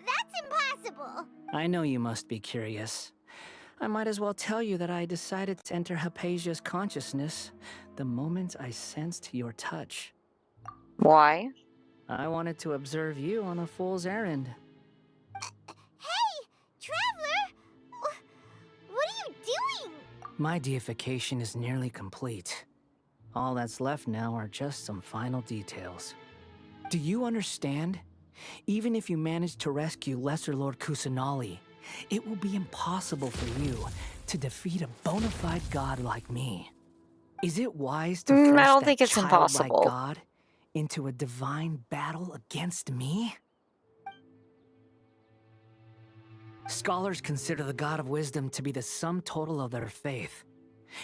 D: That's impossible.
T: I know you must be curious. I might as well tell you that I decided to enter Hypatia's consciousness the moment I sensed your touch.
A: Why?
T: I wanted to observe you on a fool's errand.
D: Hey, Traveler! What are you doing?
T: My deification is nearly complete. All that's left now are just some final details. Do you understand? Even if you manage to rescue Lesser Lord Kusanali, it will be impossible for you to defeat a bona fide god like me. Is it wise to force
A: I don't
T: that
A: think it's
T: childlike
A: impossible.
T: god into a divine battle against me? Scholars consider the God of Wisdom to be the sum total of their faith.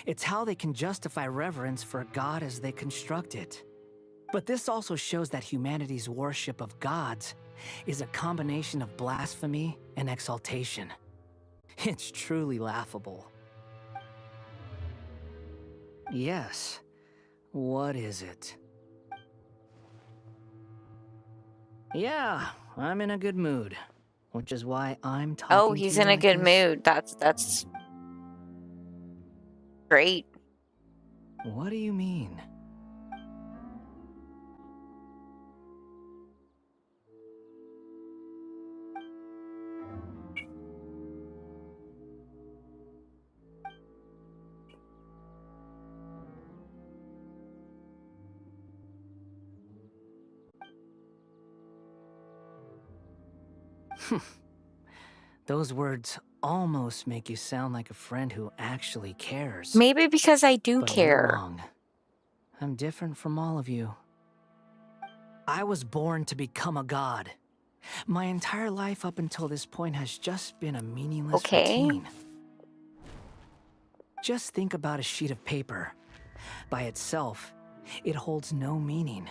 T: It's how they can justify reverence for a god as they construct it. But this also shows that humanity's worship of gods is a combination of blasphemy and exaltation. It's truly laughable. Yes. What is it? Yeah, I'm in a good mood, which is why I'm talking
A: Oh,
T: to
A: he's
T: you
A: in a
T: like
A: good
T: this.
A: mood. That's great.
T: What do you mean? Those words almost make you sound like a friend who actually cares.
A: Maybe because I do
T: But you're
A: care.
T: wrong. I'm different from all of you. I was born to become a god. My entire life up until this point has just been a meaningless routine. Just think about a sheet of paper. By itself, it holds no meaning.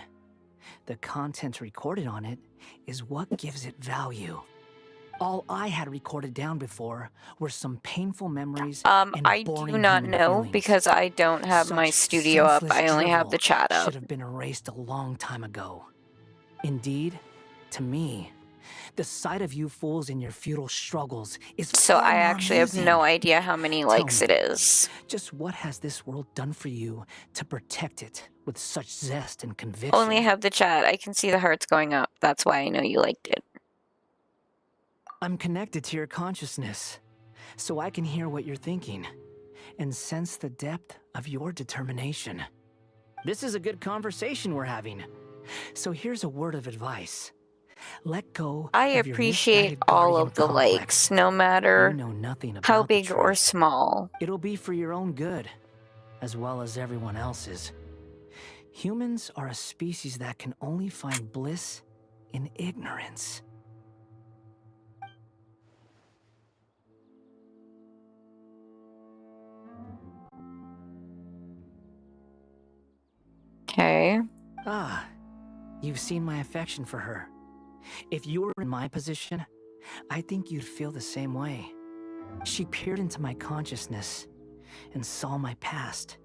T: The content recorded on it is what gives it value. All I had recorded down before were some painful memories and
A: I
T: boring
A: do not
T: human
A: know
T: feelings.
A: because I don't have my
T: Such
A: studio up.
T: senseless
A: I only have the
T: drivel
A: chat up.
T: should have been erased a long time ago. Indeed, to me, the sight of you fools in your futile struggles is
A: So
T: far
A: I
T: more
A: actually have
T: amusing.
A: no idea how many likes
T: me,
A: it is.
T: Just what has this world done for you to protect it with such zest and conviction?
A: Only have the chat. I can see the hearts going up. That's why I know you liked it.
T: I'm connected to your consciousness, so I can hear what you're thinking and sense the depth of your determination. This is a good conversation we're having. So here's a word of advice. Let go
A: I
T: of your
A: appreciate
T: misguided
A: all
T: guardian
A: of the
T: complex.
A: likes, no
T: You
A: matter
T: know nothing about
A: how
T: the
A: big or
T: truth.
A: small.
T: It'll be for your own good, as well as everyone else's. Humans are a species that can only find bliss in ignorance.
A: Okay.
T: Ah, you've seen my affection for her. If you were in my position, I think you'd feel the same way. She peered into my consciousness and saw my past.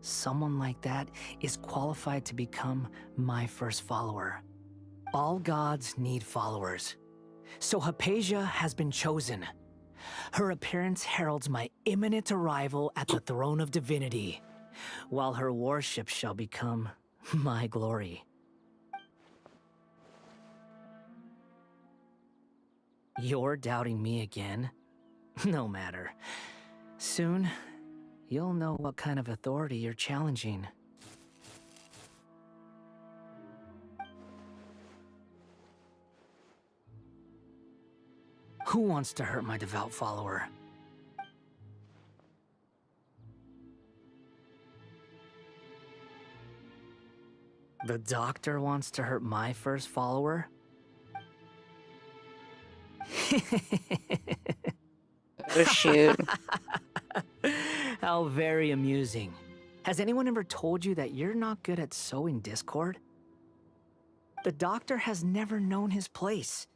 T: Someone like that is qualified to become my first follower. All gods need followers. So Hypatia has been chosen. Her appearance heralds my imminent arrival at the throne of divinity, while her worship shall become my glory. You're doubting me again? No matter. Soon, you'll know what kind of authority you're challenging. Who wants to hurt my devout follower? The doctor wants to hurt my first follower?
A: Oh, shoot.
T: How very amusing. Has anyone ever told you that you're not good at sowing discord? The doctor has never known his place.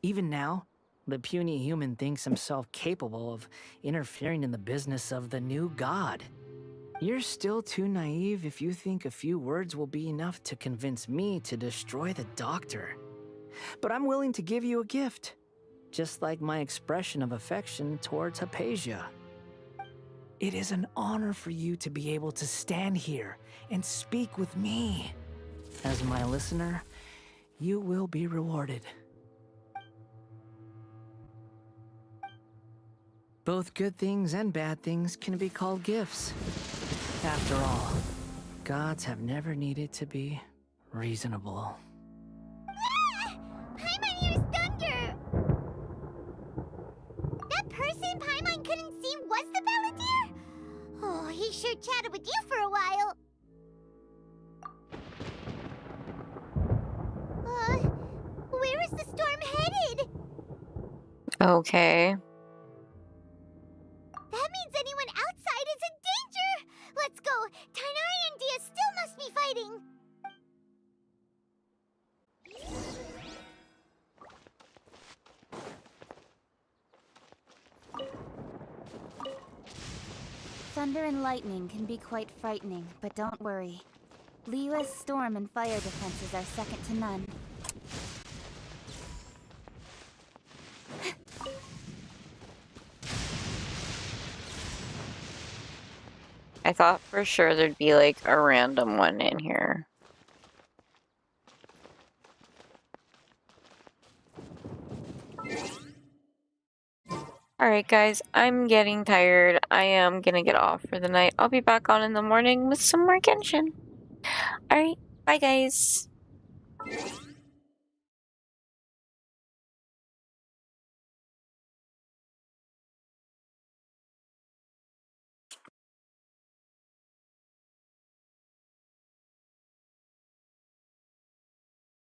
T: Even now, the puny human thinks himself capable of interfering in the business of the new god. You're still too naive if you think a few words will be enough to convince me to destroy the doctor. But I'm willing to give you a gift, just like my expression of affection towards Hypatia. It is an honor for you to be able to stand here and speak with me. As my listener, you will be rewarded. Both good things and bad things can be called gifts. After all, gods have never needed to be reasonable.
D: Paimon hears thunder! That person Paimon couldn't see was the Balladeer? Oh, he sure chatted with you for a while. Where is the storm headed?
A: Okay.
D: That means anyone outside is in danger! Let's go! Tainari and Dia still must be fighting!
B: Thunder and lightning can be quite frightening, but don't worry. Liyue's storm and fire defenses are second to none.
A: I thought for sure there'd be like a random one in here. Alright guys, I'm getting tired. I am gonna get off for the night. I'll be back on in the morning with some more Genshin. Alright, bye guys.